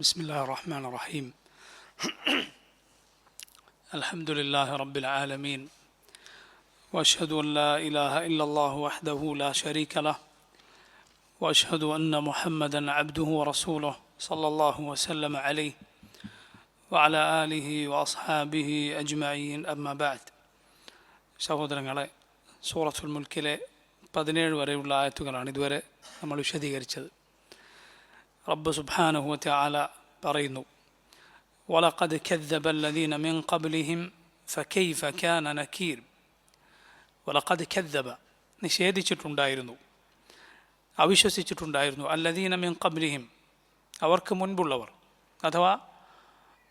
بسم الله الرحمن الرحيم الحمد لله رب العالمين وأشهد أن لا إله إلا الله وحده لا شريك له وأشهد أن محمدا عبده ورسوله صلى الله وسلم عليه وعلى آله وأصحابه أجمعين أما بعد സഹോദരങ്ങളെ സൂറത്തുൽ മുൽക്കിലെ 17 വരെയുള്ള ആയത്തുകളാണ് ഇതുവരെ നമ്മൾ വിശദീകരിച്ചത്. റബ്ബ് സുബ്ഹാനഹു വ തആല പറയുന്നു, വലഖദ് കദ്ദബ അല്ലദീന മിൻ ഖബ്ലിഹിം ഫകൈഫ കാന നകീർ. വലഖദ് കദ്ദബ നിഷേധിച്ചിട്ടുണ്ടായിരുന്നു, അവിശ്വസിച്ചിട്ടുണ്ടായിരുന്നു, അല്ലദീന മിൻ ഖബ്ലിഹിം അവർക്ക് മുൻപുള്ളവർ, അഥവാ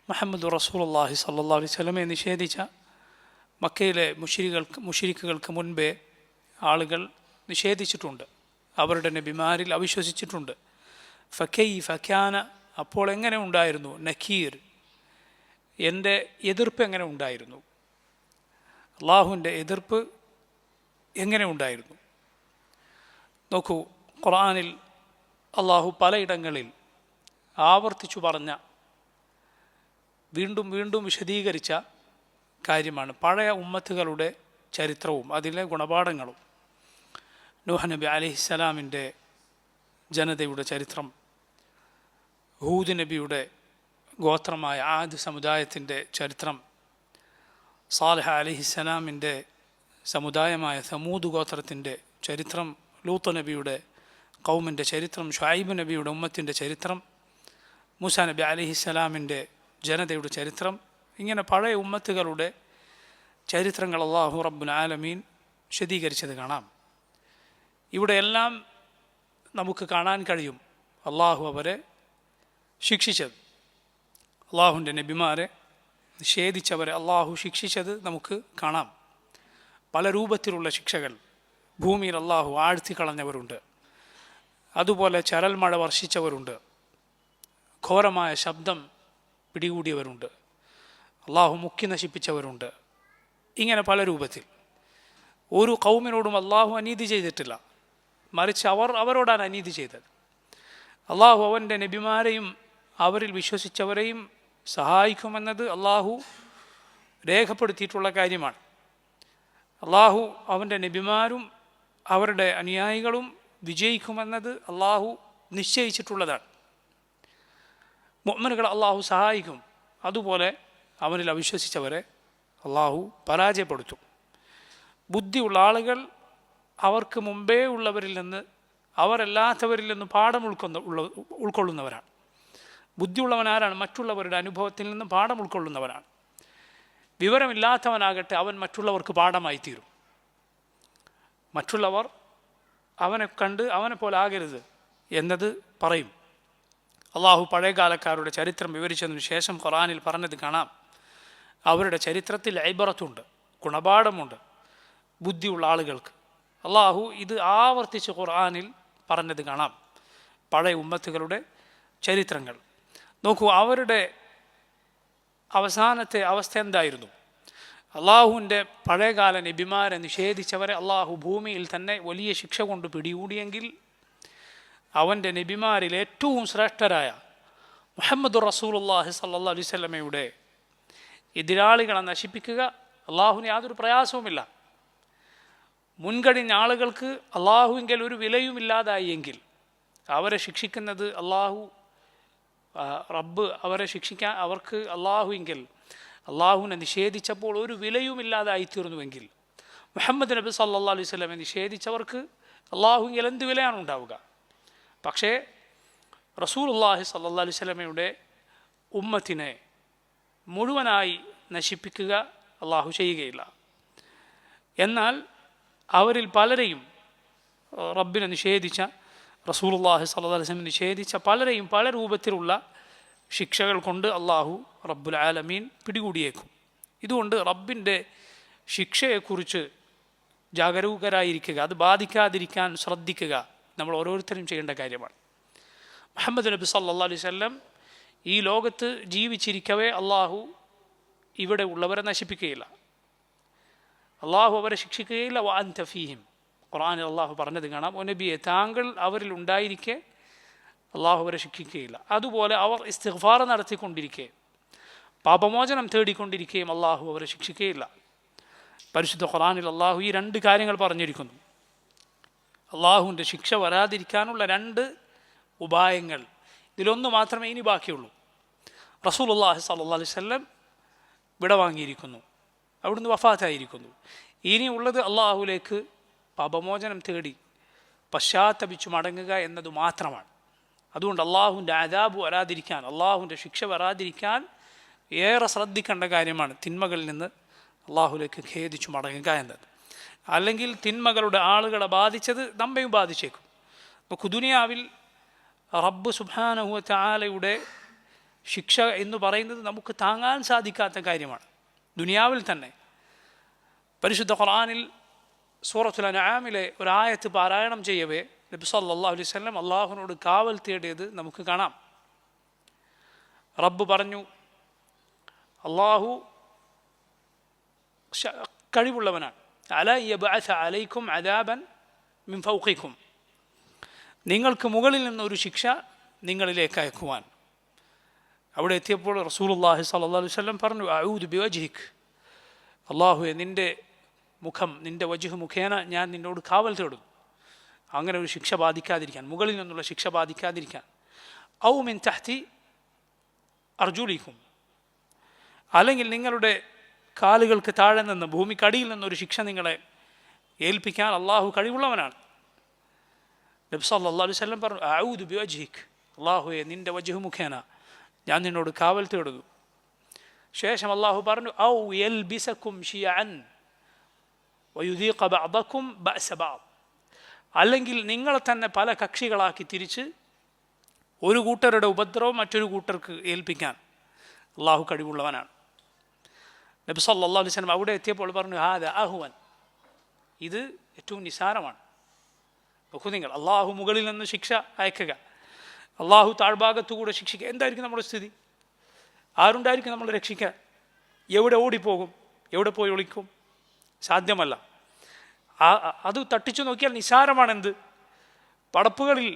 മുഹമ്മദ് റസൂലുള്ളാഹി സ്വല്ലല്ലാഹു അലൈഹി വസല്ലമയെ നിഷേധിച്ച മക്കയിലെ മുശ്രിക്കുകൾക്ക് മുൻപേ ആളുകൾ നിഷേധിച്ചിട്ടുണ്ട്, അവരുടെ നബിമാരിൽ അവിശ്വസിച്ചിട്ടുണ്ട്. ഫകൈഫ കാന അപ്പോൾ എങ്ങനെ ഉണ്ടായിരുന്നു, നക്കീർ എൻ്റെ എതിർപ്പ് എങ്ങനെ ഉണ്ടായിരുന്നു, അള്ളാഹുവിൻ്റെ എതിർപ്പ് എങ്ങനെ ഉണ്ടായിരുന്നു. നോക്കൂ, ഖുർആനിൽ അള്ളാഹു പലയിടങ്ങളിൽ ആവർത്തിച്ചു പറഞ്ഞ, വീണ്ടും വീണ്ടും വിശദീകരിച്ച കാര്യമാണ് പഴയ ഉമ്മത്തുകളുടെ ചരിത്രവും അതിലെ ഗുണപാഠങ്ങളും. നൂഹ് നബി അലൈഹിസ്സലാമിൻ്റെ ജനതയുടെ ചരിത്രം, ഹൂദ് നബിയുടെ ഗോത്രമായ ആദ് സമുദായത്തിൻ്റെ ചരിത്രം, സാലിഹ് അലൈഹിസ്സലാമിൻ്റെ സമുദായമായ സമൂദ് ഗോത്രത്തിൻ്റെ ചരിത്രം, ലൂത്ത് നബിയുടെ ഖൗമിൻ്റെ ചരിത്രം, ഷുഐബ് നബിയുടെ ഉമ്മത്തിൻ്റെ ചരിത്രം, മൂസാ നബി അലൈഹിസ്സലാമിൻ്റെ ജനതയുടെ ചരിത്രം, ഇങ്ങനെ പഴയ ഉമ്മത്തുകളുടെ ചരിത്രങ്ങൾ അല്ലാഹു റബ്ബുൽ ആലമീൻ വിശദീകരിച്ചത് കാണാം. ഇവിടെയെല്ലാം നമുക്ക് കാണാൻ കഴിയും അള്ളാഹു അവരെ ശിക്ഷിച്ചത്, അള്ളാഹുവിൻ്റെ നബിമാരെ നിഷേധിച്ചവരെ അള്ളാഹു ശിക്ഷിച്ചത് നമുക്ക് കാണാം. പല രൂപത്തിലുള്ള ശിക്ഷകൾ. ഭൂമിയിൽ അള്ളാഹു ആഴ്ത്തിക്കളഞ്ഞവരുണ്ട്, അതുപോലെ ചരൽ മഴ വർഷിച്ചവരുണ്ട്, ഘോരമായ ശബ്ദം പിടികൂടിയവരുണ്ട്, അള്ളാഹു മുക്കി നശിപ്പിച്ചവരുണ്ട്. ഇങ്ങനെ പല രൂപത്തിൽ. ഒരു ഖൗമിനോടും അള്ളാഹു അനീതി ചെയ്തിട്ടില്ല, മറിച്ച് അവരോടാണ് അനീതി ചെയ്തത്. അള്ളാഹു അവൻ്റെ നബിമാരെയും അവരിൽ വിശ്വസിച്ചവരെയും സഹായിക്കുമെന്നത് അള്ളാഹു രേഖപ്പെടുത്തിയിട്ടുള്ള കാര്യമാണ്. അള്ളാഹു അവൻ്റെ നബിമാരും അവരുടെ അനുയായികളും വിജയിക്കുമെന്നത് അള്ളാഹു നിശ്ചയിച്ചിട്ടുള്ളതാണ്. മുഅ്മിനുകളെ അള്ളാഹു സഹായിക്കും, അതുപോലെ അവനിൽ അവിശ്വസിച്ചവരെ അള്ളാഹു പരാജയപ്പെടുത്തും. ബുദ്ധിയുള്ള ആളുകൾ അവർക്ക് മുമ്പേ ഉള്ളവരിൽ നിന്ന്, അവരല്ലാത്തവരിൽ നിന്ന് പാഠം ഉൾക്കൊള്ളുന്നവരാണ്. ബുദ്ധിയുള്ളവൻ ആരാണ്? മറ്റുള്ളവരുടെ അനുഭവത്തിൽ നിന്ന് പാഠം ഉൾക്കൊള്ളുന്നവനാണ്. വിവരമില്ലാത്തവനാകട്ടെ അവൻ മറ്റുള്ളവർക്ക് പാഠമായി തീരും. മറ്റുള്ളവർ അവനെ കണ്ട് അവനെ പോലെ ആകരുത് എന്നത് പറയും. അള്ളാഹു പഴയകാലക്കാരുടെ ചരിത്രം വിവരിച്ചതിനു ശേഷം ഖുർആനിൽ പറഞ്ഞത് കാണാം. അവരുടെ ചരിത്രത്തിൽ ഇബറത്തുണ്ട്, ഗുണപാഠമുണ്ട് ബുദ്ധിയുള്ള ആളുകൾക്ക്. അള്ളാഹു ഇത് ആവർത്തിച്ച് ഖുർആനിൽ പറഞ്ഞത് കാണാം, പഴയ ഉമ്മത്തുകളുടെ ചരിത്രങ്ങൾ. നോക്കൂ, അവരുടെ അവസാനത്തെ അവസ്ഥ എന്തായിരുന്നു? അള്ളാഹുവിൻ്റെ പഴയകാല നബിമാരെ നിഷേധിച്ചവരെ അള്ളാഹു ഭൂമിയിൽ തന്നെ വലിയ ശിക്ഷ കൊണ്ട് പിടികൂടിയെങ്കിൽ, അവൻ്റെ നബിമാരിൽ ഏറ്റവും ശ്രേഷ്ഠരായ മുഹമ്മദ് റസൂലുള്ളാഹി സ്വല്ലല്ലാഹു അലൈഹി വസല്ലമയുടെ എതിരാളികളെ നശിപ്പിക്കുക അള്ളാഹുവിന് യാതൊരു പ്രയാസവുമില്ല. മുൻകഴിഞ്ഞ ആളുകൾക്ക് അള്ളാഹുവിങ്കിൽ ഒരു വിലയുമില്ലാതായി എങ്കിൽ അവരെ ശിക്ഷിക്കുന്നത് റബ്ബ് അവരെ ശിക്ഷിക്കാൻ അവർക്ക് അള്ളാഹുവിനെ നിഷേധിച്ചപ്പോൾ ഒരു വിലയുമില്ലാതായിത്തീർന്നുവെങ്കിൽ, മുഹമ്മദ് നബി സല്ലല്ലാഹു അലൈഹി വസല്ലമയെ നിഷേധിച്ചവർക്ക് അള്ളാഹുവിങ്കിൽ എന്ത് വിലയാണ് ഉണ്ടാവുക? പക്ഷേ റസൂലുള്ളാഹി സ്വല്ലല്ലാഹു അലൈഹി വസല്ലമയുടെ ഉമ്മത്തിനെ മുഴുവനായി നശിപ്പിക്കുക അള്ളാഹു ചെയ്യുകയില്ല. എന്നാൽ അവരിൽ പലരെയും റബ്ബിനെ നിഷേധിച്ച, റസൂലുള്ളാഹി സ്വല്ലല്ലാഹു അലൈഹി വസല്ലം നിഷേധിച്ച പലരെയും പല രൂപത്തിലുള്ള ശിക്ഷകൾ കൊണ്ട് അള്ളാഹു റബ്ബുൽ ആലമീൻ പിടികൂടിയേക്കും. ഇതുകൊണ്ട് റബ്ബിൻ്റെ ശിക്ഷയെക്കുറിച്ച് ജാഗരൂകരായിരിക്കുക, അത് ബാധിക്കാതിരിക്കാൻ ശ്രദ്ധിക്കുക നമ്മൾ ഓരോരുത്തരും ചെയ്യേണ്ട കാര്യമാണ്. മുഹമ്മദ് നബി സല്ലല്ലാഹു അലൈഹി വസല്ലം ഈ ലോകത്ത് ജീവിച്ചിരിക്കവേ അള്ളാഹു ഇവിടെ ഉള്ളവരെ നശിപ്പിക്കുകയില്ല, അള്ളാഹു അവരെ ശിക്ഷിക്കുകയില്ല. വഅൻത ഫീഹിം, ഖുർആനിൽ അള്ളാഹു പറഞ്ഞത് കാണാം, ഓ നബിയെ താങ്കൾ അവരിൽ ഉണ്ടായിരിക്കെ അള്ളാഹു അവരെ ശിക്ഷിക്കുകയില്ല. അതുപോലെ അവർ ഇസ്തിഗ്ഫാർ നടത്തിക്കൊണ്ടിരിക്കെ, പാപമോചനം തേടിക്കൊണ്ടിരിക്കുകയും അള്ളാഹു അവരെ ശിക്ഷിക്കുകയില്ല. പരിശുദ്ധ ഖുർആനിൽ അള്ളാഹു ഈ രണ്ട് കാര്യങ്ങൾ പറഞ്ഞിരിക്കുന്നു. അള്ളാഹുവിൻ്റെ ശിക്ഷ വരാതിരിക്കാനുള്ള രണ്ട് ഉപായങ്ങൾ. ഇതിലൊന്ന് മാത്രമേ ഇനി ബാക്കിയുള്ളൂ. റസൂലുള്ളാഹി സ്വല്ലല്ലാഹു അലൈഹി വസല്ലം വിടവാങ്ങിയിരിക്കുന്നു, അവിടുന്ന് വഫാത്തായിരിക്കുന്നു. ഇനിയുള്ളത് അള്ളാഹുവിലേക്ക് പാപമോചനം തേടി പശ്ചാത്തപിച്ചു മടങ്ങുക എന്നത് മാത്രമാണ്. അതുകൊണ്ട് അള്ളാഹുവിൻ്റെ അദാബ് വരാതിരിക്കാൻ, അള്ളാഹുവിൻ്റെ ശിക്ഷ വരാതിരിക്കാൻ ഏറെ ശ്രദ്ധിക്കേണ്ട കാര്യമാണ് തിന്മകളിൽ നിന്ന് അള്ളാഹുലേക്ക് ഖേദിച്ചു മടങ്ങുക എന്നത്. അല്ലെങ്കിൽ തിന്മകളുടെ ആളുകളെ ബാധിച്ചത് നമ്മയും ബാധിച്ചേക്കും. നമുക്ക് ദുനിയാവിൽ റബ്ബ് സുബ്ഹാനഹു വ തആലയുടെ ശിക്ഷ എന്ന് പറയുന്നത് നമുക്ക് താങ്ങാൻ സാധിക്കാത്ത കാര്യമാണ്. ദുനിയാവിൽ തന്നെ പരിശുദ്ധ ഖുർആനിൽ സൂറത്തുൽ അൻആമിലെ ഒരു ആയത്ത് പാരായണം ചെയ്യവേ നബി സല്ലല്ലാഹു അലൈഹി വസല്ലം അള്ളാഹുവിനോട് കാവൽ തേടിയത് നമുക്ക് കാണാം. റബ്ബ് പറഞ്ഞു, അള്ളാഹു കഴിവുള്ളവനാണ്. അലാ യബ്അസ അലൈക്കും അദാബൻ മിൻ ഫൗഖിക്കും, നിങ്ങൾക്ക് മുകളിൽ നിന്നൊരു ശിക്ഷ നിങ്ങളിലേക്ക് അയക്കുവാൻ. അവിടെ എത്തിയപ്പോൾ റസൂലുള്ളാഹി സ്വല്ലല്ലാഹു അലൈഹി വസല്ലം പറഞ്ഞു, അഊദു ബിവജ്ഹിക്, അള്ളാഹുവെ നിൻ്റെ മുഖം, നിൻ്റെ വജ്ഹ് മുഖേന ഞാൻ നിന്നോട് കാവൽ തേടുന്നു അങ്ങനെ ഒരു ശിക്ഷ ബാധിക്കാതിരിക്കാൻ, മുകളിൽ നിന്നുള്ള ശിക്ഷ ബാധിക്കാതിരിക്കാൻ. ഔ മിൻ തഹ്തി അർജുലിക്കും, അല്ലെങ്കിൽ നിങ്ങളുടെ കാലുകൾക്ക് താഴെ നിന്ന്, ഭൂമിക്കടിയിൽ നിന്നൊരു ശിക്ഷ നിങ്ങളെ ഏൽപ്പിക്കാൻ അള്ളാഹു കഴിവുള്ളവനാണ്. നബി സല്ലല്ലാഹു അലൈഹി വസല്ലം പറഞ്ഞു, അഊദു ബിവജ്ഹിക്, അള്ളാഹുവെ നിൻ്റെ വജ്ഹ് മുഖേന ഞാൻ നിന്നോട് കാവൽ തേടുന്നു. ശേഷം അള്ളാഹു പറഞ്ഞു, ഔ യൽബിസക്കും ശിയഅൻ വയുദീഖ ബഅദക്കും ബഅസ ബഅദ്, അല്ലെങ്കിൽ നിങ്ങളെ തന്നെ പല കക്ഷികളാക്കി തിരിച്ച് ഒരു കൂട്ടരുടെ ഉപദ്രവം മറ്റൊരു കൂട്ടർക്ക് ഏൽപ്പിക്കാൻ അള്ളാഹു കഴിവുള്ളവനാണ്. നബി സല്ലല്ലാഹു അലൈഹി വസല്ലം അവിടെ എത്തിയപ്പോൾ പറഞ്ഞു, ഹാദ അഹ്വൻ, ഇത് ഏറ്റവും നിസാരമാണ്. നോക്കൂ നിങ്ങൾ, അള്ളാഹു മുകളിൽ നിന്ന് ശിക്ഷ അയക്കുക, അള്ളാഹു താഴ്ഭാഗത്തുകൂടെ ശിക്ഷിക്കുക. എന്തായിരിക്കും നമ്മുടെ സ്ഥിതി? ആരുണ്ടായിരിക്കും നമ്മളെ രക്ഷിക്കാൻ? എവിടെ ഓടിപ്പോകും? എവിടെ പോയി ഒളിക്കും? സാധ്യമല്ല. അത് തട്ടിച്ചു നോക്കിയാൽ നിസാരമാണെന്ത്? പടപ്പുകളിൽ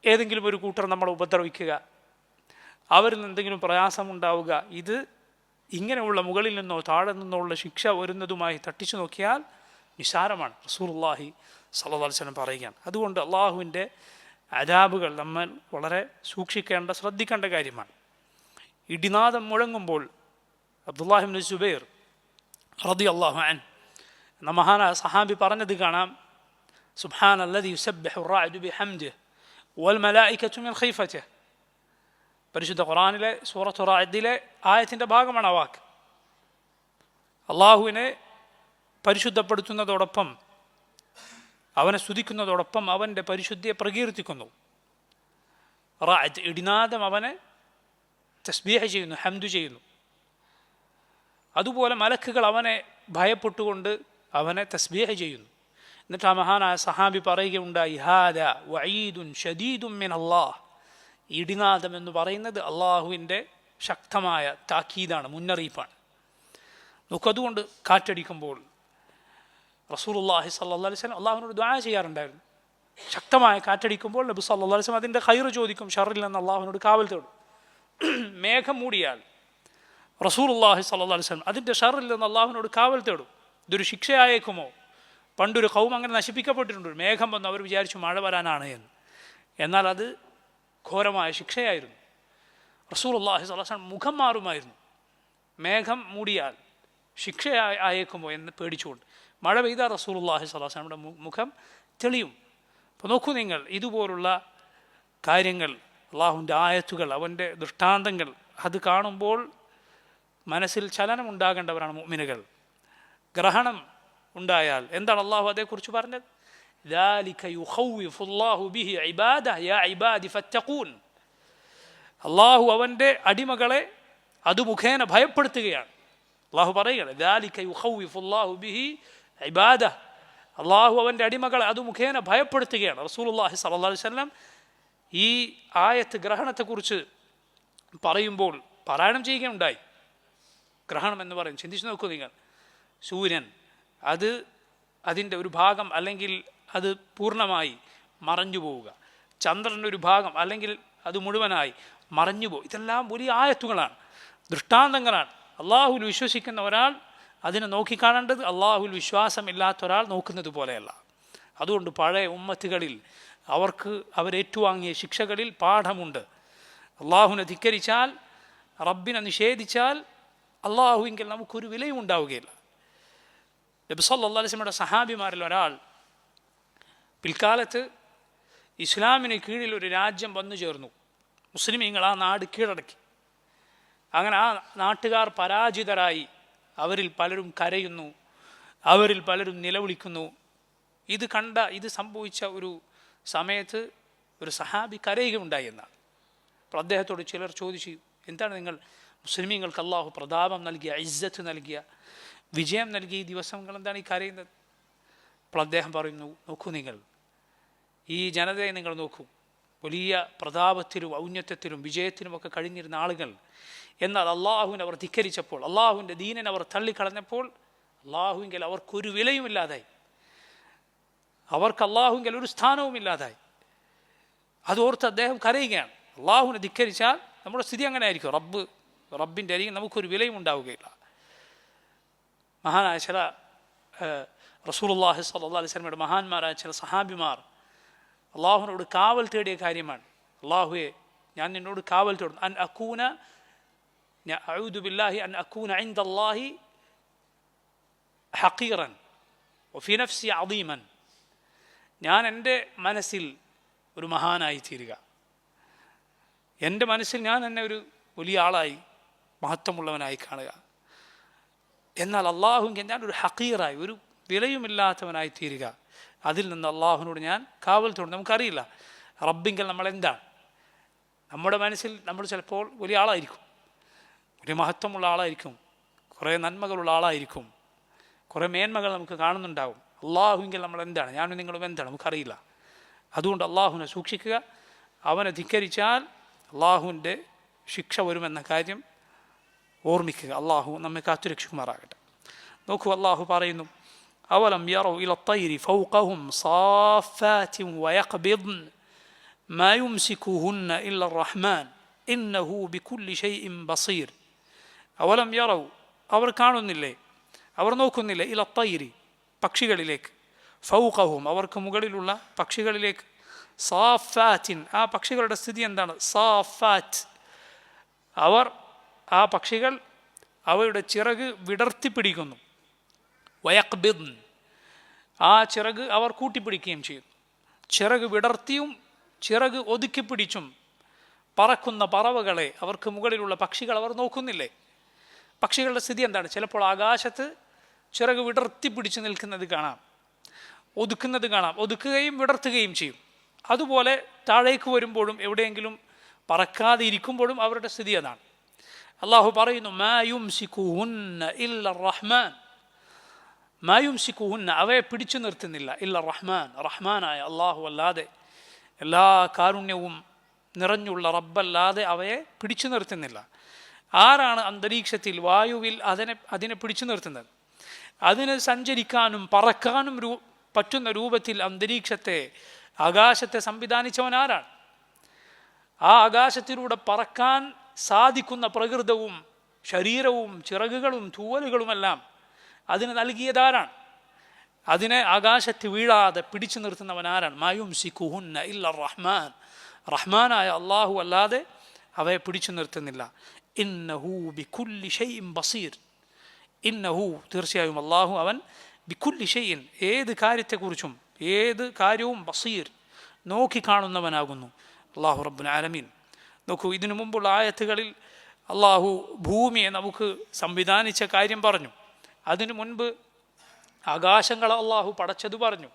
ഏതെങ്കിലും ഒരു കൂട്ടർ നമ്മളെ ഉപദ്രവിക്കുക, അവരിൽ നിന്ന് എന്തെങ്കിലും പ്രയാസമുണ്ടാവുക, ഇത് ഇങ്ങനെയുള്ള മുകളിൽ നിന്നോ താഴെ നിന്നോ ഉള്ള ശിക്ഷ വരുന്നതുമായി തട്ടിച്ചു നോക്കിയാൽ നിസാരമാണ്. റസൂലുള്ളാഹി സ്വല്ലല്ലാഹു അലൈഹി വസല്ലം പറയുകയാണ്. അതുകൊണ്ട് അള്ളാഹുവിൻ്റെ അദാബുകൾ നമ്മൾ വളരെ സൂക്ഷിക്കേണ്ട, ശ്രദ്ധിക്കേണ്ട കാര്യമാണ്. ഇടിനാദം മുഴങ്ങുമ്പോൾ അബ്ദുല്ലാഹി ഇബ്നു സുബൈർ റളിയല്ലാഹു അൻഹു എന്ന മഹാനായ സഹാബി പറഞ്ഞത് കാണാം, സുബ്ഹാനല്ലദി യുസബ്ബിഹു റഅദു ബിഹംദിഹി വൽ മലായികതു മിൻ ഖൈഫതിഹി. പരിശുദ്ധ ഖുർആനിലെ സൂറത്തു റഅദിലെ ആയത്തിൻ്റെ ഭാഗമാണ് ആ വാക്ക്. അള്ളാഹുവിനെ പരിശുദ്ധപ്പെടുത്തുന്നതോടൊപ്പം, അവനെ സ്തുതിക്കുന്നതോടൊപ്പം അവൻ്റെ പരിശുദ്ധിയെ പ്രകീർത്തിക്കുന്നു. റഅദ്, ഇടിനാദം, അവനെ തസ്ബീഹ് ചെയ്യുന്നു, ഹംദു ചെയ്യുന്നു. അതുപോലെ മലക്കുകൾ അവനെ ഭയപ്പെട്ടുകൊണ്ട് അവനെ തസ്ബീഹ് ചെയ്യുന്നു. എന്നിട്ട് ആ മഹാനായ സഹാബി പറയുകയുണ്ടായി, ഹാദ വഈദുൻ ശദീദുൻ മിൻ അല്ലാഹ്, ഇടിനാദം എന്ന് പറയുന്നത് അള്ളാഹുവിൻ്റെ ശക്തമായ താക്കീതാണ്, മുന്നറിയിപ്പാണ്. നമുക്കതുകൊണ്ട് കാറ്റടിക്കുമ്പോൾ റസൂലുള്ളാഹി സ്വല്ലല്ലാഹു അലൈഹി വസല്ലം അള്ളാഹുവിനോട് ദുആ ചെയ്യാറുണ്ടായിരുന്നു. ശക്തമായ കാറ്റടിക്കുമ്പോൾ നബി സല്ലല്ലാഹു അലൈഹി വസല്ലം അതിൻ്റെ ഖൈർ ചോദിക്കും, ഷർറിൽ നിന്ന് അള്ളാഹുവിനോട് കാവൽ തേടും. മേഘം മൂടിയാൽ റസൂലുള്ളാഹി സ്വല്ലല്ലാഹു അലൈഹി വസല്ലം അതിൻ്റെ ഷർറിൽ നിന്ന് അള്ളാഹുവിനോട് കാവൽ തേടും. ഇതൊരു ശിക്ഷയായേക്കുമോ? പണ്ടൊരു ഖൗം അങ്ങനെ നശിപ്പിക്കപ്പെട്ടിട്ടുണ്ട്. മേഘം വന്ന് അവർ വിചാരിച്ചു മഴ വരാനാണ് എന്ന്. എന്നാൽ അത് ഘോരമായ ശിക്ഷയായിരുന്നു. റസൂലുള്ളാഹി സ്വല്ലല്ലാഹു അലൈഹി വസല്ലം മുഖം മാറുമായിരുന്നു. മേഘം മൂടിയാൽ ശിക്ഷയായേക്കുമോ എന്ന് പേടിച്ചുകൊണ്ട്. മഴ പെയ്താൽ റസൂലുള്ളാഹി സ്വല്ലല്ലാഹു അലൈഹി വസല്ലം മുഖം തെളിയും. അപ്പോൾ നോക്കൂ നിങ്ങൾ, ഇതുപോലുള്ള കാര്യങ്ങൾ, അള്ളാഹുവിൻ്റെ ആയത്തുകൾ, അവൻ്റെ ദൃഷ്ടാന്തങ്ങൾ, അത് കാണുമ്പോൾ മനസ്സിൽ ചലനമുണ്ടാകേണ്ടവരാണ് മുഅ്മിനുകൾ. ഗ്രഹണം ഉണ്ടായാൽ എന്താണ് അള്ളാഹു അതേക്കുറിച്ച് പറഞ്ഞത്? ذَلِكَ يُخَوِّفُ اللَّهُ بِهِ عِبَادَهُ يَا عِبَادِ فَاتَّقُونِ. അള്ളാഹു അവൻ്റെ അടിമകളെ അത് മുഖേന ഭയപ്പെടുത്തുകയാണ്. അള്ളാഹു പറയുകയാണ്, ذَلِكَ يُخَوِّفُ اللَّهُ بِهِ عِبَادَهُ, അള്ളാഹു അവൻ്റെ അടിമകളെ അത് മുഖേന ഭയപ്പെടുത്തുകയാണ്. റസൂലുള്ളാഹി സ്വല്ലല്ലാഹു അലൈഹി വസല്ലം ഈ ആയത്ത് ഗ്രഹണത്തെക്കുറിച്ച് പറയുമ്പോൾ പാരായണം ചെയ്യുകയുണ്ടായി. ഗ്രഹണം എന്ന് പറയും, ചിന്തിച്ചു നോക്കൂ നിങ്ങൾ. സൂര്യൻ അതിൻ്റെ ഒരു ഭാഗം അല്ലെങ്കിൽ അത് പൂർണ്ണമായി മറഞ്ഞു പോവുക, ചന്ദ്രൻ്റെ ഒരു ഭാഗം അല്ലെങ്കിൽ അത് മുഴുവനായി മറഞ്ഞുപോയി. ഇതെല്ലാം വലിയ ആയത്തുകളാണ്, ദൃഷ്ടാന്തങ്ങളാണ്. അള്ളാഹുൽ വിശ്വസിക്കുന്ന ഒരാൾ അതിനെ നോക്കിക്കാണേണ്ടത് അള്ളാഹുൽ വിശ്വാസമില്ലാത്ത ഒരാൾ നോക്കുന്നത് പോലെയല്ല. അതുകൊണ്ട് പഴയ ഉമ്മത്തുകളിൽ അവരേറ്റുവാങ്ങിയ ശിക്ഷകളിൽ പാഠമുണ്ട്. അള്ളാഹുവിനെ ധിക്കരിച്ചാൽ, റബ്ബിനെ നിഷേധിച്ചാൽ അള്ളാഹുവിങ്കിൽ നമുക്കൊരു വിലയും ഉണ്ടാവുകയില്ല. നബി സല്ലല്ലാഹു അലൈഹി വസല്ലമയുടെ സഹാബിമാരിൽ ഒരാൾ പിൽക്കാലത്ത് ഇസ്ലാമിന് കീഴിൽ ഒരു രാജ്യം വന്നു ചേർന്നു. മുസ്ലിമീങ്ങൾ ആ നാട് കീഴടക്കി. അങ്ങനെ ആ നാട്ടുകാർ പരാജിതരായി. അവരിൽ പലരും കരയുന്നു, അവരിൽ പലരും നിലവിളിക്കുന്നു. ഇത് സംഭവിച്ച ഒരു സമയത്ത് ഒരു സഹാബി കരയുകയുണ്ടായി എന്നാണ്. അപ്പോൾ അദ്ദേഹത്തോട് ചിലർ ചോദിച്ചു, എന്താണ് നിങ്ങൾ മുസ്ലിമീങ്ങൾക്ക് അള്ളാഹു പ്രതാപം നൽകിയ, ഇസ്സത്ത് നൽകിയ, വിജയം നൽകിയ ഈ ദിവസങ്ങൾ എന്താണ് ഈ കരയുന്നത്? അപ്പോൾ അദ്ദേഹം പറയുന്നു, നോക്കൂ, നിങ്ങൾ ഈ ജനതയെ നിങ്ങൾ നോക്കൂ, വലിയ പ്രതാപത്തിലും ഔന്നത്യത്തിലും വിജയത്തിലുമൊക്കെ കഴിഞ്ഞിരുന്ന ആളുകൾ. എന്നാൽ അള്ളാഹുവിനെ അവർ ധിക്കരിച്ചപ്പോൾ, അള്ളാഹുവിൻ്റെ ദീനിനെ അവർ തള്ളിക്കളഞ്ഞപ്പോൾ അള്ളാഹുവിങ്കിൽ അവർക്കൊരു വിലയുമില്ലാതായി, അവർക്ക് അള്ളാഹുവിങ്കിൽ ഒരു സ്ഥാനവുമില്ലാതായി. അതോർത്ത് അദ്ദേഹം കരയുകയാണ്. അള്ളാഹുവിനെ ധിക്കരിച്ചാൽ നമ്മുടെ സ്ഥിതി അങ്ങനെ ആയിരിക്കും. റബ്ബിൻ്റെ അരികിൽ നമുക്കൊരു വിലയും ഉണ്ടാവുകയില്ല. മഹാനായ ചില റസൂലുള്ളാഹി സ്വല്ലല്ലാഹു അലൈഹി വസല്ലമയുടെ മഹാന്മാരായ ചില സഹാബിമാർ അള്ളാഹുവിനോട് കാവൽ തേടിയ കാര്യമാണ്. അള്ളാഹുവെ, ഞാൻ നിന്നോട് കാവൽ തേടുന്നു. അഊദു ബില്ലാഹി അൻ അകൂന ഇൻദല്ലാഹി ഹഖീറൻ വഫി നഫ്സി അദീമൻ. ഞാൻ എൻ്റെ മനസ്സിൽ ഒരു മഹാനായി തീരുക, എൻ്റെ മനസ്സിൽ ഞാൻ എന്നെ ഒരു വലിയ ആളായി, മഹത്വമുള്ളവനായി കാണുക. എന്നാൽ അള്ളാഹുവിൽ ഞാൻ ഒരു ഹഖീറായി, ഒരു വിലയുമില്ലാത്തവനായി തീരുക. അതിൽ നിന്ന് അള്ളാഹുവിനോട് ഞാൻ കാവൽ തേടുന്നു. നമുക്കറിയില്ല റബ്ബിങ്കൽ നമ്മളെന്താണ്. നമ്മുടെ മനസ്സിൽ നമ്മൾ ചിലപ്പോൾ വലിയ ആളായിരിക്കും, വലിയ മഹത്വമുള്ള ആളായിരിക്കും, കുറേ നന്മകളുള്ള ആളായിരിക്കും, കുറേ മേന്മകൾ നമുക്ക് കാണുന്നുണ്ടാവും. അള്ളാഹുവിങ്കിൽ നമ്മളെന്താണ്, ഞാനും നിങ്ങളും എന്താണ് നമുക്കറിയില്ല. അതുകൊണ്ട് അള്ളാഹുവിനെ സൂക്ഷിക്കുക. അവനെ ധിക്കരിച്ചാൽ അള്ളാഹുവിൻ്റെ ശിക്ഷ വരുമെന്ന കാര്യം ഓർമ്മിക്കുക. അള്ളാഹു നമ്മെ കാത്തുരക്ഷിക്കുമാറാകട്ടെ. നോക്കൂ, അള്ളാഹു പറയുന്നു, അവലം യറൗ ഇല തൈരി ഫൗഖഹും സാഫാത്തിൻ വയഖ്ബിദ്ൻ മാ യുംസികുഹുന്ന ഇല്ല റഹ്മാൻ ഇന്നഹു ബികുല്ലി ഷൈഇൻ ബസീർ. അവലം യറൗ, അവർ കാണുന്നില്ലേ, അവർ നോക്കുന്നില്ലേ, ഇല തൈരി, പക്ഷികളിലേക്ക്, ഫൗഖഹും, അവർക്ക് മുകളിലുള്ള പക്ഷികളിലേക്ക്, സാഫാത്തിൻ, ആ പക്ഷികളുടെ സ്ഥിതി എന്താണ്? സാഫാത്ത്, ആ പക്ഷികൾ അവയുടെ ചിറക് വിടർത്തിപ്പിടിക്കുന്നു. വയഖ്ബിദ്ൻ, ആ ചിറക് അവർ കൂട്ടിപ്പിടിക്കുകയും ചെയ്യും. ചിറക് വിടർത്തിയും ചിറക് ഒതുക്കിപ്പിടിച്ചും പറക്കുന്ന പറവകളെ, അവർക്ക് മുകളിലുള്ള പക്ഷികൾ അവർ നോക്കുന്നില്ലേ? പക്ഷികളുടെ സ്ഥിതി എന്താണ്? ചിലപ്പോൾ ആകാശത്ത് ചിറക് വിടർത്തിപ്പിടിച്ച് നിൽക്കുന്നത് കാണാം, ഒതുക്കുന്നത് കാണാം, ഒതുക്കുകയും വിടർത്തുകയും ചെയ്യും. അതുപോലെ താഴേക്ക് വരുമ്പോഴും എവിടെയെങ്കിലും പറക്കാതെ ഇരിക്കുമ്പോഴും അവരുടെ സ്ഥിതി അതാണ്. അള്ളാഹു പറയുന്നു, മാ യുംസികുഹുന്ന ഇല്ല റഹ്മാൻ, മാ യുംസികുഹുന്ന, അവയെ പിടിച്ചു നിർത്തുന്നില്ല, ഇല്ല റഹ്മാൻ, റഹ്മാനായ അള്ളാഹു അല്ലാതെ, എല്ലാ കാരുണ്യവും നിറഞ്ഞുള്ള റബ്ബല്ലാതെ അവയെ പിടിച്ചു നിർത്തുന്നില്ല. ആരാണ് അന്തരീക്ഷത്തിൽ, വായുവിൽ അതിനെ പിടിച്ചു നിർത്തുന്നത്? അതിന് സഞ്ചരിക്കാനും പറക്കാനും പറ്റുന്ന രൂപത്തിൽ അന്തരീക്ഷത്തെ, ആകാശത്തെ സംവിധാനിച്ചവൻ ആരാണ്? ആ ആകാശത്തിലൂടെ പറക്കാൻ സാധിക്കുന്ന പ്രകൃതവും ശരീരവും ചിറകുകളും തൂവലുകളുമെല്ലാം അതിന് നൽകിയതാരാണ്? അതിനെ ആകാശത്ത് വീഴാതെ പിടിച്ചു നിർത്തുന്നവൻ ആരാണ്? മാ യുംസികുഹുന്ന ഇല്ല റഹ്മാൻ, റഹ്മാനായ അള്ളാഹു അല്ലാതെ അവയെ പിടിച്ചു നിർത്തുന്നില്ല. ഇന്നഹു ബികുല്ലി ഷൈഇൻ ബസീർ, ഇന്നഹു, തീർച്ചയായും അള്ളാഹു, അവൻ ബികുല്ലി ഷൈഇൻ, ഏത് കാര്യത്തെക്കുറിച്ചും ഏത് കാര്യവും ബസീർ, നോക്കിക്കാണുന്നവനാകുന്നു അള്ളാഹു റബ്ബുൽ ആലമീൻ. നോക്കൂ, ഇതിനു മുമ്പുള്ള ആയത്തുകളിൽ അള്ളാഹു ഭൂമിയെ നമുക്ക് സംവിധാനിച്ച കാര്യം പറഞ്ഞു. അതിനു മുൻപ് ആകാശങ്ങളെ അള്ളാഹു പടച്ചത് പറഞ്ഞു,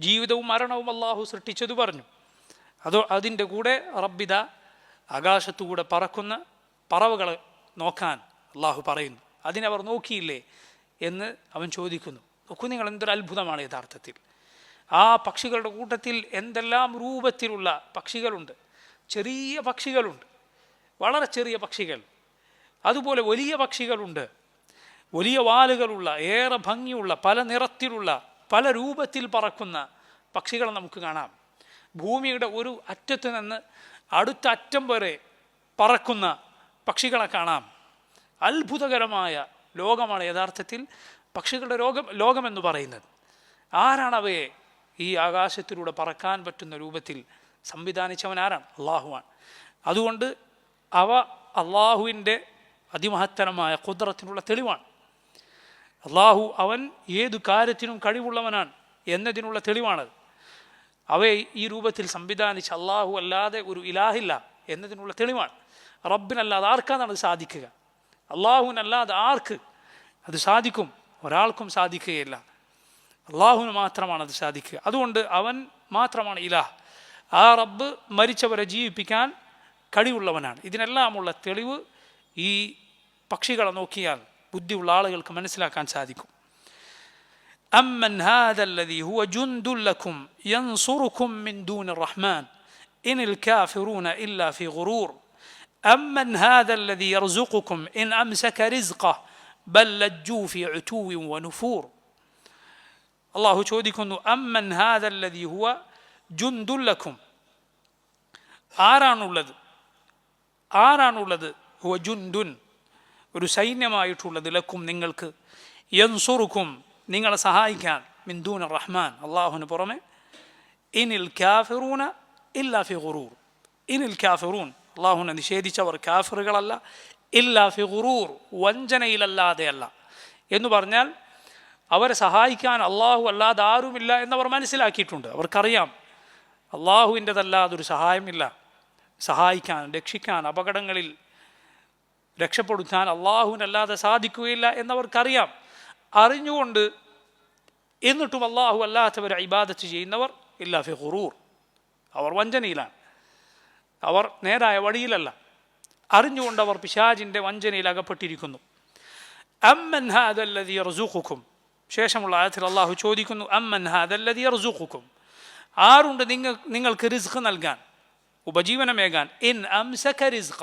ജീവിതവും മരണവും അള്ളാഹു സൃഷ്ടിച്ചത് പറഞ്ഞു. അതിൻ്റെ കൂടെ റബ്ബിദ ആകാശത്തുകൂടെ പറക്കുന്ന പറവകളെ നോക്കാൻ അള്ളാഹു പറയുന്നു. അതിനവർ നോക്കിയില്ലേ എന്ന് അവൻ ചോദിക്കുന്നു. നോക്കൂ നിങ്ങൾ, എന്തൊരു അത്ഭുതമാണ് യഥാർത്ഥത്തിൽ. ആ പക്ഷികളുടെ കൂട്ടത്തിൽ എന്തെല്ലാം രൂപത്തിലുള്ള പക്ഷികളുണ്ട്. ചെറിയ പക്ഷികളുണ്ട്, വളരെ ചെറിയ പക്ഷികൾ, അതുപോലെ വലിയ പക്ഷികളുണ്ട്, വലിയ വാലുകളുള്ള, ഏറെ ഭംഗിയുള്ള, പല നിറത്തിലുള്ള, പല രൂപത്തിൽ പറക്കുന്ന പക്ഷികളെ നമുക്ക് കാണാം. ഭൂമിയുടെ ഒരു അറ്റത്ത് നിന്ന് അടുത്ത അറ്റം വരെ പറക്കുന്ന പക്ഷികളെ കാണാം. അത്ഭുതകരമായ ലോകമാണ് യഥാർത്ഥത്തിൽ പക്ഷികളുടെ ലോകമെന്ന് പറയുന്നത്. ആരാണ് അവയെ ഈ ആകാശത്തിലൂടെ പറക്കാൻ പറ്റുന്ന രൂപത്തിൽ സംവിധാനിച്ചവൻ? ആരാണ്? അള്ളാഹുവാണ്. അതുകൊണ്ട് അവ അള്ളാഹുവിൻ്റെ അതിമഹത്തരമായ ഖുദ്റത്തിനുള്ള തെളിവാണ്. അള്ളാഹു അവൻ ഏതു കാര്യത്തിനും കഴിവുള്ളവനാണ് എന്നതിനുള്ള തെളിവാണത്. അവയെ ഈ രൂപത്തിൽ സംവിധാനിച്ച് അള്ളാഹു അല്ലാതെ ഒരു ഇലാഹില്ല എന്നതിനുള്ള തെളിവാണ്. റബ്ബിനല്ലാതെ ആർക്കാണ് അത് സാധിക്കുക? അള്ളാഹുവിനല്ലാതെ ആർക്ക് അത് സാധിക്കും? ഒരാൾക്കും സാധിക്കുകയില്ല. അള്ളാഹുവിന് മാത്രമാണ് അത് സാധിക്കുക. അതുകൊണ്ട് അവൻ മാത്രമാണ് ഇലാഹ്. ആ റബ്ബ് മരിച്ചവരെ ജീവിപ്പിക്കാൻ കഴിവുള്ളവനാണ്. ഇതിനെല്ലാമുള്ള തെളിവ് ഈ പക്ഷികളെ നോക്കിയാൽ ബുദ്ധിയുള്ള ആളുകൾക്ക് മനസ്സിലാക്കാൻ സാധിക്കും. അമ്മൻ ഹാദല്ലദീ ഹുവ ജുൻദുൻ ലക്കും യൻസുറുക്കും മിൻ ദൂനിർ റഹ്മാൻ ഇനിൽ കാഫിറൂന ഇല്ലാ ഫീ ഗുറൂർ അമ്മൻ ഹാദല്ലദീ യർസുഖുക്കും ഇൻ അംസക റിസ്ഖഹു ബൽ ലജ്ജൂ ഫീ ഉതുവ്വിൻ വനുഫൂർ. അല്ലാഹു ചോദിക്കുന്നു, അമ്മൻ ഹാദല്ലദീ ഹുവ ജുൻദുൻ ലക്കും, ആരാണുള്ളത്? ഹുവ ജുൻദുൻ, ഒരു സൈന്യമായിട്ടുള്ളത്, ലക്കും നിങ്ങൾക്ക്, യൻസുറുക്കും നിങ്ങളെ സഹായിക്കാൻ, മിൻ ദൂനിർ റഹ്മാൻ അള്ളാഹുവിന് പുറമെ, ഇനിൽ കാഫിറൂന ഇല്ലാ ഫി ഗുറൂർ. ഇനിൽ കാഫിറൂൻ, അള്ളാഹുവിനെ നിഷേധിച്ചവർ കാഫിറുകളല്ല, ഇല്ലാ ഫി ഗുറൂർ, വഞ്ചനയിലല്ലാതെയല്ല. എന്ന് പറഞ്ഞാൽ അവരെ സഹായിക്കാൻ അള്ളാഹു അല്ലാതെ ആരുമില്ല എന്നവർ മനസ്സിലാക്കിയിട്ടുണ്ട്. അവർക്കറിയാം അള്ളാഹുവിൻ്റെതല്ലാതൊരു സഹായമില്ല. സഹായിക്കാൻ, രക്ഷിക്കാൻ, അപകടങ്ങളിൽ രക്ഷപ്പെടുത്താൻ അള്ളാഹുവിനല്ലാതെ സാധിക്കുകയില്ല എന്നവർക്കറിയാം. അറിഞ്ഞുകൊണ്ട് എന്നിട്ടും അള്ളാഹു അല്ലാത്തവരെ ഇബാദത്ത് ചെയ്യുന്നവർ ഇല്ലാ ഫി ഗുറൂർ, അവർ വഞ്ചനയിലാണ്, അവർ നേരായ വഴിയിലല്ല. അറിഞ്ഞുകൊണ്ട് അവർ പിശാചിൻ്റെ വഞ്ചനയിൽ അകപ്പെട്ടിരിക്കുന്നു. അമ്മൻ ഹാദല്ലദീ യർസുഖുക്കും, ശേഷമുള്ള ആയത്തിൽ അള്ളാഹു ചോദിക്കുന്നു, അമ്മൻ ഹാദല്ലദീ യർസുഖുക്കും, ആരുണ്ട് നിങ്ങൾക്ക് റിസ്ഖ് നൽകാൻ, ഉപജീവനമേകാൻ. ഇൻ അംസക റിസ്ഖ,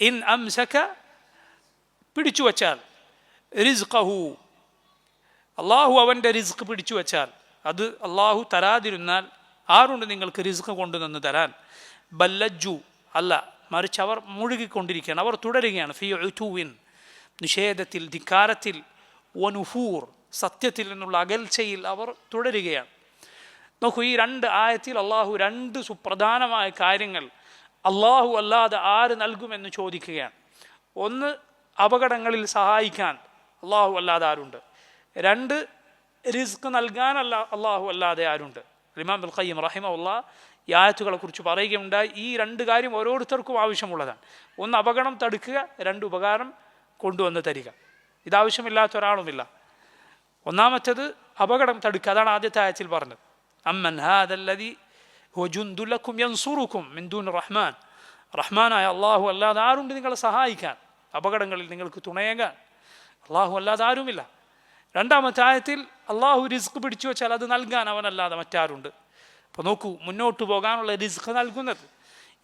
ഇൻ അംസക പിടിച്ചു വച്ചാൽ, റിസ്ഖഹു അള്ളാഹു അവൻ്റെ റിസ്ഖ് പിടിച്ചു വച്ചാൽ, അത് അള്ളാഹു തരാതിരുന്നാൽ ആരുണ്ട് നിങ്ങൾക്ക് റിസ്ഖ് കൊണ്ടുവന്ന് തരാൻ? ബല്ലജ്ജു അല്ല, മറിച്ച് അവർ മുഴുകിക്കൊണ്ടിരിക്കുകയാണ്, അവർ തുടരുകയാണ്. ഫീ ഉതുവിൻ, നിഷേധത്തിൽ, ധിക്കാരത്തിൽ, വനുഫൂർ, സത്യത്തിൽ നിന്നുള്ള അകൽച്ചയിൽ അവർ തുടരുകയാണ്. നോക്കൂ, ഈ രണ്ട് ആയത്തിൽ അള്ളാഹു രണ്ട് സുപ്രധാനമായ കാര്യങ്ങൾ അള്ളാഹു അല്ലാതെ ആര് നൽകുമെന്ന് ചോദിക്കുകയാണ്. ഒന്ന്, അപകടങ്ങളിൽ സഹായിക്കാൻ അള്ളാഹു അല്ലാതെ ആരുണ്ട്? രണ്ട്, റിസ്ക് നൽകാനല്ല അള്ളാഹു അല്ലാതെ ആരുണ്ട്? ഇമാം ഇബ്നുൽ ഖയ്യിം റഹിമഹുല്ലാഹ് ഈ ആയത്തുകളെക്കുറിച്ച് പറയുകയുണ്ടായി, ഈ രണ്ട് കാര്യം ഓരോരുത്തർക്കും ആവശ്യമുള്ളതാണ്. ഒന്ന്, അപകടം തടുക്കുക, രണ്ട്, ഉപകാരം കൊണ്ടുവന്ന് തരിക. ഇതാവശ്യമില്ലാത്ത ഒരാളുമില്ല. ഒന്നാമത്തേത് അപകടം തടുക്കുക, അതാണ് ആദ്യത്തെ ആയത്തിൽ പറഞ്ഞത്. അമ്മൻ ഹാദല്ലദീ ഹുവ ജുൻദുൻ ലക്കും യൻസുറുക്കും മിൻ ദൂനിർ റഹ്മാൻ, റഹ്മാനായ അള്ളാഹു അല്ലാതെ ആരുണ്ട് നിങ്ങളെ സഹായിക്കാൻ, അപകടങ്ങളിൽ നിങ്ങൾക്ക് തുണയേകാൻ? അള്ളാഹു അല്ലാതെ ആരുമില്ല. രണ്ടാമത്തെ ആയത്തിൽ അള്ളാഹു റിസ്ക് പിടിച്ചു വെച്ചാൽ അത് നൽകാൻ അവനല്ലാതെ മറ്റാരുണ്ട്? അപ്പോൾ നോക്കൂ, മുന്നോട്ട് പോകാനുള്ള റിസ്ക് നൽകുന്നത്,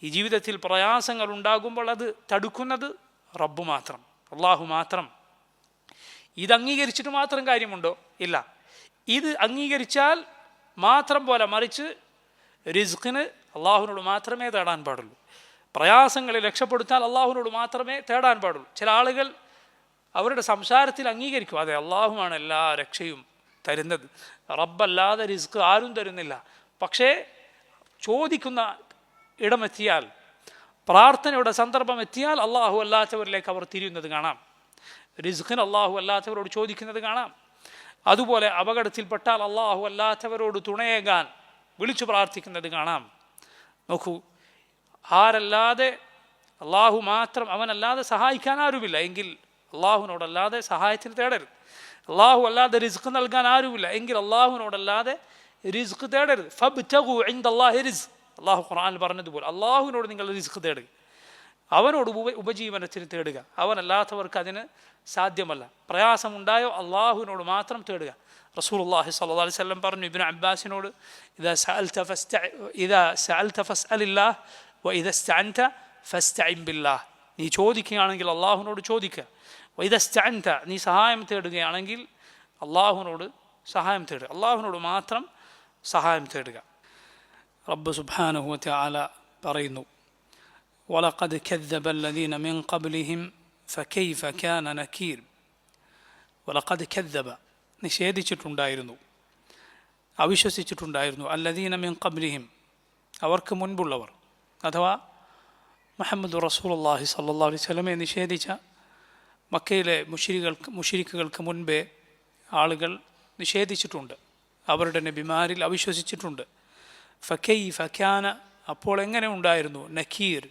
ഈ ജീവിതത്തിൽ പ്രയാസങ്ങൾ ഉണ്ടാകുമ്പോൾ അത് തടുക്കുന്നത് റബ്ബ് മാത്രം, അള്ളാഹു മാത്രം. ഇത് അംഗീകരിച്ചിട്ട് മാത്രം കാര്യമുണ്ടോ? ഇല്ല. ഇത് അംഗീകരിച്ചാൽ മാത്രം പോലെ, മറിച്ച് റിസ്ക്കിന് അള്ളാഹുവിനോട് മാത്രമേ തേടാൻ പാടുള്ളൂ. പ്രയാസങ്ങളെ രക്ഷപ്പെടുത്താൻ അള്ളാഹുവിനോട് മാത്രമേ തേടാൻ പാടുള്ളൂ. ചില ആളുകൾ അവരുടെ സംസാരത്തിൽ അംഗീകരിക്കും, അതെ അള്ളാഹുവാണ് എല്ലാ രക്ഷയും തരുന്നത്, റബ്ബല്ലാതെ റിസ്ക് ആരും തരുന്നില്ല. പക്ഷേ ചോദിക്കുന്ന ഇടമെത്തിയാൽ, പ്രാർത്ഥനയുടെ സന്ദർഭം എത്തിയാൽ അള്ളാഹു അല്ലാത്തവരിലേക്ക് അവർ തിരിയുന്നത് കാണാം. റിസ്ഖിന് അള്ളാഹു അല്ലാത്തവരോട് ചോദിക്കുന്നത് കാണാം. അതുപോലെ അപകടത്തിൽപ്പെട്ടാൽ അള്ളാഹു അല്ലാത്തവരോട് തുണയേകാൻ വിളിച്ചു പ്രാർത്ഥിക്കുന്നത് കാണാം. നോക്കൂ, ആരല്ലാതെ, അള്ളാഹു മാത്രം, അവനല്ലാതെ സഹായിക്കാൻ ആരുമില്ല എങ്കിൽ അള്ളാഹുവിനോടല്ലാതെ സഹായത്തിന് തേടരുത്. അള്ളാഹു അല്ലാതെ റിസ്ക് നൽകാൻ ആരുമില്ല എങ്കിൽ അള്ളാഹുവിനോടല്ലാതെ റിസ്ക് തേടരുത്. ഫബ്തഗു ഇൻദല്ലാഹി റിസ്ക്, അള്ളാഹു ഖുർആനിൽ പറഞ്ഞതുപോലെ അള്ളാഹുവിനോട് നിങ്ങൾ റിസ്ക് തേടുക, അവനോട് ഉപജീവനത്തിന് തേടുക. അവനല്ലാത്തവർക്ക് അതിന് സാധ്യമല്ല. പ്രയാസമുണ്ടായോ അള്ളാഹുവിനോട് മാത്രം തേടുക. റസൂലുള്ളാഹി സ്വല്ലല്ലാഹു അലൈഹി വസല്ലം പറഞ്ഞു ഇബ്നു അബ്ബാസിനോട്, ഇദാ സഅൽത ഫസ്അലില്ലാഹ് വഇദാ ഇസ്തഅൻത ഫസ്തഇൻ ബില്ലാഹ്, നീ ചോദിക്കുകയാണെങ്കിൽ അള്ളാഹുവിനോട് ചോദിക്കുക. വഇദാ ഇസ്തഅൻത, നീ സഹായം തേടുകയാണെങ്കിൽ അള്ളാഹുവിനോട് സഹായം തേടുക, അള്ളാഹുവിനോട് മാത്രം സഹായം തേടുക. റബ്ബ് സുബ്ഹാനഹു വ തആല പറയുന്നു, വലഖദ് കദ്ദബ അല്ലദീന മിൻ ഖബ്ലിഹിം ഫകൈഫ കാന നകീർ. വലഖദ് കദ്ദബ നിഷേധിച്ചിട്ടുണ്ടായിരുന്നു, അവിശ്വസിച്ചിട്ടുണ്ടായിരുന്നു, അല്ലദീന മിൻ ഖബ്ലിഹിം അവർക്ക് മുൻപുള്ളവർ, അഥവാ മുഹമ്മദ് റസൂലുള്ളാഹി സ്വല്ലല്ലാഹു അലൈഹി വസല്ലമയെ നിഷേധിച്ച മക്കയിലെ മുശ്രിക്കുകൾക്ക് മുൻപേ ആളുകൾ നിഷേധിച്ചിട്ടുണ്ട്, അവരുടെ നബിമാരിൽ അവിശ്വസിച്ചിട്ടുണ്ട്. ഫകൈഫ കാന അപ്പോൾ എങ്ങനെ ഉണ്ടായിരുന്നു, നക്കീർ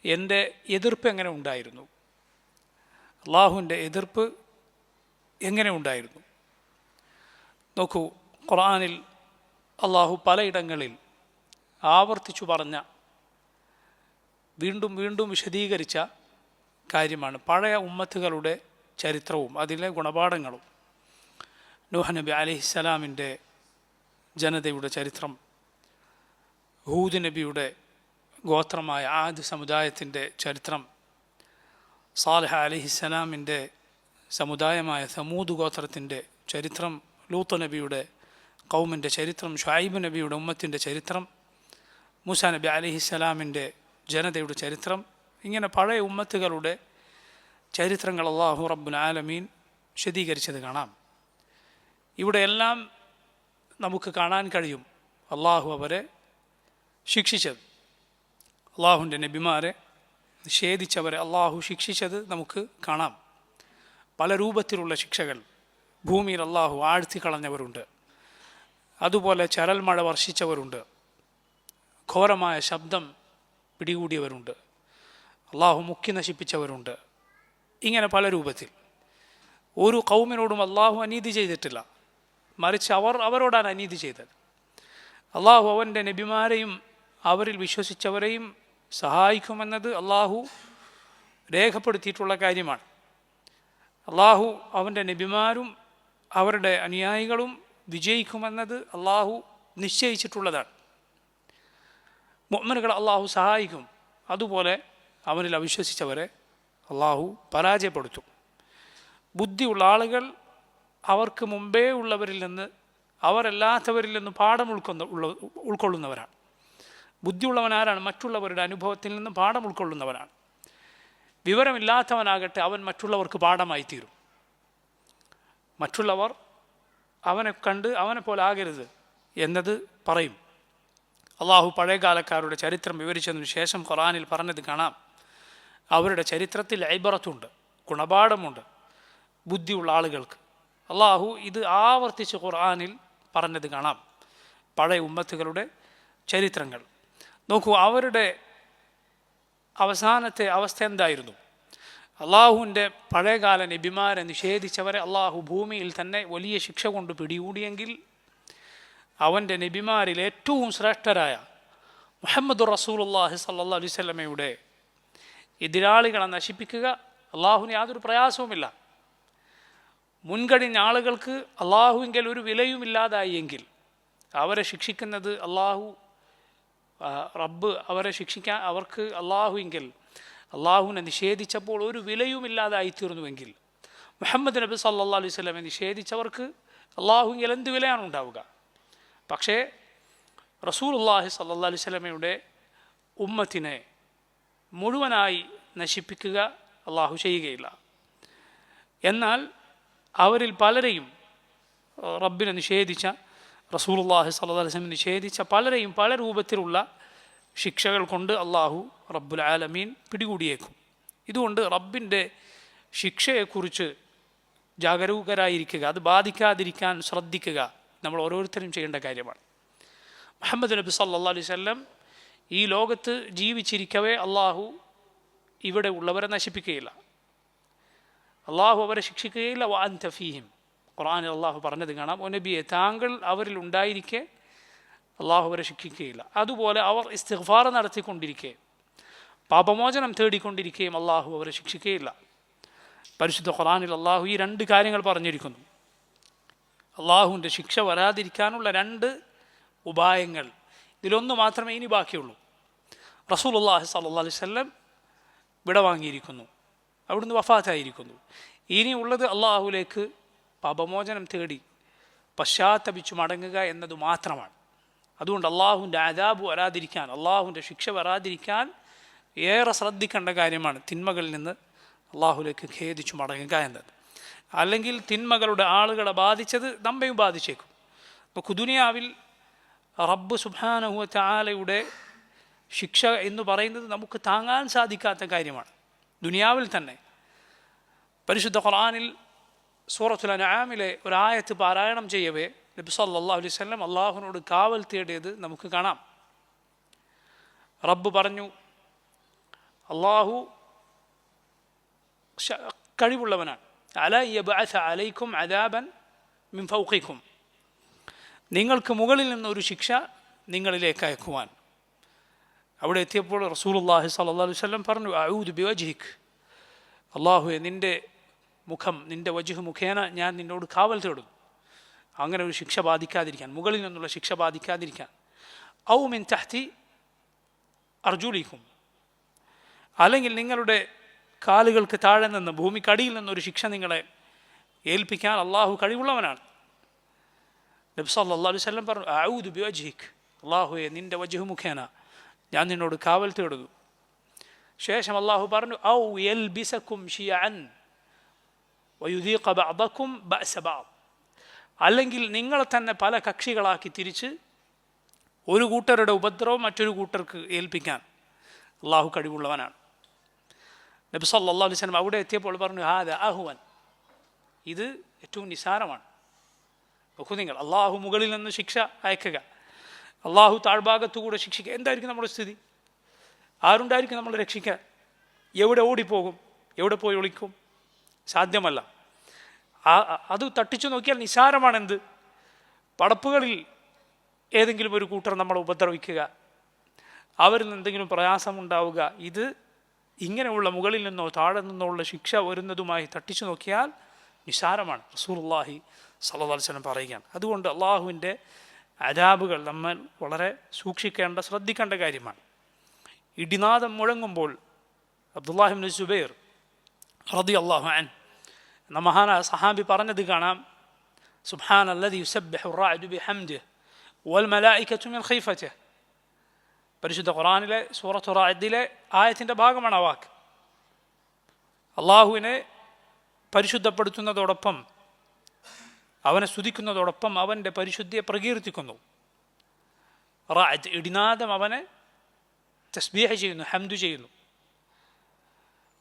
എൻ്റെ എതിർപ്പ് എങ്ങനെ ഉണ്ടായിരുന്നു, അള്ളാഹുവിൻ്റെ എതിർപ്പ് എങ്ങനെ ഉണ്ടായിരുന്നു. നോക്കൂ, ഖുർആനിൽ അള്ളാഹു പലയിടങ്ങളിൽ ആവർത്തിച്ചു പറഞ്ഞ, വീണ്ടും വീണ്ടും വിശദീകരിച്ച കാര്യമാണ് പഴയ ഉമ്മത്തുകളുടെ ചരിത്രവും അതിലെ ഗുണപാഠങ്ങളും. നൂഹ് നബി അലൈഹിസ്സലാമിൻ്റെ ജനതയുടെ ചരിത്രം, ഹൂദ് നബിയുടെ ഗോത്രമായ ആദ് സമുദായത്തിൻ്റെ ചരിത്രം, സാലിഹ് അലൈഹിസ്സലാമിൻ്റെ സമുദായമായ സമൂദ് ഗോത്രത്തിൻ്റെ ചരിത്രം, ലൂത്ത് നബിയുടെ ഖൗമിൻ്റെ ചരിത്രം, ഷുഐബ് നബിയുടെ ഉമ്മത്തിൻ്റെ ചരിത്രം, മൂസാ നബി അലൈഹിസ്സലാമിൻ്റെ ജനതയുടെ ചരിത്രം, ഇങ്ങനെ പഴയ ഉമ്മത്തുകളുടെ ചരിത്രങ്ങൾ അല്ലാഹു റബ്ബുൽ ആലമീൻ വിശദീകരിച്ചത് കാണാം. ഇവിടെയെല്ലാം നമുക്ക് കാണാൻ കഴിയും അള്ളാഹു അവരെ ശിക്ഷിച്ചത്, അള്ളാഹുവിൻ്റെ നബിമാരെ നിഷേധിച്ചവരെ അള്ളാഹു ശിക്ഷിച്ചത് നമുക്ക് കാണാം. പല രൂപത്തിലുള്ള ശിക്ഷകൾ. ഭൂമിയിൽ അള്ളാഹു ആഴ്ത്തിക്കളഞ്ഞവരുണ്ട്, അതുപോലെ ചരൽ മഴ വർഷിച്ചവരുണ്ട്, ഘോരമായ ശബ്ദം പിടികൂടിയവരുണ്ട്, അള്ളാഹു മുക്കി നശിപ്പിച്ചവരുണ്ട്. ഇങ്ങനെ പല രൂപത്തിൽ. ഒരു ഖൗമിനോടും അള്ളാഹു അനീതി ചെയ്തിട്ടില്ല, മറിച്ച് അവരോടാണ് അനീതി ചെയ്തത്. അള്ളാഹു അവൻ്റെ നബിമാരെയും അവരിൽ വിശ്വസിച്ചവരെയും സഹായിക്കുമെന്നത് അള്ളാഹു രേഖപ്പെടുത്തിയിട്ടുള്ള കാര്യമാണ്. അള്ളാഹു അവൻ്റെ നബിമാരും അവരുടെ അനുയായികളും വിജയിക്കുമെന്നത് അള്ളാഹു നിശ്ചയിച്ചിട്ടുള്ളതാണ്. മുഅ്മിനുകളെ അള്ളാഹു സഹായിക്കും, അതുപോലെ അവനിൽ അവിശ്വസിച്ചവരെ അള്ളാഹു പരാജയപ്പെടുത്തും. ബുദ്ധിയുള്ള ആളുകൾ അവർക്ക് മുമ്പേ ഉള്ളവരിൽ നിന്ന്, അവരല്ലാത്തവരിൽ നിന്ന് പാഠം ഉൾക്കൊള്ളുന്നവരാണ്. ബുദ്ധിയുള്ളവൻ ആരാണ്? മറ്റുള്ളവരുടെ അനുഭവത്തിൽ നിന്ന് പാഠം ഉൾക്കൊള്ളുന്നവനാണ്. വിവരമില്ലാത്തവനാകട്ടെ അവൻ മറ്റുള്ളവർക്ക് പാഠമായി തീരും. മറ്റുള്ളവർ അവനെ കണ്ട് അവനെ പോലെ ആകരുത് എന്നത് പറയും. അള്ളാഹു പഴയകാലക്കാരുടെ ചരിത്രം വിവരിച്ചതിനു ശേഷം ഖുർആനിൽ പറഞ്ഞത് കാണാം. അവരുടെ ചരിത്രത്തിൽ ഇബ്റത്തുണ്ട്, ഗുണപാഠമുണ്ട് ബുദ്ധിയുള്ള ആളുകൾക്ക്. അള്ളാഹു ഇത് ആവർത്തിച്ച് ഖുർആനിൽ പറഞ്ഞത് കാണാം, പഴയ ഉമ്മത്തുകളുടെ ചരിത്രങ്ങൾ. നോക്കൂ, അവരുടെ അവസാനത്തെ അവസ്ഥ എന്തായിരുന്നു? അള്ളാഹുവിൻ്റെ പഴയകാല നബിമാരെ നിഷേധിച്ചവരെ അള്ളാഹു ഭൂമിയിൽ തന്നെ വലിയ ശിക്ഷ കൊണ്ട് പിടികൂടിയെങ്കിൽ അവൻ്റെ നബിമാരിൽ ഏറ്റവും ശ്രേഷ്ഠരായ മുഹമ്മദ് റസൂലുള്ളാഹി സ്വല്ലല്ലാഹു അലൈഹി വസല്ലമയുടെ എതിരാളികളെ നശിപ്പിക്കുക അള്ളാഹുവിന് യാതൊരു പ്രയാസവുമില്ല. മുൻകഴിഞ്ഞ ആളുകൾക്ക് അള്ളാഹുവിങ്കിൽ ഒരു വിലയുമില്ലാതായി എങ്കിൽ അവരെ ശിക്ഷിക്കുന്നത് റബ്ബ് അവരെ ശിക്ഷിക്കാൻ അവർക്ക് അള്ളാഹുവിനെ നിഷേധിച്ചപ്പോൾ ഒരു വിലയുമില്ലാതായി തീർന്നുവെങ്കിൽ മുഹമ്മദ് നബി സല്ലല്ലാഹു അലൈഹി വസല്ലമയെ നിഷേധിച്ചവർക്ക് അള്ളാഹുവിങ്കിൽ എന്ത് വിലയാണ് ഉണ്ടാവുക? പക്ഷേ റസൂലുള്ളാഹി സ്വല്ലല്ലാഹു അലൈഹി വസല്ലമയുടെ ഉമ്മത്തിനെ മുഴുവനായി നശിപ്പിക്കുക അള്ളാഹു ചെയ്യുകയില്ല. എന്നാൽ അവരിൽ പലരെയും റബ്ബിനെ നിഷേധിച്ച, റസൂലുള്ളാഹി സ്വല്ലല്ലാഹു അലൈഹി വസല്ലം നിഷേധിച്ച പലരെയും പല രൂപത്തിലുള്ള ശിക്ഷകൾ കൊണ്ട് അള്ളാഹു റബ്ബുൽ ആലമീൻ പിടികൂടിയേക്കും. ഇതുകൊണ്ട് റബ്ബിൻ്റെ ശിക്ഷയെക്കുറിച്ച് ജാഗരൂകരായിരിക്കുക, അത് ബാധിക്കാതിരിക്കാൻ ശ്രദ്ധിക്കുക നമ്മൾ ഓരോരുത്തരും ചെയ്യേണ്ട കാര്യമാണ്. മുഹമ്മദ് നബി സല്ലല്ലാഹു അലൈഹി വസല്ലം ഈ ലോകത്ത് ജീവിച്ചിരിക്കവേ അള്ളാഹു ഇവിടെ ഉള്ളവരെ നശിപ്പിക്കുകയില്ല, അള്ളാഹു അവരെ ശിക്ഷിക്കുകയില്ല. വഅൻത ഫീഹിം, ഖുർആനിൽ അള്ളാഹു പറഞ്ഞത് കാണാം, ഓ നബിയെ താങ്കൾ അവരിൽ ഉണ്ടായിരിക്കെ അള്ളാഹു അവരെ ശിക്ഷിക്കുകയില്ല. അതുപോലെ അവർ ഇസ്തിഗ്ഫാർ നടത്തിക്കൊണ്ടിരിക്കെ, പാപമോചനം തേടിക്കൊണ്ടിരിക്കുകയും അള്ളാഹു അവരെ ശിക്ഷിക്കുകയില്ല. പരിശുദ്ധ ഖുർആനിൽ അള്ളാഹു ഈ രണ്ട് കാര്യങ്ങൾ പറഞ്ഞിരിക്കുന്നു. അള്ളാഹുവിൻ്റെ ശിക്ഷ വരാതിരിക്കാനുള്ള രണ്ട് ഉപായങ്ങൾ, ഇതിലൊന്ന് മാത്രമേ ഇനി ബാക്കിയുള്ളൂ. റസൂലുള്ളാഹി സ്വല്ലല്ലാഹു അലൈഹി വസല്ലം വിടവാങ്ങിയിരിക്കുന്നു, അവിടുന്ന് വഫാത്തായിരിക്കുന്നു. ഇനിയുള്ളത് അള്ളാഹുവിലേക്ക് പാപമോചനം തേടി പശ്ചാത്തപിച്ചു മടങ്ങുക എന്നത് മാത്രമാണ്. അതുകൊണ്ട് അള്ളാഹുവിൻ്റെ അദാബ് വരാതിരിക്കാൻ, അള്ളാഹുവിൻ്റെ ശിക്ഷ വരാതിരിക്കാൻ ഏറെ ശ്രദ്ധിക്കേണ്ട കാര്യമാണ് തിന്മകളിൽ നിന്ന് അള്ളാഹുലേക്ക് ഖേദിച്ചു മടങ്ങുക എന്നത്. അല്ലെങ്കിൽ തിന്മകളുടെ ആളുകളെ ബാധിച്ചത് നമ്മയും ബാധിച്ചേക്കും. ഇപ്പോൾ ദുനിയാവിൽ റബ്ബ് സുബ്ഹാനഹു വ തആലയുടെ ശിക്ഷ എന്ന് പറയുന്നത് നമുക്ക് താങ്ങാൻ സാധിക്കാത്ത കാര്യമാണ്. ദുനിയാവിൽ തന്നെ പരിശുദ്ധ ഖുർആനിൽ സൂറത്തുൽ അൻആമിലെ ഒരായത്ത് പാരായണം ചെയ്യവേ നബി സല്ലല്ലാഹു അലൈഹി വസല്ലം അള്ളാഹുവിനോട് കാവൽ തേടിയത് നമുക്ക് കാണാം. റബ്ബ് പറഞ്ഞു, അള്ളാഹു കഴിവുള്ളവനാണ്. അലാ യബ്അസ അലൈക്കും അദാബൻ മിൻ ഫൗഖിക്കും, നിങ്ങൾക്ക് മുകളിൽ നിന്നൊരു ശിക്ഷ നിങ്ങളിലേക്ക് അയക്കുവാൻ. അവിടെ എത്തിയപ്പോൾ റസൂലുള്ളാഹി സ്വല്ലല്ലാഹു അലൈഹി വസല്ലം പറഞ്ഞു, അഊദു ബിവജ്ഹിക്, അള്ളാഹുവെ നിൻ്റെ മുഖം, നിൻ്റെ വജ്ഹ് മുഖേന ഞാൻ നിന്നോട് കാവൽ തേടുന്നു, അങ്ങനെ ഒരു ശിക്ഷ ബാധിക്കാതിരിക്കാൻ, മുകളിൽ നിന്നുള്ള ശിക്ഷ ബാധിക്കാതിരിക്കാൻ. ഔ മിൻ തഹ്തി അർജുലിക്കും, അല്ലെങ്കിൽ നിങ്ങളുടെ കാലുകൾക്ക് താഴെ നിന്ന്, ഭൂമിക്കടിയിൽ നിന്നൊരു ശിക്ഷ നിങ്ങളെ ഏൽപ്പിക്കാൻ അള്ളാഹു കഴിവുള്ളവനാണ്. നബി സല്ലല്ലാഹു അലൈഹി വസല്ലം പറഞ്ഞു, അഊദു ബിവജ്ഹിക്, അള്ളാഹുവെ നിൻ്റെ വജ്ഹ് മുഖേന ഞാൻ നിന്നോട് കാവൽ തേടുന്നു. ശേഷം അള്ളാഹു പറഞ്ഞു, ഔ യൽബിസകും ശിയഅൻ വയുദീഖ ബഅദകും ബഅസ ബഅദ്, അല്ലെങ്കിൽ നിങ്ങളെ തന്നെ പല കക്ഷികളാക്കി തിരിച്ച് ഒരു കൂട്ടരുടെ ഉപദ്രവം മറ്റൊരു കൂട്ടർക്ക് ഏൽപ്പിക്കാൻ അള്ളാഹു കഴിവുള്ളവനാണ്. നബി സല്ലല്ലാഹു അലൈഹി വസല്ലം അവിടെ എത്തിയപ്പോൾ പറഞ്ഞു, ഹാദ അഹ്വൻ, ഇത് ഏറ്റവും നിസാരമാണ്. നോക്കൂ നിങ്ങൾ, അള്ളാഹു മുകളിൽ നിന്ന് ശിക്ഷ അയക്കുക, അള്ളാഹു താഴ്ഭാഗത്തുകൂടെ ശിക്ഷിക്കുക, എന്തായിരിക്കും നമ്മുടെ സ്ഥിതി? ആരുണ്ടായിരിക്കും നമ്മൾ രക്ഷിക്കാൻ? എവിടെ ഓടിപ്പോകും? എവിടെ പോയി ഒളിക്കും? സാധ്യമല്ല. അത് തട്ടിച്ചു നോക്കിയാൽ നിസാരമാണെന്ത്? പടപ്പുകളിൽ ഏതെങ്കിലും ഒരു കൂട്ടർ നമ്മളെ ഉപദ്രവിക്കുക, അവരിൽ നിന്ന് എന്തെങ്കിലും പ്രയാസമുണ്ടാവുക, ഇത് ഇങ്ങനെയുള്ള മുകളിൽ നിന്നോ താഴെ നിന്നോ ഉള്ള ശിക്ഷ വരുന്നതുമായി തട്ടിച്ചു നോക്കിയാൽ നിസാരമാണ്. റസൂലുള്ളാഹി സ്വല്ലല്ലാഹു അലൈഹി വസല്ലം പറയുകയാണ്. അതുകൊണ്ട് അള്ളാഹുവിൻ്റെ അദാബുകൾ നമ്മൾ വളരെ സൂക്ഷിക്കേണ്ട, ശ്രദ്ധിക്കേണ്ട കാര്യമാണ്. ഇടിനാദം മുഴങ്ങുമ്പോൾ അബ്ദുല്ലാഹി ഇബ്നു സുബൈർ റളിയല്ലാഹു അൻഹു എന്ന മഹാനായ സഹാബി പറഞ്ഞത് കാണാം, സുബ്ഹാനല്ലദി യുസബ്ബിഹു റഅദു ബിഹംദിഹി വൽ മലായികതു മിൻ ഖൈഫതിഹി. പരിശുദ്ധ ഖുർആനിലെ സൂറത്തു റഅദിലെ ആയത്തിൻ്റെ ഭാഗമാണ് ആ വാക്ക്. അള്ളാഹുവിനെ പരിശുദ്ധപ്പെടുത്തുന്നതോടൊപ്പം, അവനെ സ്തുതിക്കുന്നതോടൊപ്പം അവൻ്റെ പരിശുദ്ധിയെ പ്രകീർത്തിക്കുന്നു. റഅദ്, ഇടിനാദം, അവനെ തസ്ബീഹ് ചെയ്യുന്നു, ഹംദു ചെയ്യുന്നു.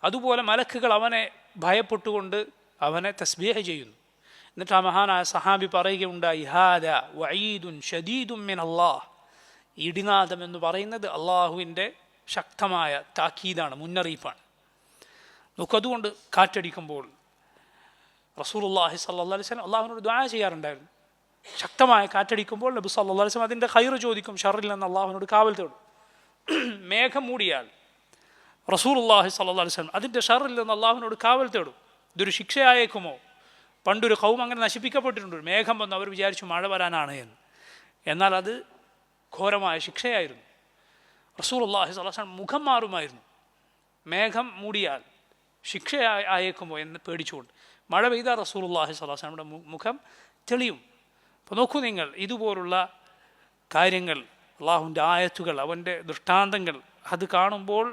അതുപോലെ മലക്കുകൾ അവനെ ഭയപ്പെട്ടുകൊണ്ട് അവനെ തസ്ബീഹ് ചെയ്യുന്നു. എന്നിട്ട് ആ മഹാനായ സഹാബി പറയുകയുണ്ടായി, ഹാദ വഈദുൻ ശദീദുൻ മിൻ അല്ലാഹ്, ഇടിനാദം എന്ന് പറയുന്നത് അള്ളാഹുവിൻ്റെ ശക്തമായ താക്കീതാണ്, മുന്നറിയിപ്പാണ്. നമുക്കതുകൊണ്ട് കാറ്റടിക്കുമ്പോൾ റസൂലുള്ളാഹി സ്വല്ലല്ലാഹു അലൈഹി വസല്ലം അള്ളാഹുവിനോട് ദുആ ചെയ്യാറുണ്ടായിരുന്നു. ശക്തമായ കാറ്റടിക്കുമ്പോൾ നബി സല്ലല്ലാഹു അലൈഹി വസല്ലം അതിൻ്റെ ഖൈർ ചോദിക്കും, ഷർറിൽ നിന്ന് അള്ളാഹുവിനോട് കാവൽ തേടും. മേഘം മൂടിയാൽ റസൂലുള്ളാഹി സ്വല്ലല്ലാഹു അലൈഹി വസല്ലം അതിൻ്റെ ഷർറിൽ നിന്ന് അള്ളാഹുവിനോട് കാവൽ തേടും. ഇതൊരു ശിക്ഷയായേക്കുമോ? പണ്ടൊരു ഖൗം അങ്ങനെ നശിപ്പിക്കപ്പെട്ടിട്ടുണ്ട്. മേഘം വന്ന് അവർ വിചാരിച്ചു മഴ വരാനാണ് എന്ന്. എന്നാൽ അത് ഘോരമായ ശിക്ഷയായിരുന്നു. റസൂലുള്ളാഹി സ്വല്ലല്ലാഹു അലൈഹി വസല്ലം മുഖം മാറുമായിരുന്നു. മേഘം മൂടിയാൽ ശിക്ഷയായേക്കുമോ എന്ന് പേടിച്ചുകൊണ്ട്. മഴ പെയ്താൽ റസൂലുള്ളാഹി സ്വല്ലല്ലാഹു അലൈഹി വസല്ലം മുഖം തെളിയും. അപ്പോൾ നോക്കൂ നിങ്ങൾ, ഇതുപോലുള്ള കാര്യങ്ങൾ, അള്ളാഹുവിൻ്റെ ആയത്തുകൾ, അവൻ്റെ ദൃഷ്ടാന്തങ്ങൾ, അത് കാണുമ്പോൾ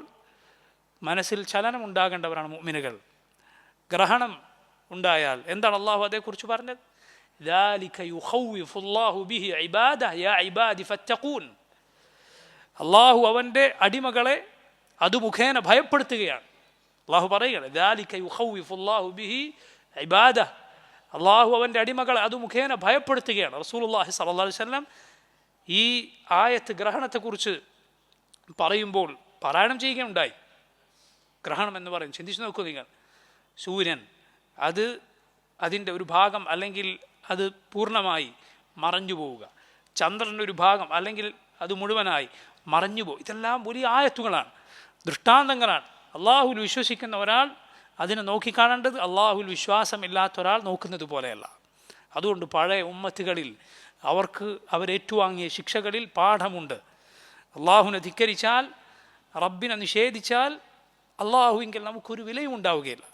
മനസ്സിൽ ചലനം ഉണ്ടാകേണ്ടവരാണ് മുഅ്മിനുകൾ. ഗ്രഹണം ഉണ്ടായാൽ എന്താണ് അള്ളാഹു അതേക്കുറിച്ച് പറഞ്ഞത്? ذَلِكَ يُخَوِّفُ اللَّهُ بِهِ عِبَادَهُ يَا عِبَادِ فَاتَّقُونِ. അള്ളാഹു അവൻ്റെ അടിമകളെ അത് മുഖേന ഭയപ്പെടുത്തുകയാണ്. അള്ളാഹു പറയുകയാണ്, ذَلِكَ يُخَوِّفُ اللَّهُ بِهِ عِبَادَهُ, അള്ളാഹു അവൻ്റെ അടിമകളെ അത് മുഖേന ഭയപ്പെടുത്തുകയാണ്. റസൂലുള്ളാഹി സ്വല്ലല്ലാഹു അലൈഹി വസല്ലം ഈ ആയത്ത് ഗ്രഹണത്തെക്കുറിച്ച് പറയുമ്പോൾ പാരായണം ചെയ്യുകയുണ്ടായി. ഗ്രഹണം എന്ന് പറയും, ചിന്തിച്ചു നോക്കൂ നിങ്ങൾ. സൂര്യൻ അത് അതിൻ്റെ ഒരു ഭാഗം അല്ലെങ്കിൽ അത് പൂർണ്ണമായി മറഞ്ഞു പോവുക, ചന്ദ്രൻ്റെ ഒരു ഭാഗം അല്ലെങ്കിൽ അത് മുഴുവനായി മറഞ്ഞു പോകും. ഇതെല്ലാം വലിയ ആയത്തുകളാണ്, ദൃഷ്ടാന്തങ്ങളാണ്. അള്ളാഹുവിൽ വിശ്വസിക്കുന്ന ഒരാൾ അതിനെ നോക്കിക്കാണേണ്ടത് അള്ളാഹുവിൽ വിശ്വാസമില്ലാത്ത ഒരാൾ നോക്കുന്നത് പോലെയല്ല. അതുകൊണ്ട് പഴയ ഉമ്മത്തുകളിൽ അവരേറ്റുവാങ്ങിയ ശിക്ഷകളിൽ പാഠമുണ്ട്. അള്ളാഹുവിനെ ധിക്കരിച്ചാൽ, റബ്ബിനെ നിഷേധിച്ചാൽ അള്ളാഹുവിങ്കിൽ നമുക്കൊരു വിലയും ഉണ്ടാവുകയില്ല.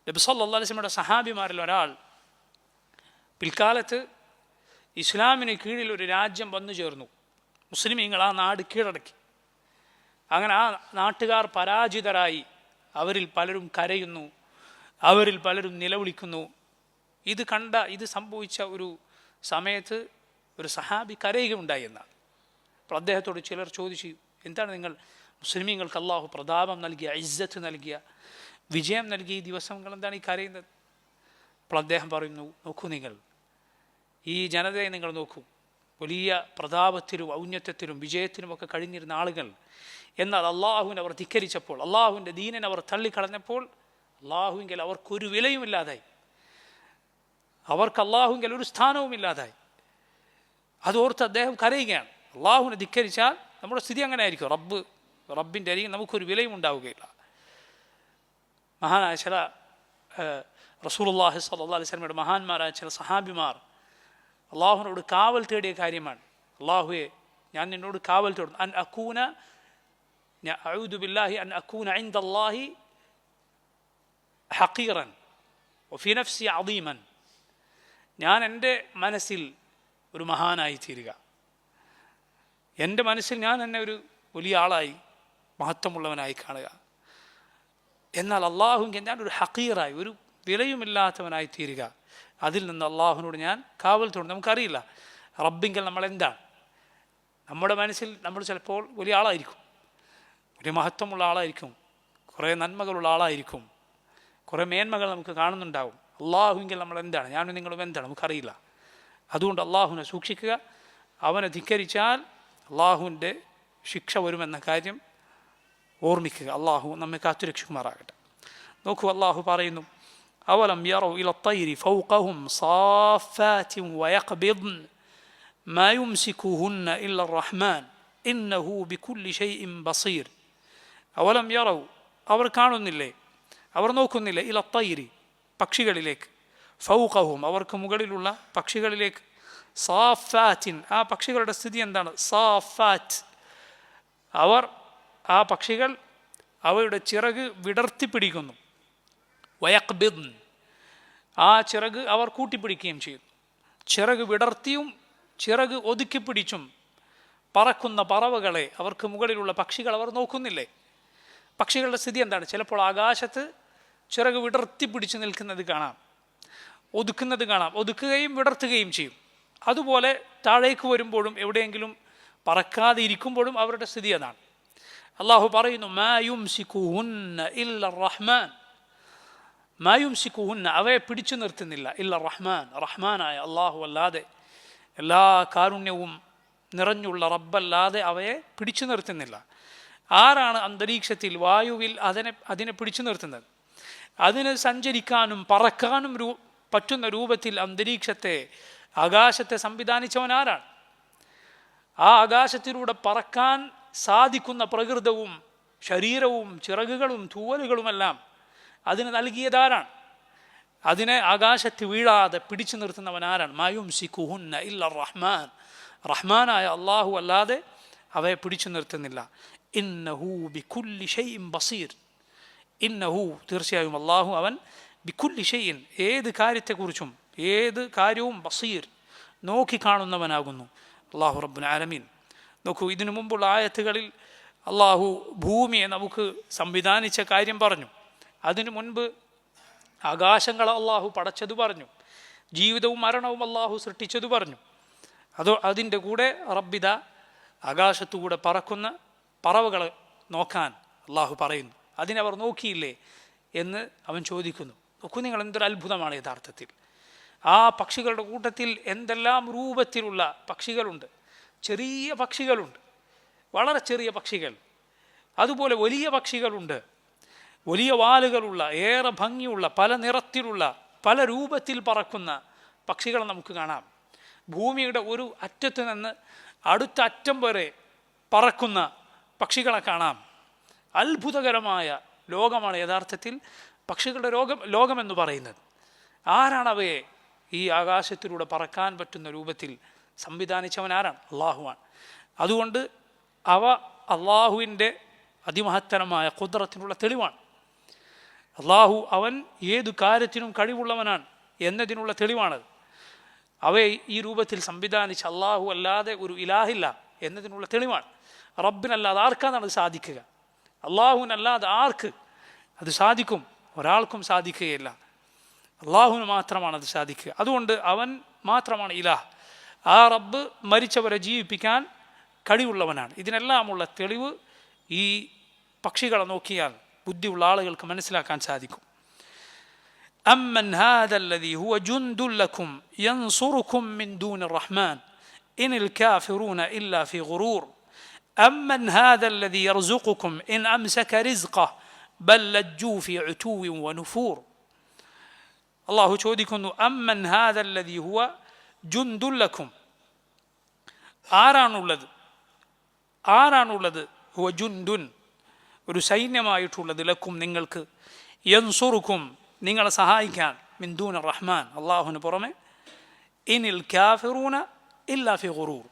നബി സല്ലല്ലാഹു അലൈഹി വസല്ലമയുടെ സഹാബിമാരിൽ ഒരാൾ പിൽക്കാലത്ത് ഇസ്ലാമിന് കീഴിൽ ഒരു രാജ്യം വന്നു ചേർന്നു. മുസ്ലിമീങ്ങൾ ആ നാട് കീഴടക്കി. അങ്ങനെ ആ നാട്ടുകാർ പരാജിതരായി. അവരിൽ പലരും കരയുന്നു, അവരിൽ പലരും നിലവിളിക്കുന്നു. ഇത് സംഭവിച്ച ഒരു സമയത്ത് ഒരു സഹാബി കരയുകയുണ്ടായി എന്നാണ്. അപ്പോൾ അദ്ദേഹത്തോട് ചിലർ ചോദിച്ചു, എന്താണ് നിങ്ങൾ മുസ്ലിമീങ്ങൾക്ക് അള്ളാഹു പ്രതാപം നൽകിയ, ഇസ്സത്ത് നൽകിയ, വിജയം നൽകിയ ഈ ദിവസങ്ങൾ എന്താണ് ഈ കരയുന്നത്? അപ്പോൾ അദ്ദേഹം പറയുന്നു, നോക്കൂ, നിങ്ങൾ ഈ ജനതയെ നിങ്ങൾ നോക്കൂ, വലിയ പ്രതാപത്തിലും ഔന്നത്യത്തിലും വിജയത്തിലുമൊക്കെ കഴിഞ്ഞിരുന്ന ആളുകൾ. എന്നാൽ അള്ളാഹുവിനെ അവർ ധിക്കരിച്ചപ്പോൾ, അള്ളാഹുവിൻ്റെ ദീനിനെ അവർ തള്ളിക്കളഞ്ഞപ്പോൾ അള്ളാഹുവിങ്കിൽ അവർക്കൊരു വിലയുമില്ലാതായി, അവർക്ക് അള്ളാഹുവിങ്കിൽ ഒരു സ്ഥാനവുമില്ലാതായി. അതോർത്ത് അദ്ദേഹം കരയുകയാണ്. അള്ളാഹുവിനെ ധിക്കരിച്ചാൽ നമ്മുടെ സ്ഥിതി അങ്ങനെ ആയിരിക്കും. റബ്ബിൻ്റെ അരികിൽ നമുക്കൊരു വിലയും ഉണ്ടാവുകയില്ല. മഹാനായ ചില റസൂലുള്ളാഹി സ്വല്ലല്ലാഹു അലൈഹി വസല്ലമയുടെ മഹാന്മാരായ ചില സഹാബിമാർ അള്ളാഹുവിനോട് കാവൽ തേടിയ കാര്യമാണ്. അള്ളാഹുവെ, ഞാൻ നിന്നോട് കാവൽ തേടുന്നു. അഊദു ബില്ലാഹി അൻ അകൂന ഇൻദല്ലാഹി ഹഖീറൻ വഫി നഫ്സി അദീമൻ. ഞാൻ എൻ്റെ മനസ്സിൽ ഒരു മഹാനായി തീരുക, എൻ്റെ മനസ്സിൽ ഞാൻ എന്നെ ഒരു വലിയ ആളായി, മഹത്വമുള്ളവനായി കാണുക. എന്നാൽ അള്ളാഹുവിൽ ഞാനൊരു ഹഖീറായി, ഒരു വിലയുമില്ലാത്തവനായി തീരുക. അതിൽ നിന്ന് അള്ളാഹുവിനോട് ഞാൻ കാവൽ തേടുന്നു. നമുക്കറിയില്ല റബ്ബിങ്കൽ നമ്മളെന്താണ്. നമ്മുടെ മനസ്സിൽ നമ്മൾ ചിലപ്പോൾ വലിയ ആളായിരിക്കും, വലിയ മഹത്വമുള്ള ആളായിരിക്കും, കുറേ നന്മകളുള്ള ആളായിരിക്കും, കുറേ മേന്മകൾ നമുക്ക് കാണുന്നുണ്ടാവും. അള്ളാഹുവിങ്കിൽ നമ്മളെന്താണ്, ഞാനും നിങ്ങളും എന്താണ് നമുക്കറിയില്ല. അതുകൊണ്ട് അള്ളാഹുവിനെ സൂക്ഷിക്കുക. അവനെ ധിക്കരിച്ചാൽ അള്ളാഹുവിൻ്റെ ശിക്ഷ വരുമെന്ന കാര്യം ഓർമ്മിക്കുക. അള്ളാഹു നമ്മെ കാത്തുരക്ഷിക്കുമാറാകട്ടെ. നോക്കൂ, അള്ളാഹു പറയുന്നു, അവലം യറൗ ഇല الطير فوقهم صافات ويقبضن ما يمسكهن إلا الرحمن إنه بكل شيء بصير. അവലം യറൗ, അവർ കാണുന്നില്ലേ, അവർ നോക്കുന്നില്ലേ, ഇല الطير, പക്ഷികളിലേക്ക്, ഫൗഖഹും, അവർക്ക് മുകളിലുള്ള പക്ഷികളിലേക്ക്, സാഫാത്തിൻ, ആ പക്ഷികളുടെ സ്ഥിതി എന്താണ്? സാഫാറ്റ്, ആ പക്ഷികൾ അവയുടെ ചിറക് വിടർത്തിപ്പിടിക്കുന്നു. വയഖ്ബിദ്ൻ, ആ ചിറക് അവർ കൂട്ടിപ്പിടിക്കുകയും ചെയ്യും. ചിറക് വിടർത്തിയും ചിറക് ഒതുക്കിപ്പിടിച്ചും പറക്കുന്ന പറവകളെ, അവർക്ക് മുകളിലുള്ള പക്ഷികൾ അവർ നോക്കുന്നില്ലേ? പക്ഷികളുടെ സ്ഥിതി എന്താണ്? ചിലപ്പോൾ ആകാശത്ത് ചിറക് വിടർത്തിപ്പിടിച്ച് നിൽക്കുന്നത് കാണാം, ഒതുക്കുന്നത് കാണാം, ഒതുക്കുകയും വിടർത്തുകയും ചെയ്യും. അതുപോലെ താഴേക്ക് വരുമ്പോഴും എവിടെയെങ്കിലും പറക്കാതെ ഇരിക്കുമ്പോഴും അവരുടെ സ്ഥിതി അതാണ്. അള്ളാഹു പറയുന്നു, മാ യുംസികുഹുന്ന ഇല്ല റഹ്മാൻ, മാ യുംസികുഹുന്ന, അവയെ പിടിച്ചു നിർത്തുന്നില്ല, ഇല്ല റഹ്മാൻ, റഹ്മാനായ അള്ളാഹു അല്ലാതെ, എല്ലാ കാരുണ്യവും നിറഞ്ഞുള്ള റബ്ബല്ലാതെ അവയെ പിടിച്ചു നിർത്തുന്നില്ല. ആരാണ് അന്തരീക്ഷത്തിൽ, വായുവിൽ അതിനെ പിടിച്ചു നിർത്തുന്നത്? അതിന് സഞ്ചരിക്കാനും പറക്കാനും പറ്റുന്ന രൂപത്തിൽ അന്തരീക്ഷത്തെ, ആകാശത്തെ സംവിധാനിച്ചവൻ ആരാണ്? ആ ആകാശത്തിലൂടെ പറക്കാൻ സാധിക്കുന്ന പ്രകൃതവും ശരീരവും ചിറകുകളും തൂവലുകളുമെല്ലാം അതിന് നൽകിയതാരാണ്? അതിനെ ആകാശത്ത് വീഴാതെ പിടിച്ചു നിർത്തുന്നവൻ ആരാണ്? മാ യുംസികുഹുന്ന ഇല്ല റഹ്മാൻ, റഹ്മാനായ അള്ളാഹു അല്ലാതെ അവയെ പിടിച്ചു നിർത്തുന്നില്ല. ഇന്നഹു ബികുല്ലി ഷൈഇൻ ബസീർ, ഇന്നഹു, തീർച്ചയായും അള്ളാഹു, അവൻ ബികുല്ലി ഷൈഇൻ, ഏത് കാര്യത്തെക്കുറിച്ചും ഏത് കാര്യവും ബസീർ, നോക്കിക്കാണുന്നവനാകുന്നു അള്ളാഹു റബ്ബുൽ ആലമീൻ. നോക്കൂ, ഇതിനു മുമ്പുള്ള ആയത്തുകളിൽ അള്ളാഹു ഭൂമിയെ നമുക്ക് സംവിധാനിച്ച കാര്യം പറഞ്ഞു. അതിനു മുൻപ് ആകാശങ്ങളെ അള്ളാഹു പടച്ചത് പറഞ്ഞു, ജീവിതവും മരണവും അള്ളാഹു സൃഷ്ടിച്ചത് പറഞ്ഞു. അതിൻ്റെ കൂടെ റബ്ബിദ ആകാശത്തുകൂടെ പറക്കുന്ന പറവകളെ നോക്കാൻ അള്ളാഹു പറയുന്നു. അതിനവർ നോക്കിയില്ലേ എന്ന് അവൻ ചോദിക്കുന്നു. നോക്കൂ നിങ്ങൾ, എന്തൊരു അത്ഭുതമാണ് യഥാർത്ഥത്തിൽ. ആ പക്ഷികളുടെ കൂട്ടത്തിൽ എന്തെല്ലാം രൂപത്തിലുള്ള പക്ഷികളുണ്ട്. ചെറിയ പക്ഷികളുണ്ട്, വളരെ ചെറിയ പക്ഷികൾ, അതുപോലെ വലിയ പക്ഷികളുണ്ട്, വലിയ വാലുകളുള്ള, ഏറെ ഭംഗിയുള്ള, പല നിറത്തിലുള്ള, പല രൂപത്തിൽ പറക്കുന്ന പക്ഷികളെ നമുക്ക് കാണാം. ഭൂമിയുടെ ഒരു അറ്റത്ത് നിന്ന് അടുത്ത അറ്റം വരെ പറക്കുന്ന പക്ഷികളെ കാണാം. അത്ഭുതകരമായ ലോകമാണ് യഥാർത്ഥത്തിൽ പക്ഷികളുടെ ലോകമെന്ന് പറയുന്നത്. ആരാണ് അവയെ ഈ ആകാശത്തിലൂടെ പറക്കാൻ പറ്റുന്ന രൂപത്തിൽ സംവിധാനിച്ചവൻ ആരാണ്? അള്ളാഹുവാണ്. അതുകൊണ്ട് അവ അള്ളാഹുവിൻ്റെ അതിമഹത്തരമായ ഖുദ്റത്തിനുള്ള തെളിവാണ്. അള്ളാഹു, അവൻ ഏതു കാര്യത്തിനും കഴിവുള്ളവനാണ് എന്നതിനുള്ള തെളിവാണത്. അവയെ ഈ രൂപത്തിൽ സംവിധാനിച്ച് അള്ളാഹു അല്ലാതെ ഒരു ഇലാഹില്ല എന്നതിനുള്ള തെളിവാണ്. റബ്ബിനല്ലാതെ ആർക്കാണ് അത് സാധിക്കുക? അള്ളാഹുവിനല്ലാതെ ആർക്ക് അത് സാധിക്കും? ഒരാൾക്കും സാധിക്കുകയില്ല. അള്ളാഹുവിന് മാത്രമാണ് അത് സാധിക്കുക. അതുകൊണ്ട് അവൻ മാത്രമാണ് ഇലാഹ്. ആ റബ്ബ് മരിച്ചവരെ ജീവിപ്പിക്കാൻ കഴിവുള്ളവനാണ്. ഇതിനെല്ലാമുള്ള തെളിവ് ഈ പക്ഷികളെ നോക്കിയാൽ ബുദ്ധിയുള്ള ആളുകൾക്ക് മനസ്സിലാക്കാൻ സാധിക്കും. അമ്മൻ ഹാദല്ലദീ ഹുവ ജുൻദുൻ ലക്കും യൻസുറുക്കും മിൻ ദൂനിർ റഹ്മാൻ ഇനിൽ കാഫിറൂന ഇല്ലാ ഫീ ഗുറൂർ അമ്മൻ ഹാദല്ലദീ യർസുഖുക്കും ഇൻ അംസക റിസ്ഖഹു ബൽ ലജ്ജൂ ഫീ ഉതൂവിൻ വനുഫൂർ. അല്ലാഹു ചോദിക്കുന്നു, അമ്മൻ ഹാദല്ലദീ ഹുവ ജുൻദുൻ ലക്കും, ആരാണുള്ളത് ഹുവ ജുൻദുൻ, ഒരു സൈന്യമായിട്ടുള്ളത്, ലക്കും നിങ്ങൾക്ക്, യൻസുറുക്കും നിങ്ങളെ സഹായിക്കാൻ, മിൻ ദൂനിർ റഹ്മാൻ അള്ളാഹുവിന് പുറമെ, ഇനിൽ കാഫിറൂന ഇല്ലാ ഫി ഗുറൂർ.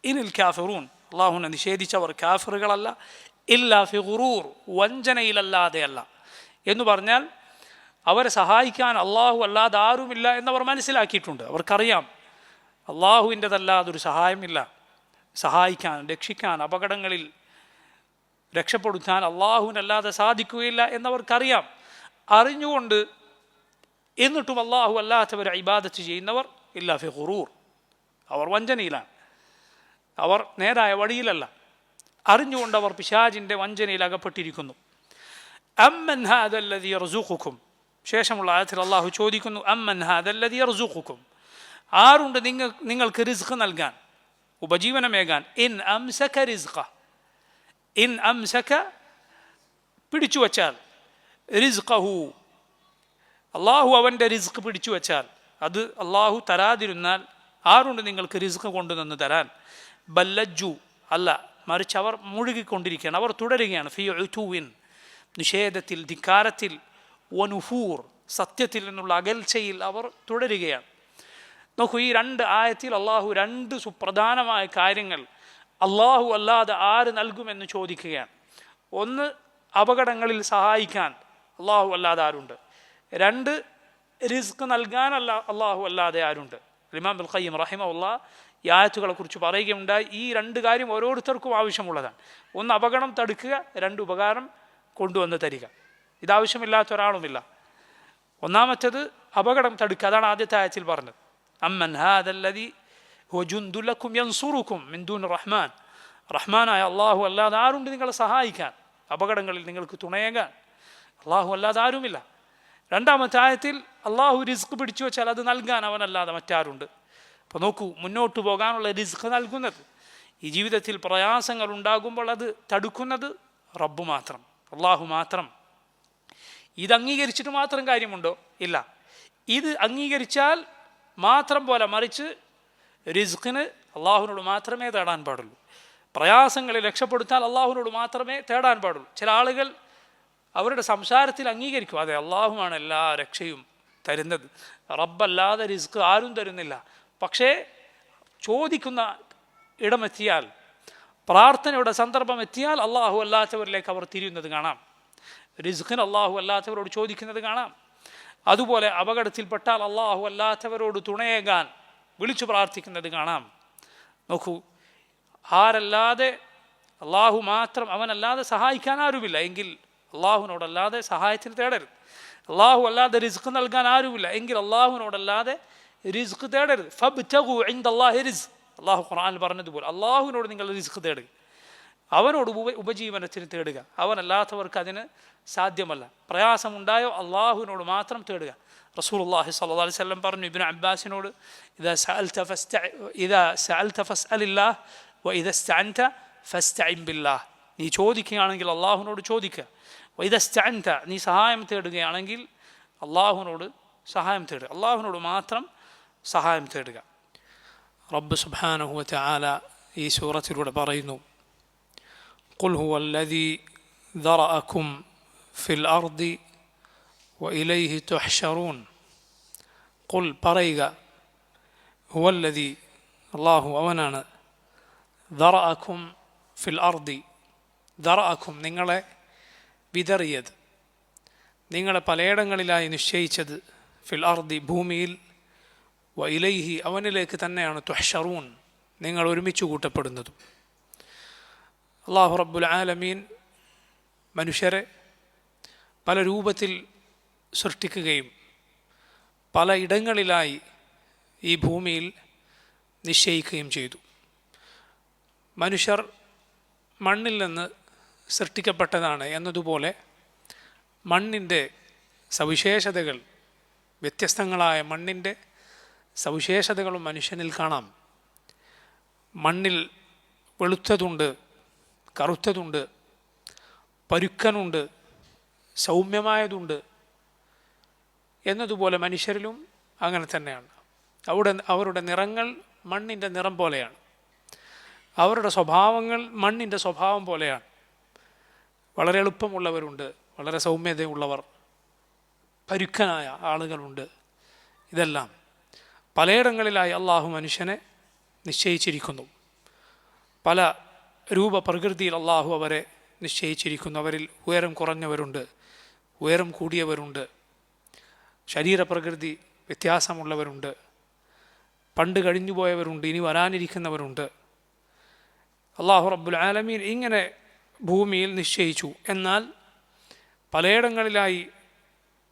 ഇനിൽ കാഫിറൂൻ അള്ളാഹുവിനെ നിഷേധിച്ചവർ കാഫിറുകളല്ല, ഇല്ലാ ഫി ഗുറൂർ വഞ്ചനയിലല്ലാതെയല്ല. എന്ന് പറഞ്ഞാൽ അവരെ സഹായിക്കാൻ അള്ളാഹു അല്ലാതെ ആരുമില്ല എന്നവർ മനസ്സിലാക്കിയിട്ടുണ്ട്. അവർക്കറിയാം അള്ളാഹുവിൻ്റെതല്ലാതൊരു സഹായമില്ല. സഹായിക്കാൻ, രക്ഷിക്കാൻ, അപകടങ്ങളിൽ രക്ഷപ്പെടുത്താൻ അള്ളാഹുവിനല്ലാതെ സാധിക്കുകയില്ല എന്നവർക്കറിയാം. അറിഞ്ഞുകൊണ്ട് എന്നിട്ടും അള്ളാഹു അല്ലാത്തവരെ ഇബാദത്ത് ചെയ്യുന്നവർ ഇല്ലാ ഫി ഗുറൂർ, അവർ വഞ്ചനയിലാണ്, അവർ നേരായ വഴിയിലല്ല. അറിഞ്ഞുകൊണ്ട് അവർ പിശാചിൻ്റെ വഞ്ചനയിൽ അകപ്പെട്ടിരിക്കുന്നു. അമ്മൻ ഹാദല്ലദീ യർസുഖുക്കും, ശേഷമുള്ള ആയത്തിൽ അള്ളാഹു ചോദിക്കുന്നു, അമ്മൻ ഹാദല്ലദീ യർസുഖുക്കും, ആരുണ്ട് നിങ്ങൾക്ക് റിസ്ഖ് നൽകാൻ, ഉപജീവനമേകാൻ. ഇൻ അംസക റിസ്ഖ, ഇൻ അംസക പിടിച്ചു വച്ചാൽ, റിസ്ഖഹു അള്ളാഹു അവൻ്റെ റിസ്ഖ് പിടിച്ചു വച്ചാൽ, അത് അള്ളാഹു തരാതിരുന്നാൽ ആരുണ്ട് നിങ്ങൾക്ക് റിസ്ഖ് കൊണ്ടുവന്ന് തരാൻ. ബല്ലജ്ജു അല്ല, മറിച്ച് അവർ മുഴുകിക്കൊണ്ടിരിക്കുകയാണ്, അവർ തുടരുകയാണ്. ഫീ ഉതൂവിൻ നിഷേധത്തിൽ, ധിക്കാരത്തിൽ, വനുഫൂർ സത്യത്തിൽ നിന്നുള്ള അകൽച്ചയിൽ അവർ തുടരുകയാണ്. നോക്കൂ, ഈ രണ്ട് ആയത്തിൽ അള്ളാഹു രണ്ട് സുപ്രധാനമായ കാര്യങ്ങൾ അള്ളാഹു അല്ലാതെ ആര് നൽകുമെന്ന് ചോദിക്കുകയാണ്. ഒന്ന്, അപകടങ്ങളിൽ സഹായിക്കാൻ അള്ളാഹു അല്ലാതെ ആരുണ്ട്. രണ്ട്, റിസ്ക് നൽകാൻ അള്ളാഹു അല്ലാതെ ആരുണ്ട്. ഇമാം ഇബ്നുൽ ഖയ്യിം റഹിമഹുല്ലാഹ് ഈ ആയത്തുകളെ കുറിച്ച് പറയുകയുണ്ടായി, ഈ രണ്ട് കാര്യം ഓരോരുത്തർക്കും ആവശ്യമുള്ളതാണ്. ഒന്ന്, അപകടം തടുക്കുക. രണ്ട്, ഉപകാരം കൊണ്ടുവന്ന് തരിക. ഇതാവശ്യമില്ലാത്ത ഒരാളുമില്ല. ഒന്നാമത്തേത് അപകടം തടുക്കുക, അതാണ് ആദ്യത്തെ ആയത്തിൽ പറഞ്ഞത്. അമ്മൻ ഹാദല്ലദീ ഹുവ ജുൻദുൻ ലക്കും യൻസുറുക്കും മിൻ ദൂനിർ റഹ്മാൻ, റഹ്മാനായ അള്ളാഹു അല്ലാതെ ആരുണ്ട് നിങ്ങളെ സഹായിക്കാൻ, അപകടങ്ങളിൽ നിങ്ങൾക്ക് തുണയേകാൻ? അള്ളാഹു അല്ലാതെ ആരുമില്ല. രണ്ടാമത്തെ ആയത്തിൽ അള്ളാഹു റിസ്ക് പിടിച്ചു വെച്ചാൽ അത് നൽകാൻ അവനല്ലാതെ മറ്റാരുണ്ട്. അപ്പോൾ നോക്കൂ, മുന്നോട്ട് പോകാനുള്ള റിസ്ക് നൽകുന്നത്, ഈ ജീവിതത്തിൽ പ്രയാസങ്ങൾ ഉണ്ടാകുമ്പോൾ അത് തടുക്കുന്നത് റബ്ബ് മാത്രം, അള്ളാഹു മാത്രം. ഇത് അംഗീകരിച്ചിട്ട് മാത്രം കാര്യമുണ്ടോ? ഇല്ല. ഇത് അംഗീകരിച്ചാൽ മാത്രം പോലെ, മറിച്ച് റിസ്ക്കിന് അള്ളാഹുവിനോട് മാത്രമേ തേടാൻ പാടുള്ളൂ. പ്രയാസങ്ങളിൽ രക്ഷപ്പെടുത്താൻ അള്ളാഹുവിനോട് മാത്രമേ തേടാൻ പാടുള്ളൂ. ചില ആളുകൾ അവരുടെ സംസാരത്തിൽ അംഗീകരിക്കും, അതെ അള്ളാഹുവാണ് എല്ലാ രക്ഷയും തരുന്നത്, റബ്ബല്ലാതെ റിസ്ക് ആരും തരുന്നില്ല. പക്ഷേ ചോദിക്കുന്ന ഇടമെത്തിയാൽ, പ്രാർത്ഥനയുടെ സന്ദർഭം എത്തിയാൽ അള്ളാഹു അല്ലാത്തവരിലേക്ക് അവർ തിരിയുന്നത് കാണാം. റിസ്ഖിന് അള്ളാഹു അല്ലാത്തവരോട് ചോദിക്കുന്നത് കാണാം. അതുപോലെ അപകടത്തിൽപ്പെട്ടാൽ അള്ളാഹു അല്ലാത്തവരോട് തുണയേകാൻ വിളിച്ചു പ്രാർത്ഥിക്കുന്നത് കാണാം. നോക്കൂ, ആരല്ലാതെ, അള്ളാഹു മാത്രം, അവനല്ലാതെ സഹായിക്കാൻ ആരുമില്ല എങ്കിൽ അള്ളാഹുവിനോടല്ലാതെ സഹായത്തിന് തേടരുത്. അള്ളാഹു അല്ലാതെ റിസ്ക് നൽകാൻ ആരുമില്ല എങ്കിൽ അള്ളാഹുവിനോടല്ലാതെ റിസ്ക് തേടരുത്. ഫബ്തഗു ഇൻദല്ലാഹി റിസ്ക്, അള്ളാഹു ഖുർആനിൽ പറഞ്ഞതുപോലെ അള്ളാഹുവിനോട് നിങ്ങൾ റിസ്ക് തേടുക, അവനോട് ഉപജീവനത്തിന് തേടുക. അവനല്ലാത്തവർക്ക് അതിന് സാധ്യമല്ല. പ്രയാസമുണ്ടായോ അള്ളാഹുവിനോട് മാത്രം തേടുക. റസൂലുള്ളാഹി സ്വല്ലല്ലാഹു അലൈഹി വസല്ലം പറഞ്ഞു ഇബ്നു അബ്ബാസിനോട്, ഇദാ സഅൽത ഫസ്അലില്ലാഹ് വഇദാ ഇസ്തഅൻത ഫസ്തഇൻ ബില്ലാഹ്, നീ ചോദിക്കുകയാണെങ്കിൽ അള്ളാഹുവിനോട് ചോദിക്കുക. വഇദാ ഇസ്തഅൻത, നീ സഹായം തേടുകയാണെങ്കിൽ അള്ളാഹുവിനോട് സഹായം തേടുക, അള്ളാഹുവിനോട് മാത്രം സഹായം തേടുക. റബ്ബ് സുബ്ഹാനഹു വ തആല ഈ സൂറത്തിലൂടെ പറയുന്നു, ഖുൽ ഹുവല്ലദീ ദറഅകും ഫിൽ അർദി വഇലൈഹി തുഹ്ശറൂൻ. ഖുൽ, പറയുക, ഹുവല്ലദീ, അള്ളാഹു അവനാണ്, ദറഅകും ഫിൽ അർദി, ദറഅകും നിങ്ങളെ വിതറിയത്, നിങ്ങളെ പലയിടങ്ങളിലായി നിശ്ചയിച്ചത്, ഫിൽ അർദി ഭൂമിയിൽ, വ ഇലൈഹി അവനിലേക്ക് തന്നെയാണ് തുഹ്ശറൂൻ നിങ്ങൾ ഒരുമിച്ച് കൂട്ടപ്പെടുന്നതും. അല്ലാഹു റബ്ബുൽ ആലമീൻ മനുഷ്യരെ പല രൂപത്തിൽ സൃഷ്ടിക്കുകയും പല ഇടങ്ങളിലായി ഈ ഭൂമിയിൽ നിശ്ചയിക്കുകയും ചെയ്തു. മനുഷ്യർ മണ്ണിൽ നിന്ന് സൃഷ്ടിക്കപ്പെട്ടതാണ് എന്നതുപോലെ മണ്ണിൻ്റെ സവിശേഷതകൾ, വ്യത്യസ്തങ്ങളായ മണ്ണിൻ്റെ സവിശേഷതകളും മനുഷ്യനിൽ കാണാം. മണ്ണിൽ വെളുത്തതുണ്ട്, കറുത്തതുണ്ട്, പരുക്കനുണ്ട്, സൗമ്യമായതുണ്ട് എന്നതുപോലെ മനുഷ്യരിലും അങ്ങനെ തന്നെയാണ്. അവരുടെ നിറങ്ങൾ മണ്ണിൻ്റെ നിറം പോലെയാണ്. അവരുടെ സ്വഭാവങ്ങൾ മണ്ണിൻ്റെ സ്വഭാവം പോലെയാണ്. വളരെ എളുപ്പമുള്ളവരുണ്ട്, വളരെ സൗമ്യതയുള്ളവർ, പരുക്കനായ ആളുകളുണ്ട്. ഇതെല്ലാം പലയിടങ്ങളിലായി അള്ളാഹു മനുഷ്യനെ നിശ്ചയിച്ചിരിക്കുന്നു. പല രൂപപ്രകൃതിയിൽ അള്ളാഹു അവരെ നിശ്ചയിച്ചിരിക്കുന്നു. അവരിൽ ഉയരം കുറഞ്ഞവരുണ്ട്, ഉയരം കൂടിയവരുണ്ട്, ശരീരപ്രകൃതി വ്യത്യാസമുള്ളവരുണ്ട്, പണ്ട് കഴിഞ്ഞുപോയവരുണ്ട്, ഇനി വരാനിരിക്കുന്നവരുണ്ട്. അല്ലാഹു റബ്ബുൽ ആലമീൻ ഇങ്ങനെ ഭൂമിയിൽ നിശ്ചയിച്ചു. എന്നാൽ പലയിടങ്ങളിലായി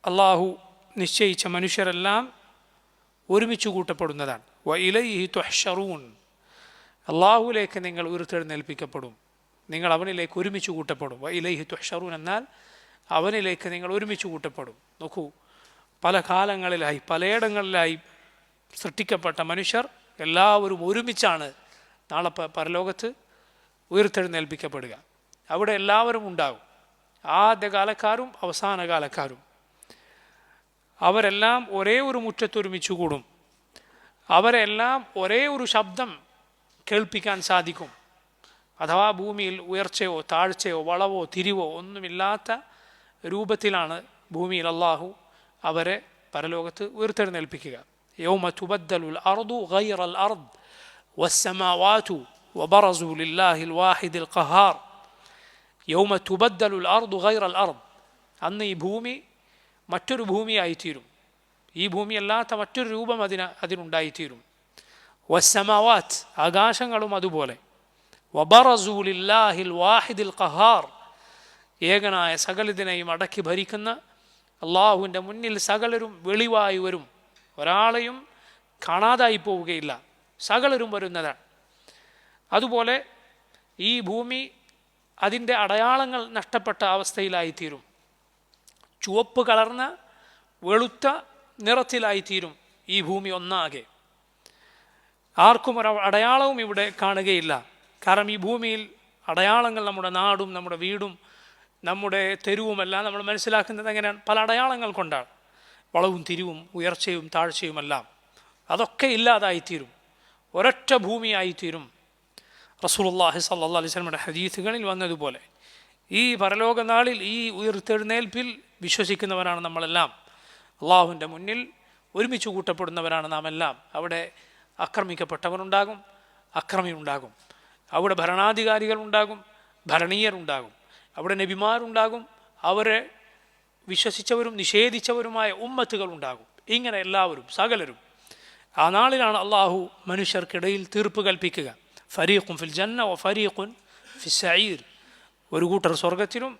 അള്ളാഹു നിശ്ചയിച്ച മനുഷ്യരെല്ലാം ഒരുമിച്ച് കൂട്ടപ്പെടുന്നതാണ്. വ ഇലൈഹി തുഹ്ശറൂൻ അള്ളാഹുവിലേക്ക് നിങ്ങൾ ഉയർത്തെഴുന്നേൽപ്പിക്കപ്പെടും, നിങ്ങൾ അവനിലേക്ക് ഒരുമിച്ച് കൂട്ടപ്പെടും. വ ഇലൈഹി തുഹ്ശറൂൻ എന്നാൽ അവനിലേക്ക് നിങ്ങൾ ഒരുമിച്ച് കൂട്ടപ്പെടും. നോക്കൂ, പല കാലങ്ങളിലായി പലയിടങ്ങളിലായി സൃഷ്ടിക്കപ്പെട്ട മനുഷ്യർ എല്ലാവരും ഒരുമിച്ചാണ് നാളെ പരലോകത്ത് ഉയർത്തെഴുന്നേൽപ്പിക്കപ്പെടുക. അവിടെ എല്ലാവരും ഉണ്ടാകും, ആദ്യകാലക്കാരും അവസാന കാലക്കാരും. അവരെല്ലാം ഒരേ ഒരു മുറ്റത്തൊരുമിച്ച് കൂടും. അവരെല്ലാം ഒരേ ഒരു ശബ്ദം കേൾപ്പിക്കാൻ സാധിക്കും. അഥവാ ഭൂമിയിൽ ഉയർച്ചയോ താഴ്ചയോ വളവോ തിരിവോ ഒന്നുമില്ലാത്ത രൂപത്തിലാണ് ഭൂമിയിൽ അള്ളാഹു അവരെ പരലോകത്ത് ഉയർത്തെഴുന്നേൽപ്പിക്കുക. യൗമ തുബദ്ദലുൽ അർദു ഗൈറൽ അർദ് വസ്സമാവാതു വബറസു ലില്ലാഹിൽ വാഹിദിൽ ഖഹാർ. യൗമ തുബദ്ദലുൽ അർദു ഗൈറൽ അർദ്, അന്ന് ഈ ഭൂമി മറ്റൊരു ഭൂമിയായിത്തീരും. ഈ ഭൂമിയല്ലാത്ത മറ്റൊരു രൂപം അതിനുണ്ടായിത്തീരും. വസ്സമാവാത്ത്, ആകാശങ്ങളും അതുപോലെ. വബറസു ലില്ലാഹിൽ വാഹിദിൽ ഖഹാർ, ഏകനായ സകലതിനെയും അടക്കി ഭരിക്കുന്ന അള്ളാഹുവിൻ്റെ മുന്നിൽ സകലരും വെളിവായി വരും. ഒരാളെയും കാണാതായി പോവുകയില്ല, സകലരും വരുന്നതാണ്. അതുപോലെ ഈ ഭൂമി അതിൻ്റെ അടയാളങ്ങൾ നഷ്ടപ്പെട്ട അവസ്ഥയിലായിത്തീരും. ചുവപ്പ് കലർന്ന വെളുത്ത നിറത്തിലായിത്തീരും ഈ ഭൂമി ഒന്നാകെ. ആർക്കും ഒരു അടയാളവും ഇവിടെ കാണുകയില്ല. കാരണം ഈ ഭൂമിയിൽ അടയാളങ്ങൾ, നമ്മുടെ നാടും നമ്മുടെ വീടും നമ്മുടെ തെരുവുമെല്ലാം നമ്മൾ മനസ്സിലാക്കുന്നത് എങ്ങനെയാണ്? പല അടയാളങ്ങൾ കൊണ്ടാണ്. വളവും തിരിവും ഉയർച്ചയും താഴ്ചയുമെല്ലാം അതൊക്കെ ഇല്ലാതായിത്തീരും, ഒരൊറ്റ ഭൂമിയായിത്തീരും. റസൂലുള്ളാഹി സ്വല്ലല്ലാഹു അലൈഹി വസല്ലമയുടെ ഹദീസുകളിൽ വന്നതുപോലെ ഈ പരലോക നാളിൽ ഈ ഉയർത്തെഴുന്നേൽപ്പിൽ വിശ്വസിക്കുന്നവരാണ് നമ്മളെല്ലാം. അള്ളാഹുവിൻ്റെ മുന്നിൽ ഒരുമിച്ച് കൂട്ടപ്പെടുന്നവരാണ് നാം എല്ലാം. അവിടെ ആക്രമിക്കപ്പെട്ടവരുണ്ടാകും, അക്രമിയുണ്ടാകും. അവിടെ ഭരണാധികാരികളുണ്ടാകും, ഭരണീയരുണ്ടാകും. അവിടെ നബിമാരുണ്ടാകും, അവരെ വിശ്വസിച്ചവരും നിഷേധിച്ചവരുമായ ഉമ്മത്തുകളുണ്ടാകും. ഇങ്ങനെ എല്ലാവരും സകലരും ആ നാളിലാണ് അള്ളാഹു മനുഷ്യർക്കിടയിൽ തീർപ്പ് കൽപ്പിക്കുക. ഫരീഖുൻ ഫിൽ ജന്ന വ ഫരീഖുൻ ഫിസ്സഈർ, ഒരു കൂട്ടർ സ്വർഗത്തിലും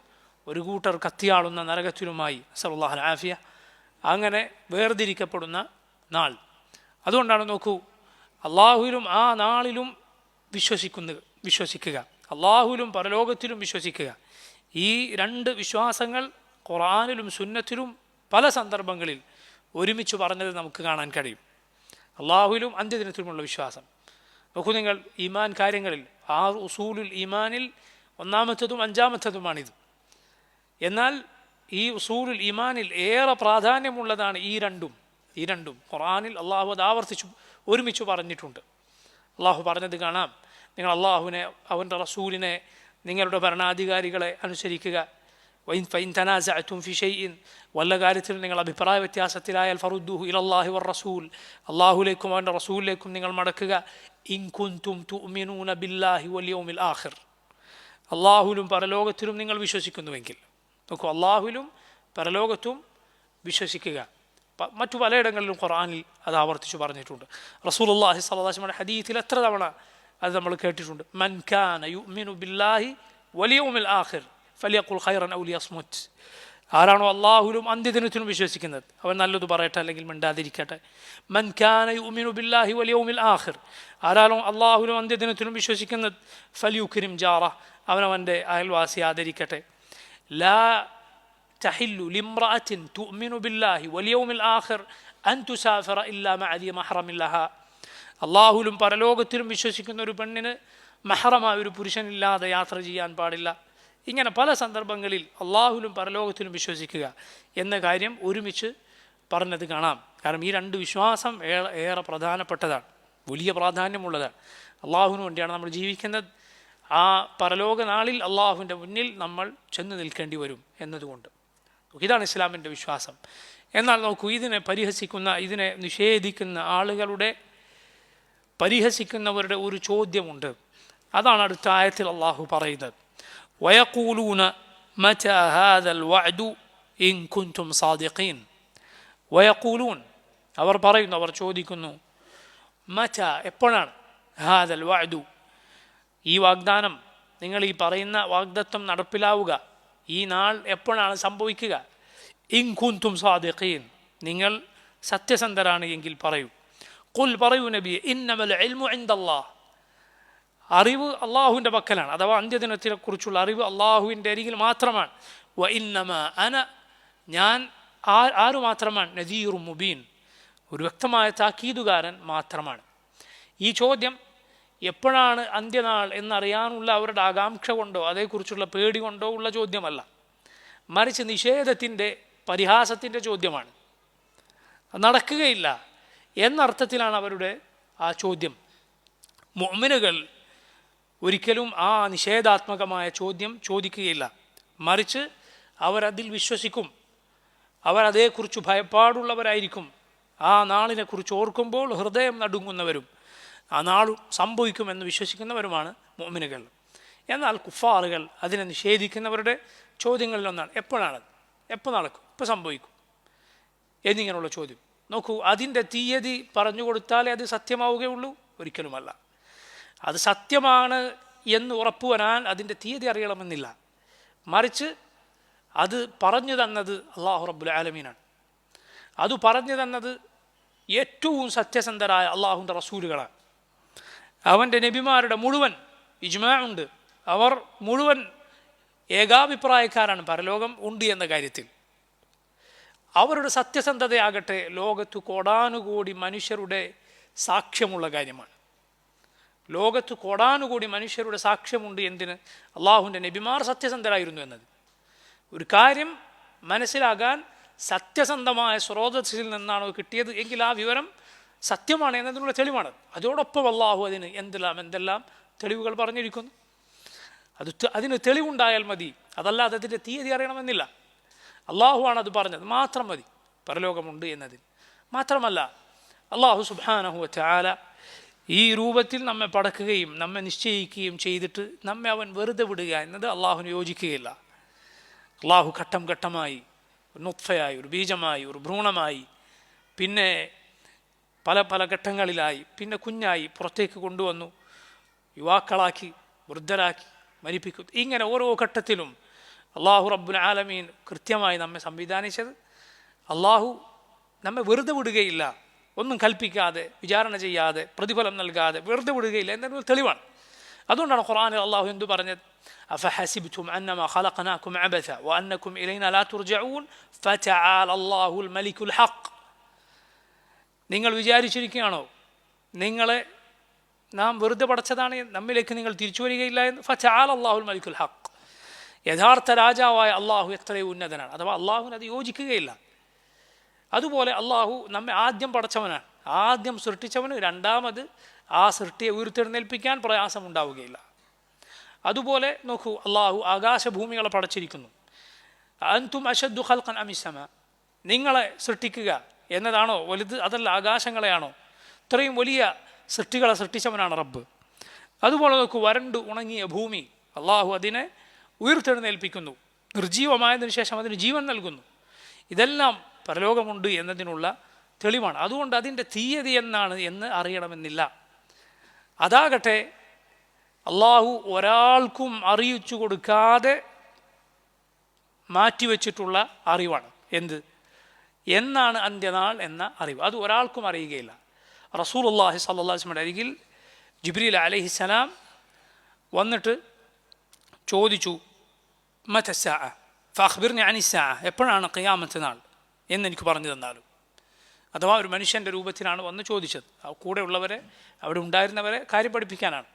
ഒരു കൂട്ടർ കത്തിയാളുന്ന നരകത്തിലുമായി. സല്ലല്ലാഹു ആഫിയ. അങ്ങനെ വേർതിരിക്കപ്പെടുന്ന നാൾ. അതുകൊണ്ടാണ് നോക്കൂ, അള്ളാഹുവിലും ആ നാളിലും വിശ്വസിക്കുക, അള്ളാഹുവിലും പരലോകത്തിലും വിശ്വസിക്കുക. ഈ രണ്ട് വിശ്വാസങ്ങൾ ഖുർആനിലും സുന്നത്തിലും പല സന്ദർഭങ്ങളിൽ ഒരുമിച്ച് പറഞ്ഞത് നമുക്ക് കാണാൻ കഴിയും. അള്ളാഹുവിലും അന്ത്യദിനത്തിലുമുള്ള വിശ്വാസം. നോക്കൂ നിങ്ങൾ, ഈമാൻ കാര്യങ്ങളിൽ 6 ഉസൂലുൽ ഈമാനിൽ ഒന്നാമത്തതും അഞ്ചാമത്തതുമാണിത്. എന്നാൽ ഈ ഉസൂലുൽ ഈമാനിൽ ഏറെ പ്രാധാന്യമുള്ളതാണ് ഈ രണ്ടും. ഖുർആനിൽ അള്ളാഹു അത് ആവർത്തിച്ചു ഒരുമിച്ച് പറഞ്ഞിട്ടുണ്ട്. അള്ളാഹു പറഞ്ഞത് കാണാം, നിങ്ങൾ അള്ളാഹുവിനെ, അവൻ്റെ റസൂലിനെ, നിങ്ങളുടെ ഭരണാധികാരികളെ അനുസരിക്കുക. ഫൈൻ തനാസഅതും ഫി ഷൈഇൻ, വല്ല കാര്യത്തിൽ നിങ്ങൾ അഭിപ്രായ വ്യത്യാസത്തിലായാൽ ഫറുദ്ദൂഹു ഇലല്ലാഹി വർ റസൂൽ, അള്ളാഹുലേക്കും അവൻ്റെ റസൂലിലേക്കും നിങ്ങൾ മടക്കുക. ഇൻ കുൻതും തുഅ്മിനൂന ബില്ലാഹി വൽ യൗമിൽ ആഖിർ, അള്ളാഹുവിലും പരലോകത്തിലും നിങ്ങൾ വിശ്വസിക്കുന്നുവെങ്കിൽ. നോക്കൂ, അള്ളാഹുവിലും പരലോകത്തും വിശ്വസിക്കുക. മറ്റു പലയിടങ്ങളിലും ഖുർആനിൽ അത് ആവർത്തിച്ച് പറഞ്ഞിട്ടുണ്ട്. റസൂലുള്ളാഹി സ്വല്ലല്ലാഹു അലൈഹി വസല്ലം ഹദീസിൽ എത്ര തവണ അത് നമ്മൾ കേട്ടിട്ടുണ്ട്. മൻ കാന യുഅ്മിനു ബില്ലാഹി വൽ യൗമിൽ ആഖിർ ഫലിയഖുൽ ഖൈറൻ ഔ ലിയസ്മുത്. ആരാണോ അള്ളാഹുലും അന്ത്യദിനത്തിലും വിശ്വസിക്കുന്നത് അവൻ നല്ലത് പറയട്ടെ അല്ലെങ്കിൽ മിണ്ടാതിരിക്കട്ടെ. മൻ കാന യുഅ്മിനു ബില്ലാഹി വൽ യൗമിൽ ആഖിർ, ആരാണോ അള്ളാഹുലും അന്ത്യദിനത്തിലും വിശ്വസിക്കുന്നത് ഫലിയുക്രിം ജാറ, അവനവൻ്റെ അയൽവാസി ആദരിക്കട്ടെ. ലാ തഹില്ലു ലിംറഅത്തിൻ തുഅ്മിനു ബില്ലാഹി വൽ യൗമിൽ ആഖിർ അൻ തുസാഫിറ ഇല്ലാ മഅ ദി മഹ്റമിൻ ലഹാ. അള്ളാഹുലും പരലോകത്തിലും വിശ്വസിക്കുന്ന ഒരു പെണ്ണിന് മഹ്റമായ ഒരു പുരുഷനില്ലാതെ യാത്ര ചെയ്യാൻ പാടില്ല. ഇങ്ങനെ പല സന്ദർഭങ്ങളിൽ അള്ളാഹുലും പരലോകത്തിലും വിശ്വസിക്കുക എന്ന കാര്യം ഒരുമിച്ച് പറഞ്ഞത് കാണാം. കാരണം ഈ രണ്ട് വിശ്വാസം ഏറെ പ്രധാനപ്പെട്ടതാണ്, വലിയ പ്രാധാന്യമുള്ളതാണ്. അള്ളാഹുവിന് വേണ്ടിയാണ് നമ്മൾ ജീവിക്കുന്നത്. ആ പരലോക നാളിൽ അള്ളാഹുവിൻ്റെ മുന്നിൽ നമ്മൾ ചെന്ന് നിൽക്കേണ്ടി വരും എന്നതുകൊണ്ട് ഇതാണ് ഇസ്ലാമിൻ്റെ വിശ്വാസം. എന്നാൽ നോക്കൂ, ഇതിനെ പരിഹസിക്കുന്ന, ഇതിനെ നിഷേധിക്കുന്ന ആളുകളുടെ, പരിഹസിക്കുന്നവരുടെ ഒരു ചോദ്യമുണ്ട്. അതാണ് അടുത്ത ആയത്തിൽ അള്ളാഹു പറയുന്നത്. വയഖൂലൂന മതാ ഹാദൽ വഅദു ഇൻ കുൻതും സാദിഖീൻ. വയഖൂലൂൻ, അവർ പറയുന്നു, അവർ ചോദിക്കുന്നു, മതാ, എപ്പോഴാണ്, ഹാദൽ വഅദു, ഈ വാഗ്ദാനം, നിങ്ങൾ ഈ പറയുന്ന വാഗ്ദത്തം നടപ്പിലാവുക, ഈ നാൾ എപ്പോഴാണ് സംഭവിക്കുക? ഇൻ കുൻതും സാദിഖീൻ, നിങ്ങൾ സത്യസന്ധരാണ് എങ്കിൽ പറയൂ. ഖുൽ, പറയൂ നബിയെ, ഇന്നമൽ ഇൽമു ഇൻദല്ലാഹ്, അറിവ് അള്ളാഹുവിൻ്റെ പക്കലാണ്, അഥവാ അന്ത്യദിനത്തെക്കുറിച്ചുള്ള അറിവ് അള്ളാഹുവിൻ്റെ അരികിൽ മാത്രമാണ്. വ ഇന്നമാ അന, ഞാൻ ആരു മാത്രമാണ്? നദീറും മുബീൻ, ഒരു വ്യക്തമായ താക്കീതുകാരൻ മാത്രമാണ്. ഈ ചോദ്യം എപ്പോഴാണ് അന്ത്യനാൾ എന്നറിയാനുള്ള അവരുടെ ആകാംക്ഷ കൊണ്ടോ അതേക്കുറിച്ചുള്ള പേടി കൊണ്ടോ ഉള്ള ചോദ്യമല്ല, മറിച്ച് നിഷേധത്തിൻ്റെ, പരിഹാസത്തിൻ്റെ ചോദ്യമാണ്. നടക്കുകയില്ല എന്നർത്ഥത്തിലാണ് അവരുടെ ആ ചോദ്യം. മുഅ്മിനുകൾ ഒരിക്കലും ആ നിഷേധാത്മകമായ ചോദ്യം ചോദിക്കുകയില്ല, മറിച്ച് അവരതിൽ വിശ്വസിക്കും, അവരതേക്കുറിച്ച് ഭയപ്പാടുള്ളവരായിരിക്കും. ആ നാളിനെക്കുറിച്ച് ഓർക്കുമ്പോൾ ഹൃദയം നടുങ്ങുന്നവരും ആ നാളും സംഭവിക്കുമെന്ന് വിശ്വസിക്കുന്നവരുമാണ് മുഅ്മിനുകൾ. എന്നാൽ കുഫാറുകൾ, അതിനെ നിഷേധിക്കുന്നവരുടെ ചോദ്യങ്ങളിലൊന്നാണ് എപ്പോഴാണത്, എപ്പോൾ നടക്കും, എപ്പോൾ സംഭവിക്കും എന്നിങ്ങനെയുള്ള ചോദ്യം. നോക്കൂ, അതിൻ്റെ തീയതി പറഞ്ഞു കൊടുത്താലേ അത് സത്യമാവുകയുള്ളൂ? ഒരിക്കലുമല്ല. അത് സത്യമാണ് എന്ന് ഉറപ്പുവരാൻ അതിൻ്റെ തീയതി അറിയണമെന്നില്ല, മറിച്ച് അത് പറഞ്ഞു തന്നത് അല്ലാഹു റബ്ബുൽ ആലമീനാണ്. അത് പറഞ്ഞു തന്നത് ഏറ്റവും സത്യസന്ധരായ അള്ളാഹുവിൻ്റെ റസൂലുകളാണ്. അവൻ്റെ നബിമാരുടെ മുഴുവൻ ഇജ്മാ ഉണ്ട്, അവർ മുഴുവൻ ഏകാഭിപ്രായക്കാരാണ് പരലോകം ഉണ്ട് എന്ന കാര്യത്തിൽ. അവരുടെ സത്യസന്ധതയാകട്ടെ ലോകത്ത് കോടാനുകോടി മനുഷ്യരുടെ സാക്ഷ്യമുള്ള കാര്യമാണ്. ലോകത്ത് കോടാനുകോടി മനുഷ്യരുടെ സാക്ഷ്യമുണ്ട്. എന്തിന്? അള്ളാഹുവിൻ്റെ നബിമാർ സത്യസന്ധരായിരുന്നു എന്നത്. ഒരു കാര്യം മനസ്സിലാകാൻ സത്യസന്ധമായ സ്രോതസ്സിൽ നിന്നാണോ കിട്ടിയത് എങ്കിൽ ആ വിവരം സത്യമാണ് എന്നതിനുള്ള തെളിവാണ്. അതോടൊപ്പം അള്ളാഹു അതിന് എന്തെല്ലാം തെളിവുകൾ പറഞ്ഞിരിക്കുന്നു. അതിന് തെളിവുണ്ടായാൽ മതി, അതല്ലാതെ അതിൻ്റെ തീയതി അറിയണമെന്നില്ല. അള്ളാഹുവാണ് അത് പറഞ്ഞത്, മാത്രം മതി പരലോകമുണ്ട് എന്നതിന്. മാത്രമല്ല അള്ളാഹു സുബ്ഹാനഹു വ തആല ഈ രൂപത്തിൽ നമ്മെ പടക്കുകയും നമ്മെ നിശ്ചയിക്കുകയും ചെയ്തിട്ട് നമ്മെ അവൻ വെറുതെ വിടുക എന്നത് അള്ളാഹുവിന് യോജിക്കുകയില്ല. അള്ളാഹു ഘട്ടം ഘട്ടമായി, ഒരു നുത്ഫയായി, ഒരു ബീജമായി, ഒരു ഭ്രൂണമായി, പിന്നെ പല പല ഘട്ടങ്ങളിലായി, പിന്നെ കുഞ്ഞായി പുറത്തേക്ക് കൊണ്ടുവന്നു, യുവാക്കളാക്കി, വൃദ്ധരാക്കി, മരിപ്പിക്കും. ഇങ്ങനെ ഓരോ ഘട്ടത്തിലും അള്ളാഹു റബ്ബുൽ ആലമീൻ കൃത്യമായി നമ്മെ സംവിധാനിച്ചത്. അള്ളാഹു നമ്മെ വെറുതെ വിടുകയില്ല, ഒന്നും കൽപ്പിക്കാതെ, വിചാരണ ചെയ്യാതെ, പ്രതിഫലം നൽകാതെ വെറുതെ വിടുകയില്ല എന്നൊരു തെളിവാണ്. അതുകൊണ്ടാണ് ഖുർആനിൽ അള്ളാഹു എന്തു പറഞ്ഞത്? അഫഹസിബ്തും അന്നമാ ഖലഖനാകും അബസ വഅന്നകും ഇലൈനാ ലാ തുർജഊൻ ഫതആല അല്ലാഹുൽ മലിക്കുൽ ഹഖ്. നിങ്ങൾ വിചാരിച്ചിരിക്കുകയാണോ നിങ്ങളെ നാം വെറുതെ പടച്ചതാണ്, നമ്മിലേക്ക് നിങ്ങൾ തിരിച്ചു വരികയില്ല എന്ന്? ഫതആല അല്ലാഹുൽ മലിക്കുൽ ഹഖ്. യഥാർത്ഥ രാജാവായ അള്ളാഹു എത്രയോ ഉന്നതനാണ്, അഥവാ അള്ളാഹുവിന് അത് യോജിക്കുകയില്ല. അതുപോലെ അള്ളാഹു നമ്മെ ആദ്യം പടച്ചവനാണ്, ആദ്യം സൃഷ്ടിച്ചവന് രണ്ടാമത് ആ സൃഷ്ടിയെ ഉയർത്തെഴുന്നേൽപ്പിക്കാൻ പ്രയാസമുണ്ടാവുകയില്ല. അതുപോലെ നോക്കൂ, അള്ളാഹു ആകാശഭൂമികളെ പടച്ചിരിക്കുന്നു. അൻതും അശദ്ദു ഖൽഖൻ അമിസ്സമ, നിങ്ങളെ സൃഷ്ടിക്കുക എന്നതാണോ വലുത്, അതല്ല ആകാശങ്ങളെയാണോ? ഇത്രയും വലിയ സൃഷ്ടികളെ സൃഷ്ടിച്ചവനാണ് റബ്ബ്. അതുപോലെ നോക്കൂ, വരണ്ടു ഉണങ്ങിയ ഭൂമി, അള്ളാഹു അതിനെ ഉയർത്തെഴുന്നേൽപ്പിക്കുന്നു, നിർജീവമായതിനു ശേഷം അതിന് ജീവൻ നൽകുന്നു. ഇതെല്ലാം പരലോകമുണ്ട് എന്നതിനുള്ള തെളിവാണ്. അതുകൊണ്ട് അതിൻ്റെ തീയതി എന്നാണ് എന്ന് അറിയണമെന്നില്ല. അതാകട്ടെ അള്ളാഹു ഒരാൾക്കും അറിയിച്ചു കൊടുക്കാതെ മാറ്റിവെച്ചിട്ടുള്ള അറിവാണ്. എന്നാണ് അന്ത്യനാൾ എന്ന അറിവ്. അത് ഒരാൾക്കും അറിയുകയില്ല. റസൂലുള്ളാഹി സ്വല്ലല്ലാഹു അലൈഹി വസല്ലമയുടെ അരികിൽ ജിബ്രീൽ അലൈഹിസ്സലാം വന്നിട്ട് ചോദിച്ചു, മതസ്സാഅ ഫഅഖ്ബിർനി അനിസ്സാഅ, എപ്പോഴാണ് ഖിയാമത്ത് നാൾ എന്നെനിക്ക് പറഞ്ഞു തന്നാലും. അഥവാ ഒരു മനുഷ്യൻ്റെ രൂപത്തിലാണ് വന്ന് ചോദിച്ചത്. കൂടെയുള്ളവരെ, അവിടെ ഉണ്ടായിരുന്നവരെ കാര്യം പഠിപ്പിക്കാനാണ്.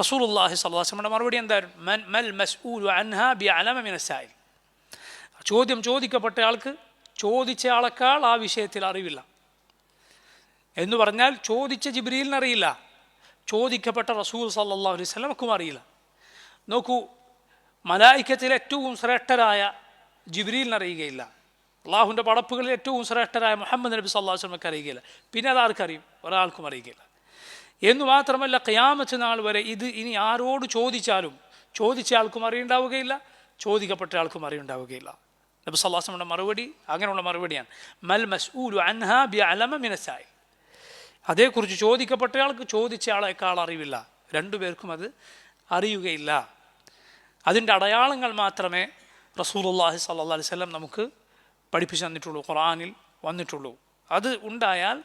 റസൂലുള്ളാഹി സ്വല്ലല്ലാഹു അലൈഹി വസല്ലമയുടെ മറുപടി എന്തായിരുന്നു? മൽ മസ്ഊലു അൻഹാ ബിഅലമ മിനസ്സായിൽ. ചോദ്യം ചോദിക്കപ്പെട്ട ആൾക്ക് ചോദിച്ച ആളെക്കാൾ ആ വിഷയത്തിൽ അറിവില്ല എന്ന് പറഞ്ഞാൽ, ചോദിച്ച ജിബ്രീലിന് അറിയില്ല, ചോദിക്കപ്പെട്ട റസൂൽ സല്ലല്ലാഹു അലൈഹി വസല്ലമക്കും അറിയില്ല. നോക്കൂ, മലായിക്കത്തിൽ ഏറ്റവും ശ്രേഷ്ഠരായ ജിബ്രീലിന് അറിയുകയില്ല, അള്ളാഹുവിൻ്റെ പടപ്പുകളിൽ ഏറ്റവും ശ്രേഷ്ഠരായ മുഹമ്മദ് നബി സല്ലല്ലാഹു അലൈഹി വസല്ലമക്ക് അറിയുകയില്ല. പിന്നെ അതാർക്കറിയും? ഒരാൾക്കും അറിയുകയില്ല. എന്നു മാത്രമല്ല, ഖിയാമത്ത് നാൾ വരെ ഇത് ഇനി ആരോട് ചോദിച്ചാലും ചോദിച്ച ആൾക്കും അറിയുണ്ടാവുകയില്ല, ചോദിക്കപ്പെട്ട ആൾക്കും അറിയുണ്ടാവുകയില്ല. നബി സല്ലല്ലാഹു അലൈഹി വസല്ലമയുടെ മറുപടി അങ്ങനെയുള്ള മറുപടിയാണ്, മൽ മസ്ഊലു അൻഹാ ബിഅലമ മിനസ്സായിൽ. അതേക്കുറിച്ച് ചോദിക്കപ്പെട്ടയാൾക്ക് ചോദിച്ച ആളെക്കാൾ അറിവില്ല, രണ്ടുപേർക്കും അത് അറിയുകയില്ല. അതിൻ്റെ അടയാളങ്ങൾ മാത്രമേ റസൂലുള്ളാഹി സ്വല്ലല്ലാഹു അലൈഹി വസല്ലം നമുക്ക് പഠിപ്പിച്ചു തന്നിട്ടുള്ളൂ, ഖുർആനിൽ വന്നിട്ടുള്ളൂ. അത് ഉണ്ടായാൽ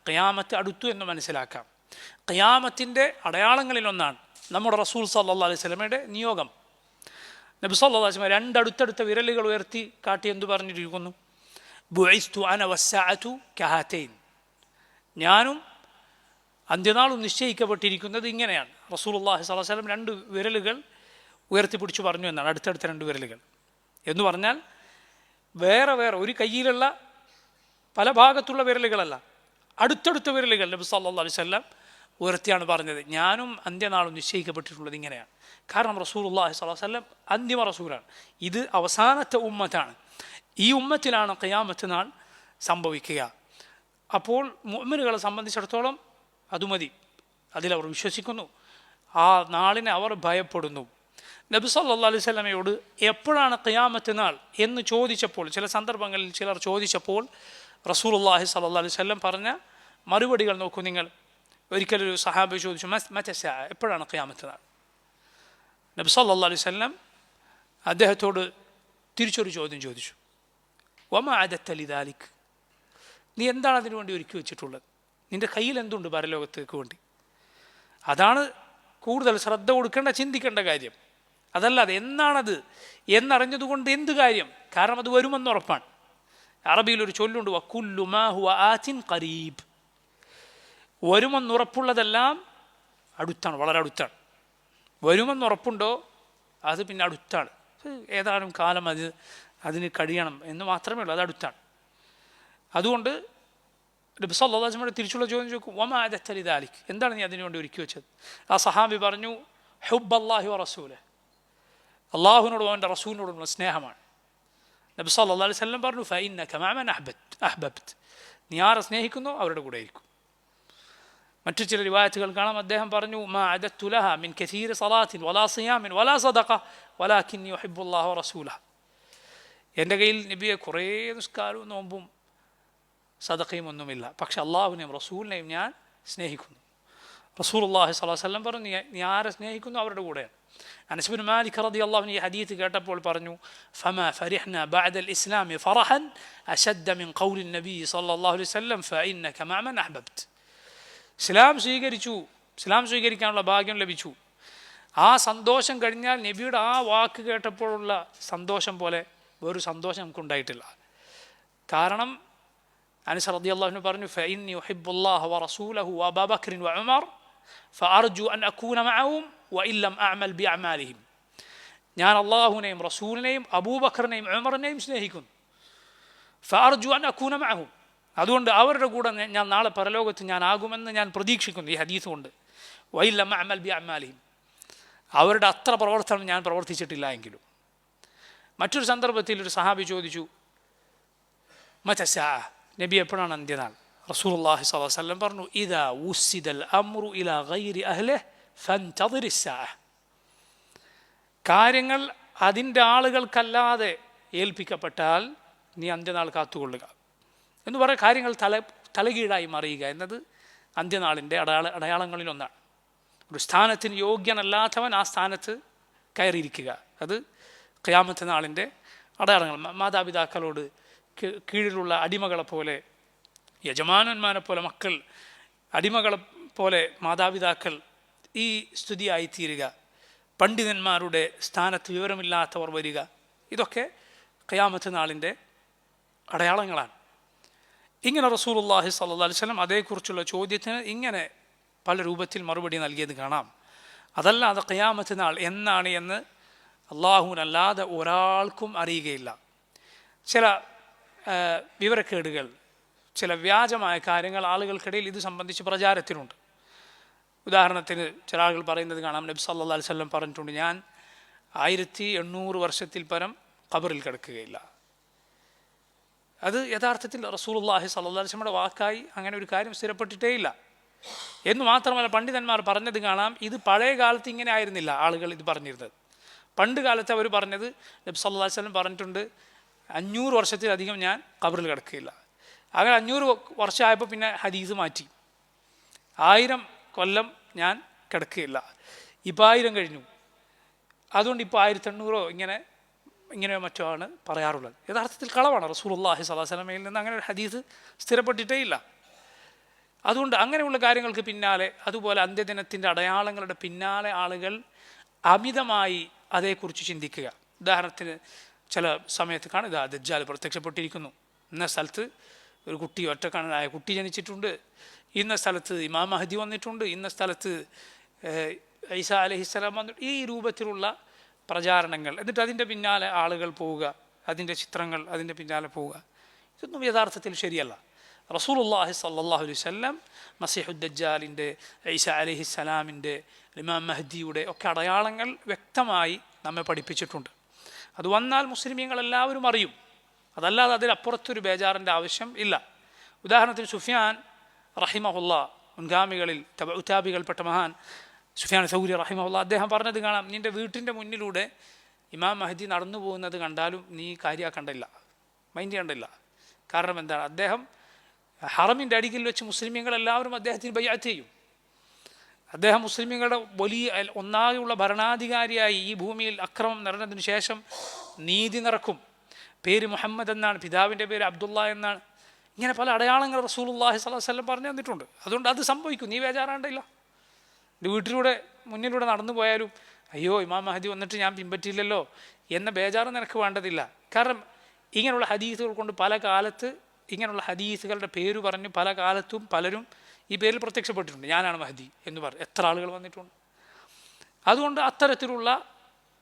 ഖിയാമത്ത് അടുത്തു എന്ന് മനസ്സിലാക്കാം. ഖിയാമത്തിൻ്റെ അടയാളങ്ങളിലൊന്നാണ് നമ്മുടെ റസൂൽ സല്ലല്ലാഹു അലൈഹി വസല്ലമയുടെ നിയോഗം. നബി സല്ലല്ലാഹു അലൈഹി വസല്ലം രണ്ട് അടുത്തടുത്ത വിരലുകൾ ഉയർത്തി കാട്ടി എന്തു പറഞ്ഞിരിക്കുന്നു? ബുഇസ്തു അന വസ്സഅതു കഹാതൈൻ, ഞാനും അന്ത്യനാളും നിശ്ചയിക്കപ്പെട്ടിരിക്കുന്നത് ഇങ്ങനെയാണ്. റസൂലുള്ളാഹി സ്വല്ലല്ലാഹു അലൈഹി വസല്ലം രണ്ട് വിരലുകൾ ഉയർത്തിപ്പിടിച്ച് പറഞ്ഞു എന്നാണ്, അടുത്തടുത്ത രണ്ട് വിരലുകൾ എന്ന് പറഞ്ഞാൽ വേറെ വേറെ ഒരു കയ്യിലുള്ള പല ഭാഗത്തുള്ള വിരലുകളല്ല, അടുത്തടുത്ത വിരലുകൾ നബി സല്ലല്ലാഹു അലൈഹി വസല്ലം ഉയർത്തിയാണ് പറഞ്ഞത്. ഞാനും അന്ത്യനാളും നിശ്ചയിക്കപ്പെട്ടിട്ടുള്ളത് ഇങ്ങനെയാണ്. കാരണം റസൂലുള്ളാഹി സ്വല്ലല്ലാഹു അലൈഹി വസല്ലം അന്തിമ റസൂലാണ്. ഇത് അവസാനത്തെ ഉമ്മത്താണ്. ഈ ഉമ്മത്തിലാണ് ഖിയാമത്ത് നാൾ സംഭവിക്കുക. അപ്പോൾ മുഅ്മിനുകളെ സംബന്ധിച്ചിടത്തോളം അത് മതി, അതിലവർ വിശ്വസിക്കുന്നു, ആ നാളിനെ അവർ ഭയപ്പെടുന്നു. നബി സല്ലല്ലാഹു അലൈഹി വസല്ലമയോട് എപ്പോഴാണ് ഖിയാമത്ത് നാൾ എന്ന് ചോദിച്ചപ്പോൾ, ചില സന്ദർഭങ്ങളിൽ ചിലർ ചോദിച്ചപ്പോൾ റസൂലുള്ളാഹി സ്വല്ലല്ലാഹു അലൈഹി വസല്ലം പറഞ്ഞ മറുപടികൾ നോക്കൂ നിങ്ങൾ. ഒരിക്കലൊരു സഹാബി ചോദിച്ചു, മതസ്സാഅ, എപ്പോഴാണ് ഖിയാമത്ത് നാൾ? നബി സല്ലല്ലാഹു അലൈഹി വസല്ലം അദ്ദേഹത്തോട് തിരിച്ചൊരു ചോദ്യം ചോദിച്ചു, വമാ അദത്ത ലിദാലിക്, നീ എന്താണ് അതിനു വേണ്ടി ഒരുക്കി വെച്ചിട്ടുള്ളത്? നിൻ്റെ കയ്യിൽ എന്തുണ്ട് പരലോകത്തേക്ക് വേണ്ടി? അതാണ് കൂടുതൽ ശ്രദ്ധ കൊടുക്കേണ്ട, ചിന്തിക്കേണ്ട കാര്യം. അതല്ലാതെ എന്നാണത് എന്നറിഞ്ഞതുകൊണ്ട് എന്ത് കാര്യം? കാരണം അത് വരുമെന്നുറപ്പാണ്. അറബിയിലൊരു ചൊല്ലുണ്ട്, വകുല്ലു മാ ഹുവ ആതിൻ ഖരീബ്, വരുമെന്നുറപ്പുള്ളതെല്ലാം അടുത്താണ്, വളരെ അടുത്താണ്. വരുമെന്നുറപ്പുണ്ടോ അത് പിന്നെ അടുത്താണ്, ഏതാനും കാലം അതിന് കഴിയണം എന്ന് മാത്രമേ ഉള്ളൂ, അത് അടുത്താണ്. അതുകൊണ്ട് നബി സല്ലല്ലാഹു അലൈഹി വസല്ലം തിരിച്ചുള്ള ചോദ്യം ചോദിക്കും, വമാ അദത്ത ലിദാലിക്, എന്താണ് നീ അതിനു വേണ്ടി ഒരുക്കി വെച്ചത്? ആ സഹാബി പറഞ്ഞു, ഹുബ്ബല്ലാഹി വറസൂലഹ്, അള്ളാഹുവിനോടും അവൻ്റെ റസൂലിനോടുമുള്ള സ്നേഹമാണ്. നബി സല്ലല്ലാഹു അലൈഹി വസല്ലം പറഞ്ഞു, ഫഇന്നക മഅ മൻ അഹ്ബബ്ത, നീ ആരെ സ്നേഹിക്കുന്നോ അവരുടെ കൂടെ ആയിരിക്കും. മറ്റു ചില റിവായത്തുകൾ കാണാം, അദ്ദേഹം പറഞ്ഞു, മാ അദത്തു ലഹ മിൻ കസീരി സലാത്തിൻ വലാ സിയാമിൻ വലാ സദഖ വലാകിന്നി യുഹിബ്ബുല്ലാഹ വറസൂലഹ, എൻ്റെ കയ്യിൽ നബിയെ കുറേ നിസ്കാരവും നോമ്പും സദഖയും ഒന്നുമില്ല, പക്ഷെ അള്ളാഹുവിനെയും റസൂലിനെയും ഞാൻ സ്നേഹിക്കുന്നു. റസൂലുള്ളാഹി സ്വല്ലല്ലാഹു അലൈഹി വസല്ലം പറഞ്ഞു, നീ ആരെ സ്നേഹിക്കുന്നു അവരുടെ കൂടെയാണ്. അനസ് ഇബ്നു മാലിക് റളിയല്ലാഹു അൻഹു ഈ ഹദീസ് കേട്ടപ്പോൾ പറഞ്ഞു, ഫമാ ഫരിഹ്നാ ബഅദൽ ഇസ്ലാമി ഫറഹൻ അശദ്ദ മിൻ ഖൗലി നബി സ്വല്ലല്ലാഹു അലൈഹി വസല്ലം ഫഇന്നക മഅ മൻ അഹ്ബബ്ത, ഇസ്ലാം സ്വീകരിക്കാനുള്ള ഭാഗ്യം ലഭിച്ചു. ആ സന്തോഷം കഴിഞ്ഞാൽ നബിയുടെ ആ വാക്ക് കേട്ടപ്പോഴുള്ള സന്തോഷം പോലെ വേറൊരു സന്തോഷം നമുക്കുണ്ടായിട്ടില്ല. കാരണം അനസ് റളിയല്ലാഹു അൻഹു പറഞ്ഞു, ഫഇന്നി ഉഹിബ്ബുല്ലാഹ വറസൂലഹു വഅബൂബക്കർ വഉമർ ഫഅർജു അൻ അകൂന മഅഹും വഇൻ ലം അഅമൽ ബിഅമാലിഹിം, ഞാൻ അള്ളാഹുവിനെയും റസൂലിനെയും അബൂബക്കറിനെയും ഉമറിനെയും സ്നേഹിക്കുന്നു. ഫഅർജു അൻ അകൂന മഅഹും, അതുകൊണ്ട് അവരുടെ കൂടെ ഞാൻ നാളെ പരലോകത്ത് ഞാനാകുമെന്ന് ഞാൻ പ്രതീക്ഷിക്കുന്നു ഈ ഹദീസ് കൊണ്ട്. വഇൻ ലം അഅമൽ ബിഅമാലിഹിം, അവരുടെ അത്ര പ്രവർത്തനം ഞാൻ പ്രവർത്തിച്ചിട്ടില്ല എങ്കിലും. മറ്റൊരു സന്ദർഭത്തിൽ ഒരു സഹാബി ചോദിച്ചു, മതസ്സാഅ, നബി എപ്പോഴാണ് അന്ത്യനാൾ? റസൂലുള്ളാഹി സ്വല്ലല്ലാഹു അലൈഹി വസല്ലം പറഞ്ഞു, ഇദാ ഉസ്സിദൽ അംറു ഇലാ ഗൈരി അഹ്ലിഹി ഫൻതദിറിസ്സാഅ, കാര്യങ്ങൾ അതിൻ്റെ ആളുകൾക്കല്ലാതെ ഏൽപ്പിക്കപ്പെട്ടാൽ നീ അന്ത്യനാൾ കാത്തുകൊള്ളുക. എന്ന് പറയുന്ന കാര്യങ്ങൾ തലകീഴായി മറിയുക എന്നത് അന്ത്യനാളിൻ്റെ അടയാളങ്ങളിലൊന്നാണ്. ഒരു സ്ഥാനത്തിന് യോഗ്യനല്ലാത്തവൻ ആ സ്ഥാനത്ത് കയറിയിരിക്കുക, അത് ഖിയാമത്ത് നാളിൻ്റെ അടയാളങ്ങൾ. മാതാപിതാക്കളോട് കീഴിലുള്ള അടിമകളെ പോലെ, യജമാനന്മാരെ പോലെ മക്കൾ, അടിമകളെ പോലെ മാതാപിതാക്കൾ, ഈ സ്ഥിതിയായിത്തീരുക. പണ്ഡിതന്മാരുടെ സ്ഥാനത്ത് വിവരമില്ലാത്തവർ വരിക, ഇതൊക്കെ ഖിയാമത്ത് നാളിൻ്റെ അടയാളങ്ങളാണ്. ഇങ്ങനെ റസൂലുള്ളാഹി സ്വല്ലല്ലാഹു അലൈഹി വസല്ലം അതേക്കുറിച്ചുള്ള ചോദ്യത്തിന് ഇങ്ങനെ പല രൂപത്തിൽ മറുപടി നൽകിയത് കാണാം. അതല്ലാതെ ഖിയാമത്ത് നാൾ എന്നാണ് എന്ന് അല്ലാഹുവിനല്ലാതെ ഒരാൾക്കും അറിയുകയില്ല. ചില വിവരക്കേടുകൾ, ചില വ്യാജമായ കാര്യങ്ങൾ ആളുകൾക്കിടയിൽ ഇത് സംബന്ധിച്ച് പ്രചാരത്തിലുണ്ട്. ഉദാഹരണത്തിന് ചില ആളുകൾ പറയുന്നത് കാണാം, നബി സല്ലല്ലാഹു അലൈഹി വസല്ലം പറഞ്ഞിട്ടുണ്ട്, ഞാൻ 1800 വർഷത്തിൽ പരം ഖബറിൽ കിടക്കുകയില്ല. അത് യഥാർത്ഥത്തിൽ റസൂലുള്ളാഹി സ്വല്ലല്ലാഹു അലൈഹി വസല്ലമയുടെ വാക്കായി അങ്ങനെ ഒരു കാര്യം സ്ഥിരപ്പെട്ടിട്ടേ ഇല്ല. എന്ന് മാത്രമല്ല, പണ്ഡിതന്മാർ പറഞ്ഞത് കാണാം, ഇത് പഴയ കാലത്ത് ഇങ്ങനെ ആയിരുന്നില്ല ആളുകൾ ഇത് പറഞ്ഞിരുന്നത്. പണ്ട് കാലത്ത് അവർ പറഞ്ഞത്, നബി സല്ലല്ലാഹു അലൈഹി വസല്ലം പറഞ്ഞിട്ടുണ്ട് 500 വർഷത്തിലധികം ഞാൻ ഖബറിൽ കിടക്കുകയില്ല. അങ്ങനെ 500 വർഷമായപ്പോൾ പിന്നെ ഹദീസ് മാറ്റി, 1000 കൊല്ലം ഞാൻ കിടക്കുകയില്ല. ഇപ്പോൾ 1000 കഴിഞ്ഞു, അതുകൊണ്ട് ഇപ്പോൾ 1800 ഇങ്ങനെ മറ്റോ ആണ് പറയാറുള്ളത്. യഥാർത്ഥത്തിൽ കളവാണ്. റസൂലുള്ളാഹി സ്വല്ലല്ലാഹു അലൈഹി വസല്ലമയിൽ നിന്ന് അങ്ങനെ ഒരു ഹദീസ് സ്ഥിരപ്പെട്ടിട്ടേ ഇല്ല. അതുകൊണ്ട് അങ്ങനെയുള്ള കാര്യങ്ങൾക്ക് പിന്നാലെ, അതുപോലെ അന്ത്യദിനത്തിൻ്റെ അടയാളങ്ങളുടെ പിന്നാലെ ആളുകൾ അമിതമായി അതേക്കുറിച്ച് ചിന്തിക്കുക. ഉദാഹരണത്തിന് ചില സമയത്ത് കാണും, ഇതാ ദജ്ജാൽ പ്രത്യക്ഷപ്പെട്ടിരിക്കുന്നു, ഇന്ന സ്ഥലത്ത് ഒരു കുട്ടി, ഒറ്റക്കണ്ണനായ കുട്ടി ജനിച്ചിട്ടുണ്ട്, ഇന്ന സ്ഥലത്ത് ഇമാം മഹദി വന്നിട്ടുണ്ട്, ഇന്ന സ്ഥലത്ത് ഈസാ അലൈഹിസ്സലാം വന്നിട്ടുണ്ട്. ഈ രൂപത്തിലുള്ള പ്രചാരണങ്ങൾ, എന്നിട്ട് അതിൻ്റെ പിന്നാലെ ആളുകൾ പോവുക, അതിൻ്റെ ചിത്രങ്ങൾ അതിൻ്റെ പിന്നാലെ പോവുക. ഇതൊന്നും യഥാർത്ഥത്തിൽ ശരിയല്ല. റസൂലുള്ളാഹി സ്വല്ലല്ലാഹു അലൈഹി വസല്ലം മസീഹുദ്ദജ്ജാലിൻ്റെ, ഈസാ അലൈഹിസ്സലാമിൻ്റെ, ഇമാം മഹദിയുടെ ഒക്കെ അടയാളങ്ങൾ വ്യക്തമായി നമ്മെ പഠിപ്പിച്ചിട്ടുണ്ട്. അത് വന്നാൽ മുസ്ലിമീങ്ങളെല്ലാവരും അറിയും. അതല്ലാതെ അതിലപ്പുറത്തൊരു ബേജാറിൻ്റെ ആവശ്യം ഇല്ല. ഉദാഹരണത്തിന് സുഫിയാൻ റഹിമഹുല്ലാ, മുൻഗാമികളിൽ തബഉതാബികൾപ്പെട്ട മഹാൻ സുഫിയാൻ സൗരി റഹിമഹുല്ലാ, അദ്ദേഹം പറഞ്ഞത് കാണാം, നിൻ്റെ വീട്ടിൻ്റെ മുന്നിലൂടെ ഇമാം മഹദി നടന്നു പോകുന്നത് കണ്ടാലും നീ കാര്യമാക്കണ്ടില്ല, മൈൻഡ് ചെയ്യണ്ടില്ല. കാരണം എന്താണ്? അദ്ദേഹം ഹറമിൻ്റെ അരികിൽ വെച്ച് മുസ്ലിമീങ്ങളെല്ലാവരും അദ്ദേഹത്തിന് ബൈഅത്ത് ചെയ്യും. അദ്ദേഹം മുസ്ലിമീങ്ങളുടെ വലിയ ഒന്നാകെയുള്ള ഭരണാധികാരിയായി ഈ ഭൂമിയിൽ അക്രമം നടന്നതിന് ശേഷം നീതി നിറക്കും. പേര് മുഹമ്മദ് എന്നാണ്, പിതാവിൻ്റെ പേര് അബ്ദുള്ള എന്നാണ്. ഇങ്ങനെ പല അടയാളങ്ങൾ റസൂലുള്ളാഹി സ്വല്ലല്ലാഹു അലൈഹി വസല്ലം പറഞ്ഞു തന്നിട്ടുണ്ട്. അതുകൊണ്ട് അത് സംഭവിക്കും, നീ ബേജാറാണ്ടില്ല. എൻ്റെ വീട്ടിലൂടെ മുന്നിലൂടെ നടന്നു പോയാലും അയ്യോ ഇമാം മഹദി വന്നിട്ട് ഞാൻ പിൻപറ്റിയില്ലല്ലോ എന്ന ബേജാറ് നിനക്ക് വേണ്ടതില്ല. കാരണം ഇങ്ങനെയുള്ള ഹദീസുകൾ കൊണ്ട് പല കാലത്ത്, ഇങ്ങനെയുള്ള ഹദീസുകളുടെ പേര് പറഞ്ഞ് പല കാലത്തും പലരും ഈ പേരിൽ പ്രത്യക്ഷപ്പെട്ടിട്ടുണ്ട്. ഞാനാണ് മഹദി എന്ന് പറഞ്ഞ് എത്ര ആളുകൾ വന്നിട്ടുണ്ട്. അതുകൊണ്ട് അത്തരത്തിലുള്ള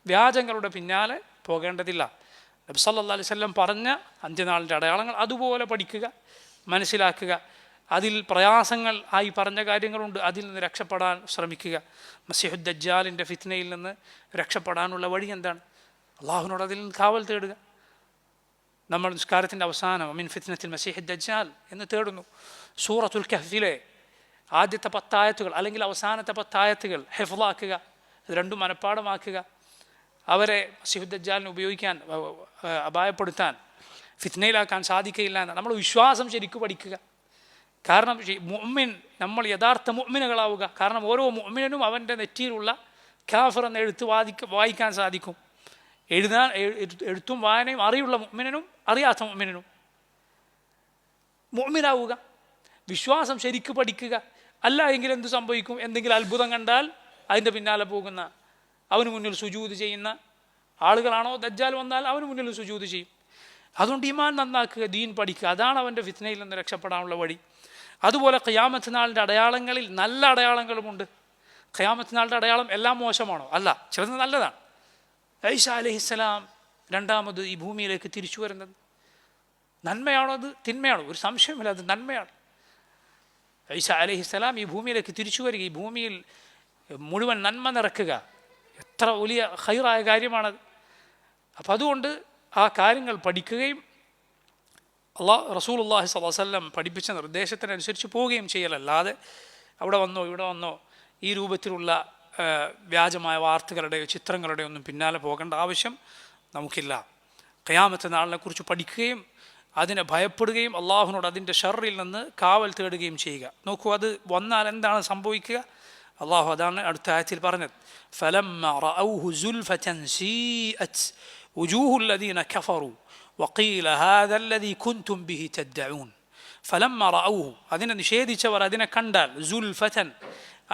വ്യാജങ്ങളുടെ പിന്നാലെ പോകേണ്ടതില്ല. നബി സല്ലല്ലാഹു അലൈഹി വസല്ലം പറഞ്ഞ അന്ത്യനാളിൻ്റെ അടയാളങ്ങൾ അതുപോലെ പഠിക്കുക, മനസ്സിലാക്കുക. അതിൽ പ്രയാസങ്ങൾ ആയി പറഞ്ഞ കാര്യങ്ങളുണ്ട്, അതിൽ നിന്ന് രക്ഷപ്പെടാൻ ശ്രമിക്കുക. മസീഹുദ് ദജ്ജാലിൻ്റെ ഫിത്നയിൽ നിന്ന് രക്ഷപ്പെടാനുള്ള വഴി എന്താണ്? അള്ളാഹുവിനോട് അതിൽ നിന്ന് കാവൽ തേടുക. നമ്മൾ നിസ്കാരത്തിൻ്റെ അവസാനം മിൻ ഫിത്നത്തിൽ മസീഹുദ് ദജ്ജാൽ എന്ന് തേടുന്നു. സൂറത്തുൽ കഹ്ഫിലെ ആദ്യത്തെ 10 ആയത്തുകൾ അല്ലെങ്കിൽ അവസാനത്തെ 10 ആയത്തുകൾ ഹിഫ്ളാക്കുക, ഇത് രണ്ടും മനഃപ്പാടമാക്കുക. അവരെ മസീഹുദ് ദജ്ജാലിനെ ഉപയോഗിക്കാൻ, അപായപ്പെടുത്താൻ, ഫിത്നയിലാക്കാൻ സാധിക്കുകയില്ല എന്ന് നമ്മൾ വിശ്വാസം ശരിക്കും പഠിക്കുക. കാരണം മുഅ്മിൻ, നമ്മൾ യഥാർത്ഥ മുഅ്മിനുകളാവുക. കാരണം ഓരോ മുഅ്മിനും അവൻ്റെ നെറ്റിയിലുള്ള കാഫിർ എന്ന എഴുത്ത് വായിക്കാൻ സാധിക്കും. എഴുത്തും വായനയും അറിയുള്ള മുഅ്മിനും അറിയാത്ത മുഅ്മിനും മുഅ്മിനാവുക. വിശ്വാസം ശരിക്കും പഠിക്കുക. അല്ല എങ്കിൽ എന്ത് സംഭവിക്കും? എന്തെങ്കിലും അത്ഭുതം കണ്ടാൽ അതിൻ്റെ പിന്നാലെ പോകുന്ന, അവന് മുന്നിൽ സുജൂദ് ചെയ്യുന്ന ആളുകളാണോ? ദജ്ജാൽ വന്നാൽ അവന് മുന്നിൽ സുജൂദ് ചെയ്യും. അതുകൊണ്ട് ഈമാൻ നന്നാക്കുക, ദീൻ പഠിക്കുക. അതാണ് അവൻ്റെ ഫിത്നയിൽ നിന്ന് രക്ഷപ്പെടാനുള്ള വഴി. അതുപോലെ ഖിയാമത്ത് നാളിൻ്റെ അടയാളങ്ങളിൽ നല്ല അടയാളങ്ങളുമുണ്ട്. ഖിയാമത്ത് നാളിൻ്റെ അടയാളം എല്ലാം മോശമാണോ? അല്ല, ചിലത് നല്ലതാണ്. ഈസാ അലൈഹിസ്സലാം രണ്ടാമത് ഈ ഭൂമിയിലേക്ക് തിരിച്ചു വരുന്നത് നന്മയാണോ? അത് തിന്മയാണോ? ഒരു സംശയമില്ല, അത് നന്മയാണ്. ഈസാ അലൈഹിസ്സലാം ഈ ഭൂമിയിലേക്ക് തിരിച്ചു വരിക, ഈ ഭൂമിയിൽ മുഴുവൻ നന്മ നിറക്കുക, എത്ര വലിയ ഖൈറായ കാര്യമാണത്. അപ്പം അതുകൊണ്ട് ആ കാര്യങ്ങൾ പഠിക്കുകയും റസൂലുള്ളാഹി സ്വല്ലല്ലാഹു അലൈഹി വസല്ലം പഠിപ്പിച്ച നിർദ്ദേശത്തിനനുസരിച്ച് പോവുകയും ചെയ്യലല്ലാതെ അവിടെ വന്നോ ഇവിടെ വന്നോ ഈ രൂപത്തിലുള്ള വ്യാജമായ വാർത്തകളുടെയോ ചിത്രങ്ങളുടെയോ ഒന്നും പിന്നാലെ പോകേണ്ട ആവശ്യം നമുക്കില്ല. ഖിയാമത്ത് നാളിനെക്കുറിച്ച് പഠിക്കുകയും അതിനെ ഭയപ്പെടുകയും അള്ളാഹുവിനോട് അതിൻ്റെ ഷർറിൽ നിന്ന് കാവൽ തേടുകയും ചെയ്യുക. നോക്കൂ, അത് വന്നാൽ എന്താണ് സംഭവിക്കുക? അള്ളാഹു അതാണ് അടുത്ത ആയത്തിൽ പറഞ്ഞത്. فَلَمَّا رَأَوْهُ زُلْفَةً سِيئَتْ وُجُوهُ الَّذِينَ كَفَرُوا وَقِيلَ هَذَا الَّذِي كُنْتُمْ بِهِ تَدَّعُونَ. فَلَمَّا رَأَوْهُ, അതിനെ നിഷേധിച്ചവർ അതിനെ കണ്ടാൽ, സുൽഫതൻ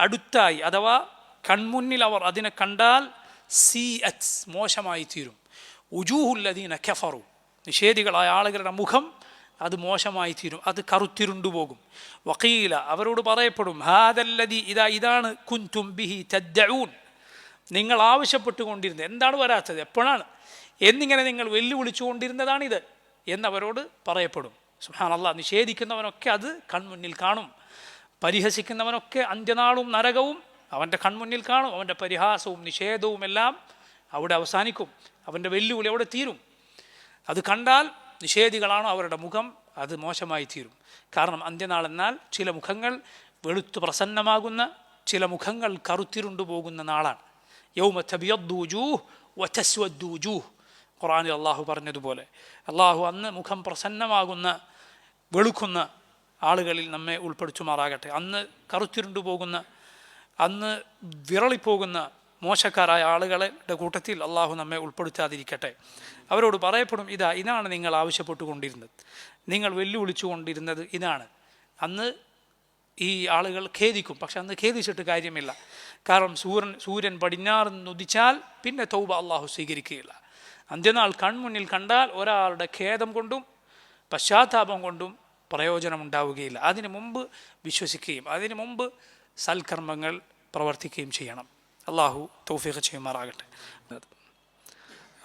അടുത്തായി, അഥവാ കൺമുന്നിൽ അവർ അതിനെ കണ്ടാൽ, സീഅത്ത് മോശമായി തീരും. ഉജൂഹുല്ലദീന കഫറു, നിഷേധികളായ ആളുകളുടെ മുഖം അത് മോശമായി തീരും, അത് കറുത്തിരുണ്ടുപോകും. വഖീല, അവരോട് പറയപ്പെടും, ഹാദല്ലദീ, ഇതാണ് കുൻതും ബിഹി തദ്ദഊൻ, നിങ്ങൾ ആവശ്യപ്പെട്ടുകൊണ്ടിരുന്നത്, എന്താണ് വരാത്തത്, എപ്പോഴാണ് എന്നിങ്ങനെ നിങ്ങൾ വെല്ലുവിളിച്ചുകൊണ്ടിരുന്നതാണിത് എന്നവരോട് പറയപ്പെടും. സുബ്ഹാനല്ലാഹ്, നിഷേധിക്കുന്നവനൊക്കെ അത് കൺമുന്നിൽ കാണും. പരിഹസിക്കുന്നവനൊക്കെ അന്ത്യനാളും നരകവും അവൻ്റെ കൺമുന്നിൽ കാണും. അവൻ്റെ പരിഹാസവും നിഷേധവും എല്ലാം അവിടെ അവസാനിക്കും. അവൻ്റെ വെല്ലുവിളി അവിടെ തീരും. അത് കണ്ടാൽ നിഷേധികളാണോ അവരുടെ മുഖം അത് മോശമായി തീരും. കാരണം അന്ത്യനാൾ എന്നാൽ ചില മുഖങ്ങൾ വെളുത്തു പ്രസന്നമാകുന്ന, ചില മുഖങ്ങൾ കറുത്തിരുണ്ടു പോകുന്ന നാളാണ്. യൗമ തബിയദ്ദു വുജൂഹ് വതസ്വദ്ദു വുജൂഹ്, ഖുർആനിൽ അള്ളാഹു പറഞ്ഞതുപോലെ. അള്ളാഹു അന്ന് മുഖം പ്രസന്നമാകുന്ന, വെളുക്കുന്ന ആളുകളിൽ നമ്മെ ഉൾപ്പെടുത്തുമാറാകട്ടെ. അന്ന് കറുത്തിരുണ്ടു പോകുന്ന, അന്ന് വിറളിപ്പോകുന്ന മോശക്കാരായ ആളുകളുടെ കൂട്ടത്തിൽ അള്ളാഹു നമ്മെ ഉൾപ്പെടുത്താതിരിക്കട്ടെ. അവരോട് പറയപ്പെടും, ഇതാണ് നിങ്ങൾ ആവശ്യപ്പെട്ടുകൊണ്ടിരുന്നത്, നിങ്ങൾ വെല്ലുവിളിച്ചുകൊണ്ടിരുന്നത് ഇതാണ്. അന്ന് ഈ ആളുകൾ ഖേദിക്കും. പക്ഷെ അന്ന് ഖേദിച്ചിട്ട് കാര്യമില്ല. കാരണം സൂര്യൻ പടിഞ്ഞാറ് ഉദിച്ചാൽ പിന്നെ തൗബ അള്ളാഹു സ്വീകരിക്കുകയില്ല. അന്ത്യനാൾ കൺമുന്നിൽ കണ്ടാൽ ഒരാളുടെ ഖേദം കൊണ്ടും പശ്ചാത്താപം കൊണ്ടും പ്രയോജനമുണ്ടാവുകയില്ല. അതിനു മുമ്പ് വിശ്വസിക്കുകയും അതിനു മുമ്പ് സൽക്കർമ്മങ്ങൾ പ്രവർത്തിക്കുകയും ചെയ്യണം. അള്ളാഹു തൗഫീഖ് ചെയ്യുമാറാകട്ടെ.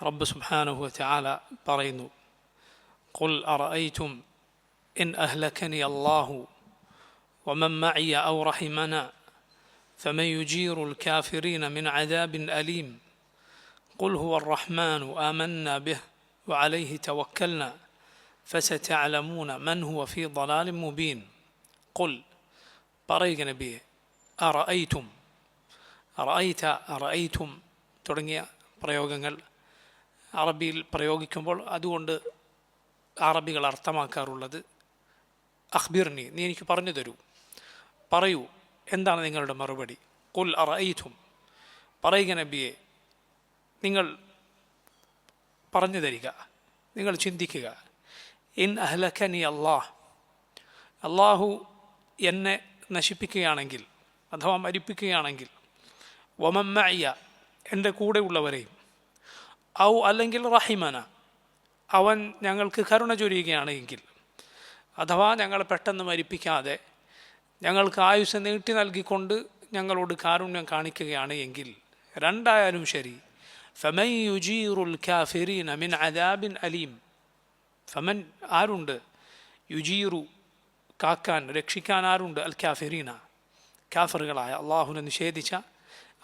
റബ്ബ് സുബ്ഹാനഹു വതആല പറയുന്നു, ഖുൽ അറഅയ്തും ഇൻ അഹ്ലകനി അല്ലാഹു വമൻ മഅയ ഔ റഹിമന ഫമൻ യുജീറുൽ കാഫിരീന മിൻ അദാബിൻ അലീം ഖുൽ ഹുവർ റഹ്മാനു ആമന്നാ ബിഹി വഅലൈഹി തവക്കൽനാ ഫസതഅലമൂന മൻ ഹുവ ഫീ ളലാലിൻ മുബീൻ. ഖുൽ, പറയുക നബിയെ, അറഅയ്തും, അറഅയ്ത, അറഅയ്തും തുടങ്ങിയ പ്രയോഗങ്ങൾ അറബിയിൽ പ്രയോഗിക്കുമ്പോൾ അതുകൊണ്ട് അറബികൾ അർത്ഥമാക്കാറുള്ളത് അഖ്ബിർനി, നീ എനിക്ക് പറഞ്ഞു തരൂ, പറയൂ, എന്താണ് നിങ്ങളുടെ മറുപടി. ഖുൽ അറഅയ്തും, പറയുക നബിയെ, നിങ്ങൾ പറഞ്ഞു തരിക, നിങ്ങൾ ചിന്തിക്കുക. ഇൻ അഹ്ലകനി അല്ലാഹ്, അള്ളാഹു എന്നെ നശിപ്പിക്കുകയാണെങ്കിൽ അഥവാ മരിപ്പിക്കുകയാണെങ്കിൽ, വമൻ മഅയ, എൻ്റെ കൂടെയുള്ളവരെയും, ഔ അല്ലെങ്കിൽ റഹിമന, അവൻ ഞങ്ങൾക്ക് കരുണ ചൊരിയുകയാണ് എങ്കിൽ, അഥവാ ഞങ്ങളെ പെട്ടെന്ന് മരിപ്പിക്കാതെ ഞങ്ങൾക്ക് ആയുസ് നീട്ടി നൽകിക്കൊണ്ട് ഞങ്ങളോട് കാരുണ്യം കാണിക്കുകയാണ് എങ്കിൽ, രണ്ടായാലും ശരി, ഫമൻ യുജീറുൽ കാഫിരീന മിൻ അദാബിൻ അലീം, ഫമൻ ആരുണ്ട്, യുജീറു കാക്കാൻ, രക്ഷിക്കാൻ ആരുണ്ട്, അൽ കാഫിരീന കാഫറുകളായ അള്ളാഹുവിനെ നിഷേധിച്ച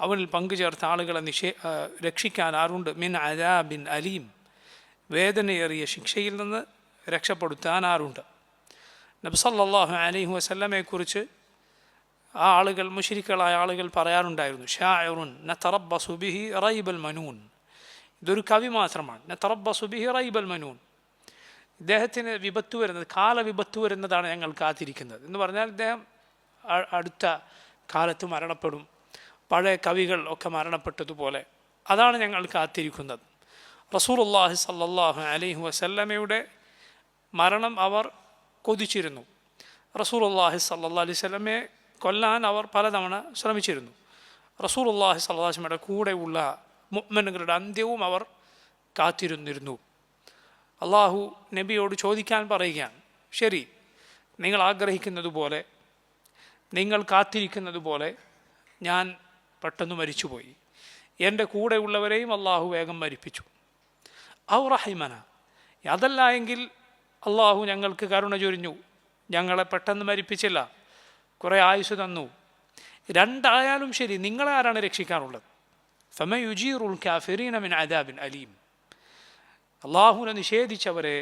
അവനിൽ പങ്കുചേർത്ത ആളുകളെ രക്ഷിക്കാൻ ആരുണ്ട്, മിൻ അദാബിൻ അലീം വേദനയേറിയ ശിക്ഷയിൽ നിന്ന് രക്ഷപ്പെടുത്താൻ ആരുണ്ട്. നബി സല്ലല്ലാഹു അലൈഹി വസല്ലമയെക്കുറിച്ച് ആ ആളുകൾ, മുശ്രിക്കുകളായ ആളുകൾ പറയാറുണ്ടായിരുന്നു, ഷാഇറുൻ നതറബ്ബസു ബിഹി റൈബൽ മനൂൻ, ഇതൊരു കവി മാത്രമാണ്. നതറബ്ബസു ബിഹി റൈബൽ മനൂൻ, ഇദ്ദേഹത്തിന് വിപത്ത് വരുന്നത്, കാലവിപത്ത് വരുന്നതാണ് ഞങ്ങൾ കാത്തിരിക്കുന്നത് എന്ന് പറഞ്ഞാൽ ഇദ്ദേഹം അടുത്ത കാലത്ത് മരണപ്പെടും, പഴയ കവികൾ ഒക്കെ മരണപ്പെട്ടതുപോലെ അതാണ് ഞങ്ങൾ കാത്തിരിക്കുന്നത്. റസൂലുള്ളാഹി സ്വല്ലല്ലാഹു അലൈഹി വസല്ലമയുടെ മരണം അവർ കൊതിച്ചിരുന്നു. റസൂലുള്ളാഹി സ്വല്ലല്ലാഹു അലൈഹി വസല്ലമയെ കൊല്ലാൻ അവർ പലതവണ ശ്രമിച്ചിരുന്നു. റസൂലുള്ളാഹി സ്വല്ലല്ലാഹു അലൈഹി വസല്ലമയുടെ കൂടെയുള്ള മുഅ്മിനുകളുടെ അന്ത്യവും അവർ കാത്തിരുന്നിരുന്നു. അള്ളാഹു നബിയോട് ചോദിക്കാൻ പറയുകയാണ്, ശരി, നിങ്ങൾ ആഗ്രഹിക്കുന്നത് പോലെ, നിങ്ങൾ കാത്തിരിക്കുന്നത് പോലെ ഞാൻ പെട്ടെന്ന് മരിച്ചുപോയി, എൻ്റെ കൂടെയുള്ളവരെയും അള്ളാഹു വേഗം മരിപ്പിച്ചു. ഔ റഹിമന, അതല്ല എങ്കിൽ അള്ളാഹു ഞങ്ങൾക്ക് കരുണ ചൊരിഞ്ഞു, ഞങ്ങളെ പെട്ടെന്ന് മരിപ്പിച്ചില്ല, കുറേ ആയുസ് തന്നു. രണ്ടായാലും ശരി, നിങ്ങളെ ആരാണ് രക്ഷിക്കാറുള്ളത്? ഫമൻ യുജീറുൽ കാഫിരീന മിൻ അദാബിൻ അലീം, അള്ളാഹുവിനെ നിഷേധിച്ചവരെ,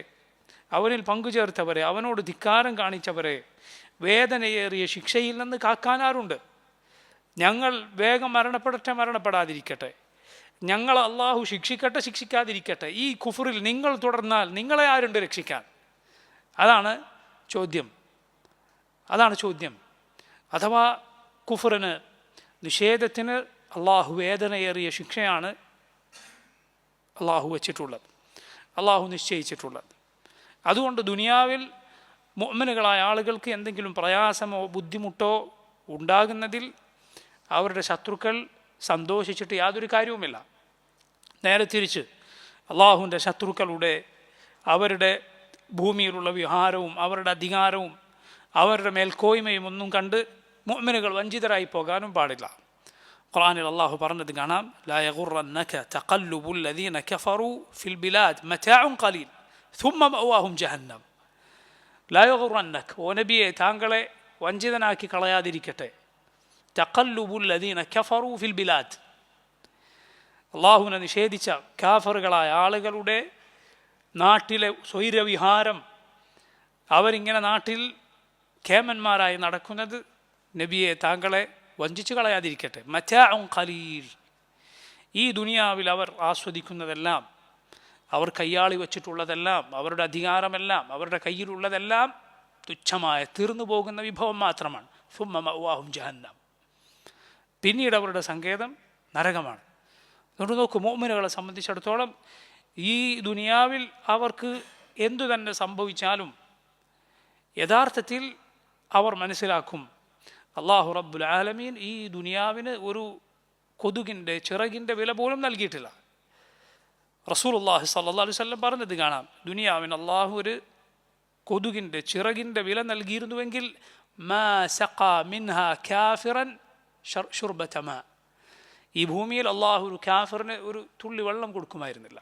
അവനിൽ പങ്കുചേർത്തവരെ, അവനോട് ധിക്കാരം കാണിച്ചവരെ വേദനയേറിയ ശിക്ഷയിൽ നിന്ന് കാക്കാനാരുണ്ട്? ഞങ്ങൾ വേഗം മരണപ്പെടാതിരിക്കട്ടെ, ഞങ്ങൾ അള്ളാഹു ശിക്ഷിക്കാതിരിക്കട്ടെ, ഈ കുഫറിൽ നിങ്ങൾ തുടർന്നാൽ നിങ്ങളെ ആരുണ്ട് രക്ഷിക്കാൻ? അതാണ് ചോദ്യം. അഥവാ കുഫറിന്, നിഷേധത്തിന് അള്ളാഹു വേദനയേറിയ ശിക്ഷയാണ് അള്ളാഹു വച്ചിട്ടുള്ളത്, അള്ളാഹു നിശ്ചയിച്ചിട്ടുള്ളത്. അതുകൊണ്ട് ദുനിയാവിൽ മുഅ്മിനുകളായ ആളുകൾക്ക് എന്തെങ്കിലും പ്രയാസമോ ബുദ്ധിമുട്ടോ ഉണ്ടാകുന്നതിൽ അവരുടെ ശത്രുക്കൾ സന്തോഷിച്ചിട്ട് യാതൊരു കാര്യവുമില്ല. നേരെ തിരിച്ച് അള്ളാഹുവിൻ്റെ ശത്രുക്കളുടെ അവരുടെ ഭൂമിയിലുള്ള വിഹാരവും അവരുടെ അധികാരവും അവരുടെ മേൽക്കോയ്മയും ഒന്നും കണ്ട് മുഅ്മിനുകൾ വഞ്ചിതരായി പോകാനും പാടില്ല. ഖുർആനിൽ അള്ളാഹു പറഞ്ഞത് കാണാം, ലാ യഗുറന്നക തഖല്ലുബുൽ ലദീന കഫറു ഫിൽ ബിലാദ് മതാഉൻ ഖലീൽ സുമ്മ മഅവാഹും ജഹന്നം. ലാ യഗുറന്നക, ഓ നബിയെ താങ്കളെ വഞ്ചിതനാക്കി കളയാതിരിക്കട്ടെ. തഖല്ലുബുൽ ലദീന കഫറു ഫിൽ ബിലാദ്, അള്ളാഹുവിനെ നിഷേധിച്ച കാഫറുകളായ ആളുകളുടെ നാട്ടിലെ സ്വൈരവിഹാരം, അവരിങ്ങനെ നാട്ടിൽ കേമന്മാരായി നടക്കുന്നത് നബിയെ താങ്കളെ വഞ്ചിച്ചു കളയാതിരിക്കട്ടെ. മതാഉൻ ഖലീൽ, ഈ ദുനിയാവിൽ അവർ ആസ്വദിക്കുന്നതെല്ലാം, അവർ കയ്യാളി വച്ചിട്ടുള്ളതെല്ലാം, അവരുടെ അധികാരമെല്ലാം, അവരുടെ കയ്യിലുള്ളതെല്ലാം തുച്ഛമായ തീർന്നു പോകുന്ന വിഭവം മാത്രമാണ്. സുമ്മ മഅവാഹും ജഹന്നം, പിന്നീട് അവരുടെ സങ്കേതം നരകമാണ്. അതുകൊണ്ട് നോക്കൂ, മുഅ്മിനുകളെ സംബന്ധിച്ചിടത്തോളം ഈ ദുനിയാവിൽ അവർക്ക് എന്തു തന്നെ സംഭവിച്ചാലും യഥാർത്ഥത്തിൽ അവർ മനസ്സിലാക്കും, അള്ളാഹു റബ്ബുൽ ആലമീൻ ഈ ദുനിയാവിന് ഒരു കൊതുകിൻ്റെ ചിറകിൻ്റെ വില പോലും നൽകിയിട്ടില്ല. റസൂലുള്ളാഹി സ്വല്ലല്ലാഹു അലൈഹി വസല്ലം പറഞ്ഞത് കാണാം, ദുനിയാവിന് അള്ളാഹു ഒരു കൊതുകിൻ്റെ ചിറകിൻ്റെ വില നൽകിയിരുന്നുവെങ്കിൽ മാ സഖാ മിൻഹാ കാഫിറൻ ശുർബത മാ, ഈ ഭൂമിയിൽ അള്ളാഹു ഒരു കാഫിറിന് ഒരു തുള്ളി വെള്ളം കൊടുക്കുമായിരുന്നില്ല.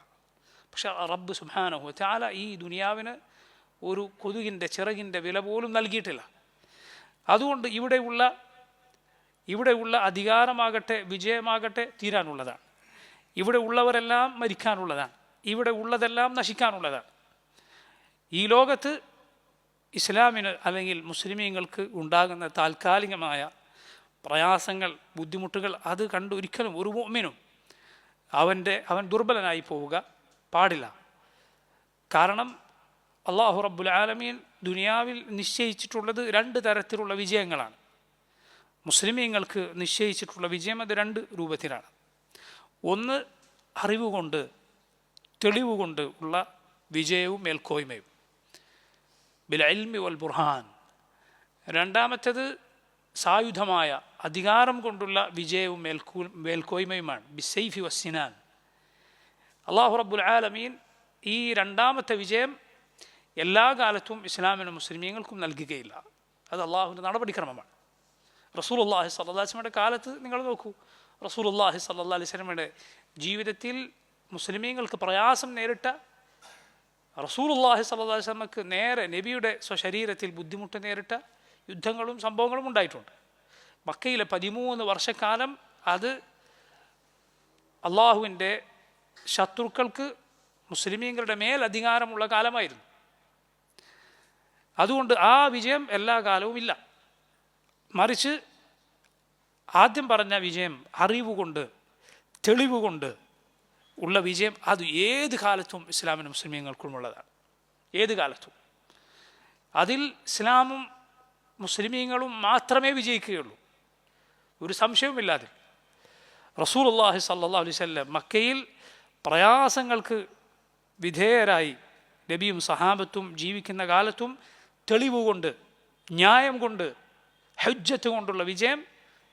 പക്ഷെ റബ്ബ് സുബ്ഹാനഹു വ തആല ഈ ദുനിയാവിന് ഒരു കൊതുകിൻ്റെ ചിറകിൻ്റെ വില പോലും നൽകിയിട്ടില്ല. അതുകൊണ്ട് ഇവിടെയുള്ള അധികാരമാകട്ടെ വിജയമാകട്ടെ തീരാനുള്ളതാണ്, ഇവിടെ ഉള്ളവരെല്ലാം മരിക്കാനുള്ളതാണ്, ഇവിടെ ഉള്ളതെല്ലാം നശിക്കാനുള്ളതാണ്. ഈ ലോകത്ത് ഇസ്ലാമിന് അല്ലെങ്കിൽ മുസ്ലിമീങ്ങൾക്ക് ഉണ്ടാകുന്ന താൽക്കാലികമായ പ്രയാസങ്ങൾ, ബുദ്ധിമുട്ടുകൾ, അത് കണ്ട് ഒരിക്കലും ഒരു മുഅ്മിനും അവൻ ദുർബലനായി പോവുക പാടില്ല. കാരണം അള്ളാഹു റബ്ബുൽ ആലമീൻ ദുനിയാവിൽ നിശ്ചയിച്ചിട്ടുള്ളത് രണ്ട് തരത്തിലുള്ള വിജയങ്ങളാണ്. മുസ്ലിമീങ്ങൾക്ക് നിശ്ചയിച്ചിട്ടുള്ള വിജയം അത് രണ്ട് രൂപത്തിലാണ്. ഒന്ന് അറിവുകൊണ്ട്, തെളിവുകൊണ്ട് ഉള്ള വിജയവും മേൽക്കോയ്മയും, ബിൽ ഇൽമി വൽ ബുർഹാൻ. രണ്ടാമത്തേത് സായുധമായ അധികാരം കൊണ്ടുള്ള വിജയവും മേൽക്കോയ്മയുമാണ്, ബിസ്സൈഫി വസ്സിനാൻ. അള്ളാഹു റബ്ബുൽ ആലമീൻ ഈ രണ്ടാമത്തെ വിജയം എല്ലാ കാലത്തും ഇസ്ലാമിനും മുസ്ലിമീങ്ങൾക്കും നൽകുകയില്ല. അത് അള്ളാഹുവിൻ്റെ നടപടിക്രമമാണ്. റസൂലുള്ളാഹി സ്വല്ലല്ലാഹു അലൈഹി വസല്ലമയുടെ കാലത്ത് നിങ്ങൾ നോക്കൂ, റസൂലുള്ളാഹി സ്വല്ലല്ലാഹു അലൈഹി വസല്ലമയുടെ ജീവിതത്തിൽ മുസ്ലിമീങ്ങൾക്ക് പ്രയാസം നേരിട്ട, റസൂലുള്ളാഹി സ്വല്ലല്ലാഹു അലൈഹി വസല്ലമക്ക് നേരെ നബിയുടെ സ്വശരീരത്തിൽ ബുദ്ധിമുട്ട് നേരിട്ട യുദ്ധങ്ങളും സംഭവങ്ങളും ഉണ്ടായിട്ടുണ്ട്. മക്കയിലെ 13 വർഷക്കാലം അത് അള്ളാഹുവിൻ്റെ ശത്രുക്കൾക്ക് മുസ്ലിമീങ്ങളുടെ മേൽ അധികാരമുള്ള കാലമായിരുന്നു. അതുകൊണ്ട് ആ വിജയം എല്ലാ കാലവും ഇല്ല. മറിച്ച് ആദ്യം പറഞ്ഞ വിജയം, അറിവുകൊണ്ട് തെളിവുകൊണ്ട് ഉള്ള വിജയം, അത് ഏത് കാലത്തും ഇസ്ലാമിനും മുസ്ലിമീങ്ങൾക്കുമുള്ളതാണ്. ഏത് കാലത്തും അതിൽ ഇസ്ലാമും മുസ്ലിമീങ്ങളും മാത്രമേ വിജയിക്കുകയുള്ളൂ, ഒരു സംശയവുമില്ലാതെ. റസൂലുള്ളാഹി സ്വല്ലല്ലാഹു അലൈഹി വസല്ലം മക്കയിൽ പ്രയാസങ്ങൾക്ക് വിധേയരായി നബിയും സഹാബത്തും ജീവിക്കുന്ന കാലത്തും തെളിവുകൊണ്ട്, ന്യായം കൊണ്ട്, ഹുജ്ജത്ത് കൊണ്ടുള്ള വിജയം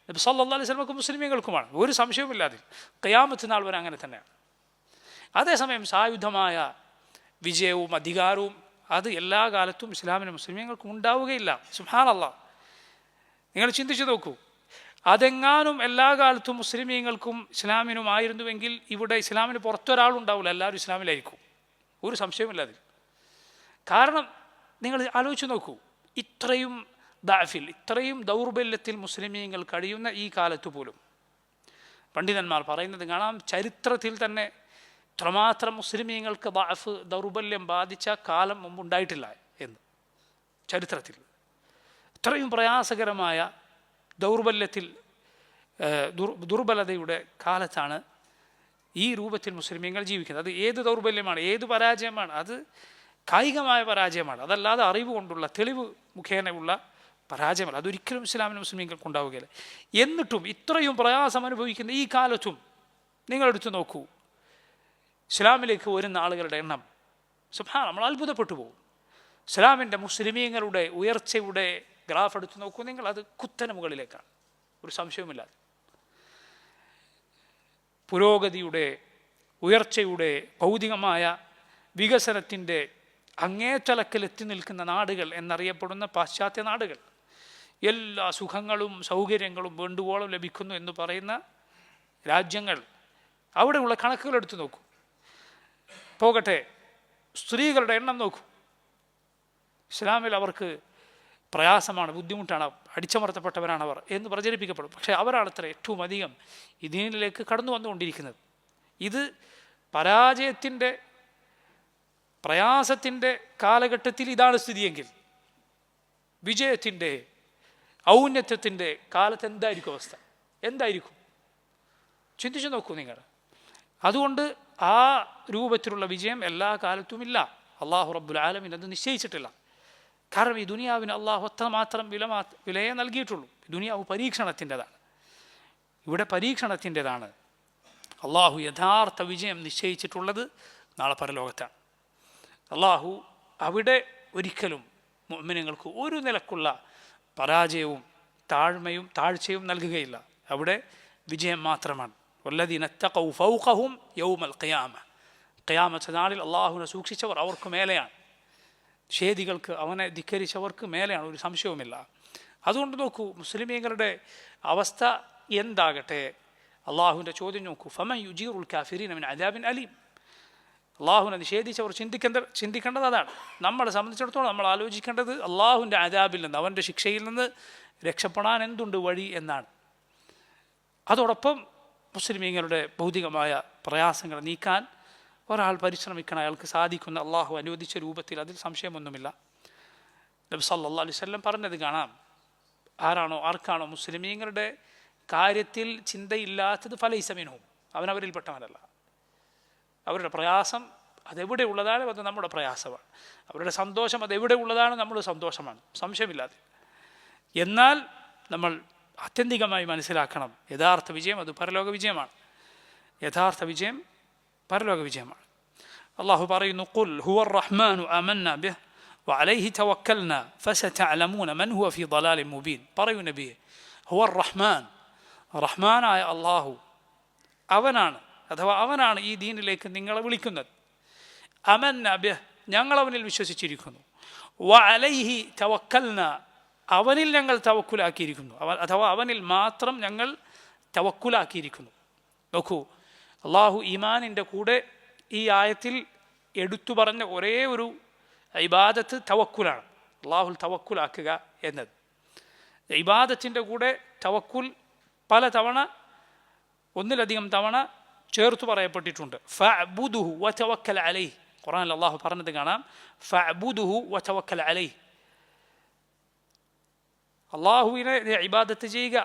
നബി സല്ലല്ലാഹു അലൈഹി വസല്ലമക്കും മുസ്ലിമീങ്ങൾക്കുമാണ്, ഒരു സംശയവുമില്ലാതെ. ഖിയാമത്ത് നാൾ വരെ അങ്ങനെ തന്നെയാണ്. അതേസമയം സായുധമായ വിജയവും അധികാരവും അത് എല്ലാ കാലത്തും ഇസ്ലാമിനും മുസ്ലിമീങ്ങൾക്കും ഉണ്ടാവുകയില്ല. സുബ്ഹാനല്ലാഹ്, നിങ്ങൾ ചിന്തിച്ചു നോക്കൂ, അതെങ്ങാനും എല്ലാ കാലത്തും മുസ്ലിമീങ്ങൾക്കും ഇസ്ലാമിനും ആയിരുന്നുവെങ്കിൽ ഇവിടെ ഇസ്ലാമിന് പുറത്തൊരാളുണ്ടാവില്ല, എല്ലാവരും ഇസ്ലാമിലായിരിക്കും, ഒരു സംശയമില്ലാതെ. കാരണം നിങ്ങൾ ആലോചിച്ച് നോക്കൂ, ഇത്രയും ദഅഫിൽ, ഇത്രയും ദൗർബല്യത്തിൽ മുസ്ലിമീങ്ങൾ കഴിയുന്ന ഈ കാലത്ത് പോലും പണ്ഡിതന്മാർ പറയുന്നത് കാണാം, ചരിത്രത്തിൽ തന്നെ ഇത്രമാത്രം മുസ്ലിമീങ്ങൾക്ക് ദഅഫ്, ദൗർബല്യം ബാധിച്ച കാലം മുമ്പുണ്ടായിട്ടില്ല എന്ന്. ചരിത്രത്തിൽ ഇത്രയും പ്രയാസകരമായ ദൗർബല്യത്തിൽ, ദുർബലതയുടെ കാലത്താണ് ഈ രൂപത്തിൽ മുസ്ലിമീങ്ങൾ ജീവിക്കുന്നത്. അത് ഏത് ദൗർബല്യമാണ്, ഏത് പരാജയമാണ്, അത് കായികമായ പരാജയമാണ്, അതല്ലാതെ അറിവ് കൊണ്ടുള്ള തെളിവ് മുഖേനയുള്ള പരാജയമല്ല. അതൊരിക്കലും ഇസ്ലാമിന് മുസ്ലിമീങ്ങൾക്ക് ഉണ്ടാവുകയില്ല. എന്നിട്ടും ഇത്രയും പ്രയാസം അനുഭവിക്കുന്ന ഈ കാലത്തും നിങ്ങളെടുത്ത് നോക്കൂ, ഇസ്ലാമിലേക്ക് വരുന്ന ആളുകളുടെ എണ്ണം സുബ്ഹാൻ, നമ്മൾ അത്ഭുതപ്പെട്ടു പോകും. ഇസ്ലാമിൻ്റെ മുസ്ലിമീങ്ങളുടെ ഉയർച്ചയുടെ ഗ്രാഫ് എടുത്ത് നോക്കൂ നിങ്ങൾ, അത് കുത്തനെ മുകളിലേക്കാണ്, ഒരു സംശയവുമില്ലാതെ. പുരോഗതിയുടെ, ഉയർച്ചയുടെ, ഭൗതികമായ വികസനത്തിൻ്റെ അങ്ങേത്തലക്കിലെത്തി നിൽക്കുന്ന നാടുകൾ എന്നറിയപ്പെടുന്ന പാശ്ചാത്യ നാടുകൾ, എല്ലാ സുഖങ്ങളും സൗകര്യങ്ങളും വേണ്ടുവോളം ലഭിക്കുന്നു എന്ന് പറയുന്ന രാജ്യങ്ങൾ, അവിടെയുള്ള കണക്കുകൾ എടുത്തു നോക്കൂ. പോകട്ടെ, സ്ത്രീകളുടെ എണ്ണം നോക്കൂ. ഇസ്ലാമിൽ അവർക്ക് പ്രയാസമാണ്, ബുദ്ധിമുട്ടാണ്, അടിച്ചമർത്തപ്പെട്ടവരാണവർ എന്ന് പ്രചരിപ്പിക്കപ്പെടും. പക്ഷേ അവരാണത്ര ഏറ്റവും അധികം ഈ ദീനിലേക്ക് കടന്നു വന്നുകൊണ്ടിരിക്കുന്നത്. ഇത് പരാജയത്തിൻ്റെ, പ്രയാസത്തിൻ്റെ കാലഘട്ടത്തിൽ ഇതാണ് സ്ഥിതിയെങ്കിൽ, വിജയത്തിൻ്റെ, ഔന്നത്യത്തിൻ്റെ കാലത്ത് എന്തായിരിക്കും അവസ്ഥ? എന്തായിരിക്കും? ചിന്തിച്ചു നോക്കൂ നിങ്ങൾ. അതുകൊണ്ട് ആ രൂപത്തിലുള്ള വിജയം എല്ലാ കാലത്തുമില്ല. അള്ളാഹു റബ്ബുൽ ആലമീൻ അത് നിശ്ചയിച്ചിട്ടില്ല. കാരണം ഈ ദുനിയാവിന് അള്ളാഹു അത്രമാത്രം വിലയെ നൽകിയിട്ടുള്ളൂ. ദുനിയാവ് പരീക്ഷണത്തിൻ്റെതാണ്, ഇവിടെ പരീക്ഷണത്തിൻ്റെതാണ്. അള്ളാഹു യഥാർത്ഥ വിജയം നിശ്ചയിച്ചിട്ടുള്ളത് നാളെ പരലോകത്താണ്. അള്ളാഹു അവിടെ ഒരിക്കലും മുഅ്മിനീങ്ങൾക്ക് ഒരു നിലക്കുള്ള പരാജയവും താഴ്ചയും നൽകുകയില്ല. അവിടെ വിജയം മാത്രമാണ്. വല്ലദീന തഖൗ ഫൗഖഹും യൗമൽ ഖിയാമ, ഖിയാമത്ത് നാളിൽ അള്ളാഹുവിനെ സൂക്ഷിച്ചവർ അവർക്ക് മേലെയാണ്. നിഷേധികൾക്ക്, അവനെ ധിക്കരിച്ചവർക്ക് മേലെയാണ്, ഒരു സംശയവുമില്ല. അതുകൊണ്ട് നോക്കൂ, മുസ്ലിമീങ്ങളുടെ അവസ്ഥ എന്താകട്ടെ, അള്ളാഹുവിൻ്റെ ചോദ്യം നോക്കൂ, ഫമൻ യുജീറുൽ കാഫിരീന മിൻ അദാബിൻ അലീം. അള്ളാഹുവിനെ നിഷേധിച്ചവർ ചിന്തിക്കേണ്ടത് അതാണ്. നമ്മളെ സംബന്ധിച്ചിടത്തോളം നമ്മൾ ആലോചിക്കേണ്ടത് അള്ളാഹുവിൻ്റെ അദാബിൽ നിന്ന്, അവൻ്റെ ശിക്ഷയിൽ നിന്ന് രക്ഷപ്പെടാൻ എന്തുണ്ട് വഴി എന്നാണ്. അതോടൊപ്പം മുസ്ലിമീങ്ങളുടെ ഭൗതികമായ പ്രയാസങ്ങൾ നീക്കാൻ ഒരാൾ പരിശ്രമിക്കണം, അയാൾക്ക് സാധിക്കുന്ന അള്ളാഹു അനുവദിച്ച രൂപത്തിൽ, അതിൽ സംശയമൊന്നുമില്ല. നബി സല്ലല്ലാഹു അലൈഹി വസല്ലം പറഞ്ഞത് കാണാം, ആർക്കാണോ മുസ്ലിമീങ്ങളുടെ കാര്യത്തിൽ ചിന്തയില്ലാത്തത് ഫലൈസ മിൻഹും, അവനവരിൽപ്പെട്ടവനല്ല. അവരുടെ പ്രയാസം അതെവിടെ ഉള്ളതാണ്, അത് നമ്മുടെ പ്രയാസമാണ്. അവരുടെ സന്തോഷം അതെവിടെ ഉള്ളതാണ്, നമ്മുടെ സന്തോഷമാണ്, സംശയമില്ലാതെ. എന്നാൽ നമ്മൾ ആത്യന്തികമായി മനസ്സിലാക്കണം, യഥാർത്ഥ വിജയം അത് പരലോക വിജയമാണ്. യഥാർത്ഥ വിജയം പരലോക വിജയമാണ്. അള്ളാഹു പറയുന്നു, ഖുൽ ഹുവർ റഹ്മാനു ആമന്നാ ബിഹി വഅലൈഹി തവക്കൽനാ ഫസതഅലമൂന മൻ ഹുവ ഫീ ളലാലിൻ മുബീൻ. പറയൂ നബിയെ, ഹുവർ റഹ്മാൻ, റഹ്മാനായ അള്ളാഹു അവനാണ്, അഥവാ അവനാണ് ഈ ദീനിലേക്ക് നിങ്ങളെ വിളിക്കുന്നത്. ആമന്നാ ബിഹി, ഞങ്ങളവനിൽ വിശ്വസിച്ചിരിക്കുന്നു. വഅലൈഹി തവക്കൽനാ, അവനിൽ ഞങ്ങൾ തവക്കുലാക്കിയിരിക്കുന്നു, അഥവാ അവനിൽ മാത്രം ഞങ്ങൾ തവക്കുലാക്കിയിരിക്കുന്നു. നോക്കൂ, അള്ളാഹു ഈമാനിൻ്റെ കൂടെ ഈ ആയത്തിൽ എടുത്തു പറഞ്ഞ ഒരേ ഒരു ഇബാദത്ത് തവക്കുലാണ്. അള്ളാഹുൽ തവക്കുലാക്കുക എന്നത്. ഇബാദത്തിൻ്റെ കൂടെ തവക്കുൽ പല തവണ, ഒന്നിലധികം തവണ ചേർത്തു പറയപ്പെട്ടിട്ടുണ്ട്. ഫഅ്ബുദുഹു വതവക്കൽ അലൈഹി, ഖുർആനിൽ അള്ളാഹു പറഞ്ഞത് കാണാം, ഫഅ്ബുദുഹു വതവക്കൽ അലൈഹി. അള്ളാഹുവിനെ ഇബാദത്ത് ചെയ്യുക,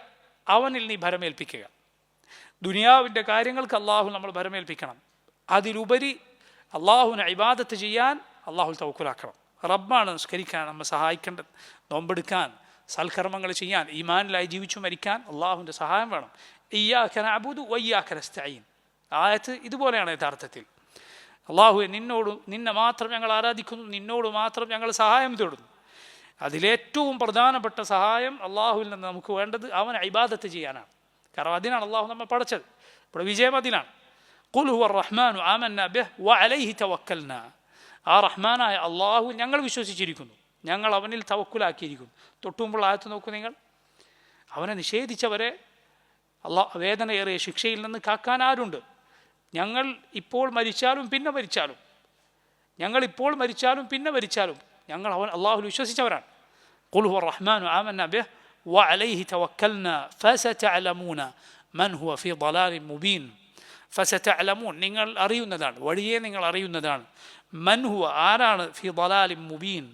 അവനിൽ നീ ഭരമേൽപ്പിക്കുക. ദുനിയാവിൻ്റെ കാര്യങ്ങൾക്ക് അള്ളാഹു നമ്മൾ ഭരമേൽപ്പിക്കണം. അതിലുപരി അള്ളാഹുവിനെ ഇബാദത്ത് ചെയ്യാൻ അള്ളാഹുൽ തവക്കുലാക്കണം. റബ്ബാണ് നിസ്കരിക്കാൻ നമ്മെ സഹായിക്കേണ്ടത്, നോമ്പെടുക്കാൻ, സൽക്കർമ്മങ്ങൾ ചെയ്യാൻ, ഈമാനിലായി ജീവിച്ചു മരിക്കാൻ അള്ളാഹുവിൻ്റെ സഹായം വേണം. ഇയ്യാക നഅ്ബുദു വഇയ്യാക നസ്തഈൻ. ആയത്ത് ഇതുപോലെയാണ് യഥാർത്ഥത്തിൽ. അള്ളാഹുവെ, നിന്നെ മാത്രം ഞങ്ങൾ ആരാധിക്കുന്നു, നിന്നോട് മാത്രം ഞങ്ങൾ സഹായം തേടുന്നു. അതിലേറ്റവും പ്രധാനപ്പെട്ട സഹായം അള്ളാഹുവിൽ നിന്ന് നമുക്ക് വേണ്ടത് അവനെ ഇബാദത്ത് ചെയ്യാനാണ്. കാരണം അതിനാണ് അള്ളാഹു നമ്മെ പഠിച്ചത്. ഇവിടെ വിജയം അതിലാണ്. ഖുൽ ഹുവർ റഹ്മാനു ആമന്നാ ബിഹി വഅലൈഹി തവക്കൽനാ. ആ റഹ്മാനായ അള്ളാഹു ഞങ്ങൾ വിശ്വസിച്ചിരിക്കുന്നു, ഞങ്ങൾ അവനിൽ തവക്കുലാക്കിയിരിക്കുന്നു. തൊട്ടുമുമ്പുള്ള ആയത്ത് നോക്കൂ നിങ്ങൾ. അവനെ നിഷേധിച്ചവരെ വേദനയേറിയ ശിക്ഷയിൽ നിന്ന് കാക്കാൻ ആരുണ്ട്? ഞങ്ങൾ ഇപ്പോൾ മരിച്ചാലും പിന്നെ മരിച്ചാലും, ഞങ്ങളിപ്പോൾ മരിച്ചാലും പിന്നെ മരിച്ചാലും ഞങ്ങൾ അള്ളാഹുൽ വിശ്വസിച്ചവരാണ്. ഖുൽ ഹുവർ റഹ്മാനു ആമന്നാ ബിഹി വഅലൈഹി തവക്കൽനാ ഫസതഅലമൂന മൻ ഹുവ ഫീ ളലാലിൻ മുബീൻ. ഫസതഅലമൂൻ, നിങ്ങൾ അറിയുന്നതാണ്, വഴിയെ നിങ്ങൾ അറിയുന്നതാണ്. മൻ ഹുവ, ആരാണ്, ഫീ ളലാലിൻ മുബീൻ,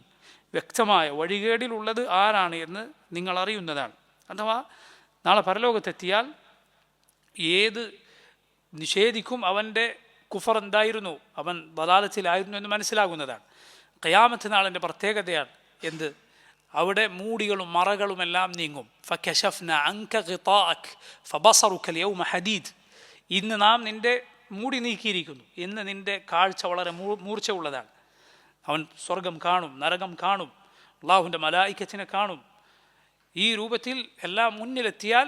വ്യക്തമായ വഴികേടിലുള്ളത് ആരാണ് എന്ന് നിങ്ങൾ അറിയുന്നതാണ്. അഥവാ നാളെ പരലോകത്തെത്തിയാൽ ഏത് നിഷേധിക്കും അവൻ്റെ കുഫർ എന്തായിരുന്നു, അവൻ ളലാലത്തിലായിരുന്നു എന്ന് മനസ്സിലാകുന്നതാണ്. ഖിയാമത്ത് നാളിൻ്റെ പ്രത്യേകതയാണ് എന്ത്? അവിടെ മൂടികളും മറകളുമെല്ലാം നീങ്ങും. ഫകശഫ്ന അൻക ഗിതാഅക് ഫബസറുക അൽയൗമ ഹദീദ്. ഇന്ന് നാം നിന്റെ മൂടി നീക്കിയിരിക്കുന്നു. ഇന്ന് നിന്റെ കാഴ്ച വളരെ മൂർച്ചയുള്ളതാണ്. അവൻ സ്വർഗം കാണും, നരകം കാണും, അള്ളാഹുവിൻ്റെ മലായിക്കത്തിനെ കാണും. ഈ രൂപത്തിൽ എല്ലാം മുന്നിലെത്തിയാൽ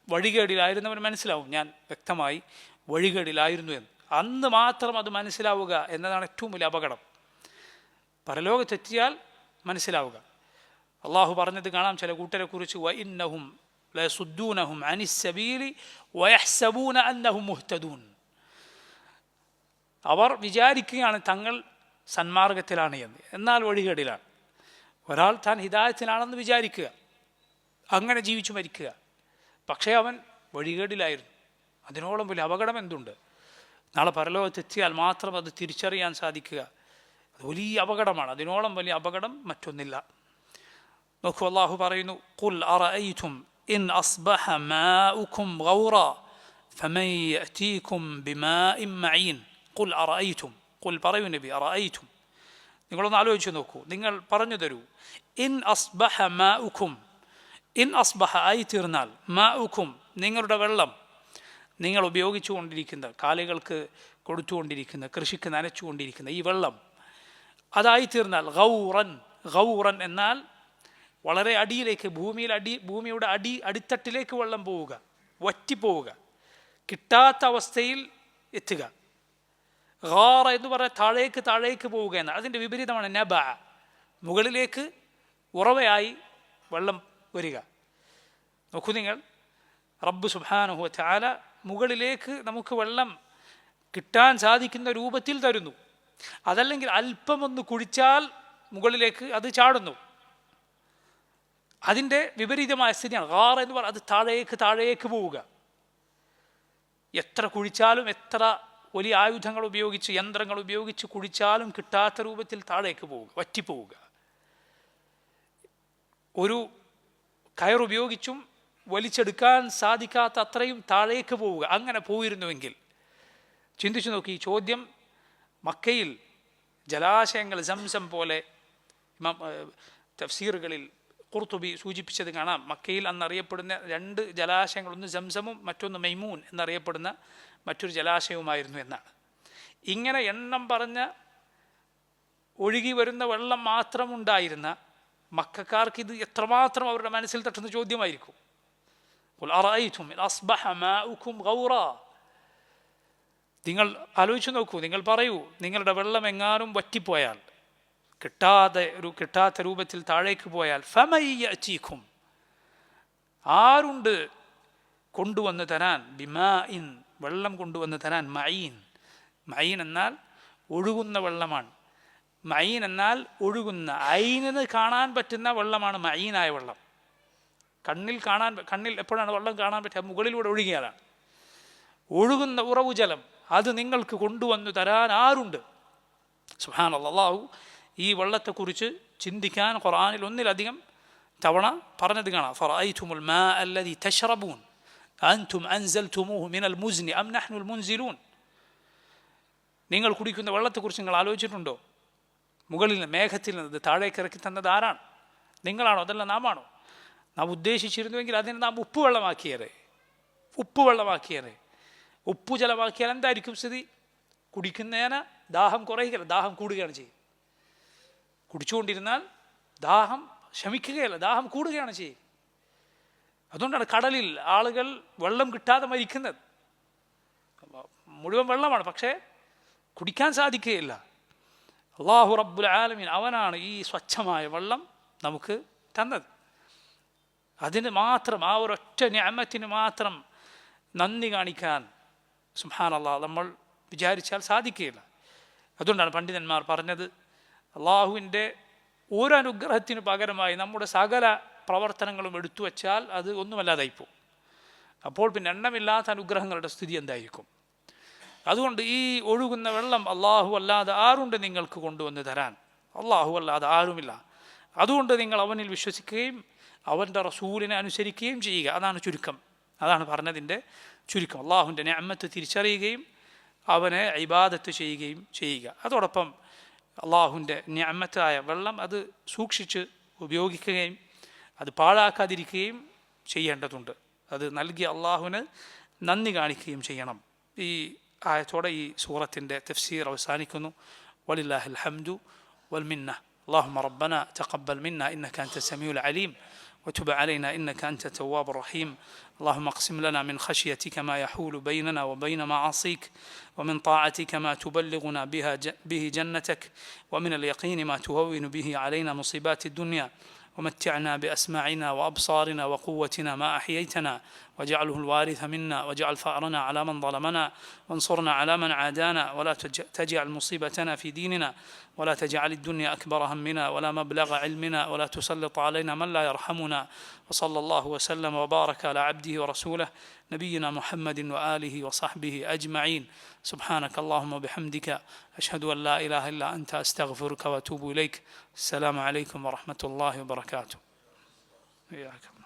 വഴികേടിലായിരുന്നവൻ മനസ്സിലാവും ഞാൻ വ്യക്തമായി വഴികേടിലായിരുന്നു എന്ന്. അന്ന് മാത്രം അത് മനസ്സിലാവുക എന്നതാണ് ഏറ്റവും വലിയ അപകടം. പരലോകത്തെത്തിയാൽ മനസ്സിലാവുക. അള്ളാഹു പറഞ്ഞത് കാണാം ചില കൂട്ടരെ കുറിച്ച്, വഇന്നഹും ലയസുദ്ദൂനഹും അനിസ്സബീലി വയഹ്സബൂന അന്നഹും മുഹ്തദൂൻ. അവർ വിചാരിക്കുകയാണ് തങ്ങൾ സന്മാർഗത്തിലാണ് എന്ന്, എന്നാൽ വഴികേടിലാണ്. ഒരാൾ താൻ ഹിദായത്തിലാണെന്ന് വിചാരിക്കുക, അങ്ങനെ ജീവിച്ചു മരിക്കുക, പക്ഷേ അവൻ വഴികേടിലായിരുന്നു. അതിനോളം വലിയ അപകടം എന്തുണ്ട്? നാളെ പരലോകത്തെത്തിയാൽ മാത്രം അത് തിരിച്ചറിയാൻ സാധിക്കുക. അത് വലിയ അപകടമാണ്. അതിനോളം വലിയ അപകടം മറ്റൊന്നില്ല. നോക്കൂ, അള്ളാഹു പറയുന്നു, ഖുൽ അറഅയ്തും ഇൻ അസ്ബഹ മാഉകും ഗൗറാ ഫമൻ യഅതീകും ബിമാഇൻ മഈൻ. ഖുൽ അറഅയ്തും, ഖുൽ പറയൂ നബി, അറഅയ്തും, നിങ്ങളൊന്ന് ആലോചിച്ച് നോക്കൂ, നിങ്ങൾ പറഞ്ഞു തരൂ. ഇൻ അസ്ബഹ മാഉകും, ഇൻ അസ്ബഹ ആയി തീർന്നാൽ, മാഉകും നിങ്ങളുടെ വെള്ളം, നിങ്ങൾ ഉപയോഗിച്ചു കൊണ്ടിരിക്കുന്ന, കാലികൾക്ക് കൊടുത്തുകൊണ്ടിരിക്കുന്ന, കൃഷിക്ക് നനച്ചുകൊണ്ടിരിക്കുന്ന ഈ വെള്ളം അതായി തീർന്നാൽ, ഗൗറൻ, ഗൗറൻ എന്നാൽ വളരെ അടിയിലേക്ക്, ഭൂമിയുടെ അടിത്തട്ടിലേക്ക് വെള്ളം പോവുക, വറ്റിപ്പോവുക, കിട്ടാത്ത അവസ്ഥയിൽ എത്തുക. ഗാറ എന്ന് പറയാൻ താഴേക്ക് പോവുക എന്നാണ്. അതിൻ്റെ വിപരീതമാണ് നബ, മുകളിലേക്ക് ഉറവയായി വെള്ളം വരിക. നോക്കൂ നിങ്ങൾ, റബ്ബ് സുബ്ഹാനഹു വ തആല മുകളിലേക്ക് നമുക്ക് വെള്ളം കിട്ടാൻ സാധിക്കുന്ന രൂപത്തിൽ തരുന്നു. അതല്ലെങ്കിൽ അല്പമൊന്ന് കുഴിച്ചാൽ മുകളിലേക്ക് അത് ചാടുന്നു. അതിൻ്റെ വിപരീതമായ സ്ഥിതിയാണ് ഗാറ എന്ന് പറയുന്നത്. അത് താഴേക്ക് പോവുക. എത്ര കുഴിച്ചാലും, എത്ര വലിയ ആയുധങ്ങൾ ഉപയോഗിച്ച്, യന്ത്രങ്ങൾ ഉപയോഗിച്ച് കുഴിച്ചാലും കിട്ടാത്ത രൂപത്തിൽ താഴേക്ക് പോവുക, വറ്റിപ്പോവുക. ഒരു കയറുപയോഗിച്ചും വലിച്ചെടുക്കാൻ സാധിക്കാത്ത അത്രയും താഴേക്ക് പോവുക. അങ്ങനെ പോയിരുന്നുവെങ്കിൽ ചിന്തിച്ചു നോക്കി. ഈ ചോദ്യം മക്കയിൽ ജലാശയങ്ങൾ സംസം പോലെ തഫ്സീറുകളിൽ ഖുർത്തുബി സൂചിപ്പിച്ചത് കാണാം. മക്കയിൽ അന്നറിയപ്പെടുന്ന 2 ജലാശയങ്ങൾ, ഒന്ന് സംസമും മറ്റൊന്ന് മൈമൂൻ എന്നറിയപ്പെടുന്ന മറ്റൊരു ജലാശയവുമായിരുന്നു എന്നാണ്. ഇങ്ങനെ എണ്ണം പറഞ്ഞ ഒഴുകി വരുന്ന വെള്ളം മാത്രം ഉണ്ടായിരുന്ന മക്കക്കാർക്ക് ഇത് എത്രമാത്രം അവരുടെ മനസ്സിൽ തട്ടുന്ന ചോദ്യമായിരിക്കും. ഖുൽ അറഅയ്തും ഇൻ അസ്ബഹ മാഉകും ഗൗറാ. നിങ്ങൾ ആലോചിച്ച് നോക്കൂ, നിങ്ങൾ പറയൂ, നിങ്ങളുടെ വെള്ളം എങ്ങാനും വറ്റിപ്പോയാൽ, കിട്ടാത്ത രൂപത്തിൽ താഴേക്ക് പോയാൽ, ഫമൻ യഅതീകും, ആരുണ്ട് കൊണ്ടുവന്ന് തരാൻ, ബിമാഇൻ, വെള്ളം കൊണ്ടുവന്ന് തരാൻ, മഈൻ, മഈൻ എന്നാൽ ഒഴുകുന്ന വെള്ളമാണ്. മഈൻ എന്നാൽ ഒഴുകുന്ന, ഐനിന് കാണാൻ പറ്റുന്ന വെള്ളമാണ് മഈനായ വെള്ളം. കണ്ണിൽ എപ്പോഴാണ് വെള്ളം കാണാൻ പറ്റുക? മുകളിലൂടെ ഒഴുകിയാലാണ്. ഒഴുകുന്ന ഉറവു ജലം അത് നിങ്ങൾക്ക് കൊണ്ടുവന്നു തരാൻ ആരുണ്ട്? സുബ്ഹാനല്ലാഹ്. അല്ലാഹു ഈ വെള്ളത്തെക്കുറിച്ച് ചിന്തിക്കാൻ ഖുർആനിൽ ഒന്നിലധികം തവണ പറഞ്ഞത് കാണാം. ഫറഅയ്തുമുൽ മാ അല്ലദീ തശ്റബൂൻ അൻതും അൻസൽതുമൂഹു മിനൽ മുസ്നി അം നഹ്നുൽ മുൻസിലൂൻ. നിങ്ങൾ കുടിക്കുന്ന വെള്ളത്തെക്കുറിച്ച് നിങ്ങൾ ആലോചിച്ചിട്ടുണ്ടോ? മുകളിൽ മേഘത്തിൽ നിന്ന് താഴേക്ക് ഇറക്കി തന്നത് ആരാണ്? നിങ്ങളാണോ? അതല്ല നാമാണോ? നാം ഉദ്ദേശിച്ചിരുന്നുവെങ്കിൽ അതിനെ നാം ഉപ്പുവെള്ളമാക്കിയേറെ. ഉപ്പുജലമാക്കിയാൽ എന്തായിരിക്കും സ്ഥിതി? കുടിക്കുന്നതിന് ദാഹം കുറയുകയല്ല, ദാഹം കൂടുകയാണ് ചെയ്യും. കുടിച്ചുകൊണ്ടിരുന്നാൽ ദാഹം ശമിക്കുകയല്ല, ദാഹം കൂടുകയാണ് ചെയ്യും. അതുകൊണ്ടാണ് കടലിൽ ആളുകൾ വെള്ളം കിട്ടാതെ മരിക്കുന്നത്. മുഴുവൻ വെള്ളമാണ്, പക്ഷേ കുടിക്കാൻ സാധിക്കുകയില്ല. അല്ലാഹു റബ്ബുൽ ആലമീൻ അവനാണ് ഈ സ്വച്ഛമായ വെള്ളം നമുക്ക് തന്നത്. അതിന് മാത്രം, ആ ഒരൊറ്റ നിഅമത്തിന് മാത്രം നന്ദി കാണിക്കാൻ സുബ്ഹാനല്ലാഹ് നമ്മൾ വിചാരിച്ചാൽ സാധിക്കുകയില്ല. അതുകൊണ്ടാണ് പണ്ഡിതന്മാർ പറഞ്ഞത്, അള്ളാഹുവിൻ്റെ ഒരു അനുഗ്രഹത്തിന് പകരമായി നമ്മുടെ സകല പ്രവർത്തനങ്ങളും എടുത്തു വച്ചാൽ അത് ഒന്നുമല്ലാതായിപ്പോവും. അപ്പോൾ പിന്നെ എണ്ണമില്ലാത്ത അനുഗ്രഹങ്ങളുടെ സ്ഥിതി എന്തായിരിക്കും? അതുകൊണ്ട് ഈ ഒഴുകുന്ന വെള്ളം അള്ളാഹു അല്ലാതെ ആരുണ്ട് നിങ്ങൾക്ക് കൊണ്ടുവന്ന് തരാൻ? അള്ളാഹു അല്ലാതെ ആരുമില്ല. അതുകൊണ്ട് നിങ്ങൾ അവനിൽ വിശ്വസിക്കുകയും അവൻ്റെ റസൂലിനെ അനുസരിക്കുകയും ചെയ്യുക. അതാണ് ചുരുക്കം, അതാണ് പറഞ്ഞതിൻ്റെ ചുരുക്കം. അള്ളാഹുവിൻ്റെ നിഅമത്ത് തിരിച്ചറിയുകയും അവനെ ഇബാദത്ത് ചെയ്യുകയും ചെയ്യുക. അതോടൊപ്പം അള്ളാഹുവിൻ്റെ നിഅമത്തായ വെള്ളം അത് സൂക്ഷിച്ച് ഉപയോഗിക്കുകയും അത് പാഴാക്കാതിരിക്കുകയും ചെയ്യേണ്ടതുണ്ട്. അത് നൽകിയ അള്ളാഹുവിന് നന്ദി കാണിക്കുകയും ചെയ്യണം. ഈ ആയത്തോടെ ഈ സൂറത്തിൻ്റെ തഫ്സീർ അവസാനിക്കുന്നു. വലില്ലാഹിൽ ഹംദു വൽ മിന്ന. اللهم ربنا تقبل منا إنك أنت السميع العليم وتب علينا إنك أنت التواب الرحيم. اللهم اقسم لنا من خشيتك ما يحول بيننا وبين معاصيك ومن طاعتك ما تبلغنا به جنتك ومن اليقين ما تهون به علينا مصيبات الدنيا ومتعنا بأسماعنا وأبصارنا وقوتنا ما أحييتنا واجعله الوارث منا واجعل ثأرنا على من ظلمنا وانصرنا على من عادانا ولا تجعل مصيبتنا في ديننا ولا تجعل الدنيا أكبر همنا ولا مبلغ علمنا ولا تسلط علينا من لا يرحمنا. وصلى الله وسلم وبارك على عبده ورسوله نبينا محمد وآله وصحبه أجمعين. سبحانك اللهم وبحمدك أشهد أن لا إله إلا أنت أستغفرك وأتوب إليك. السلام عليكم ورحمة الله وبركاته. إياك.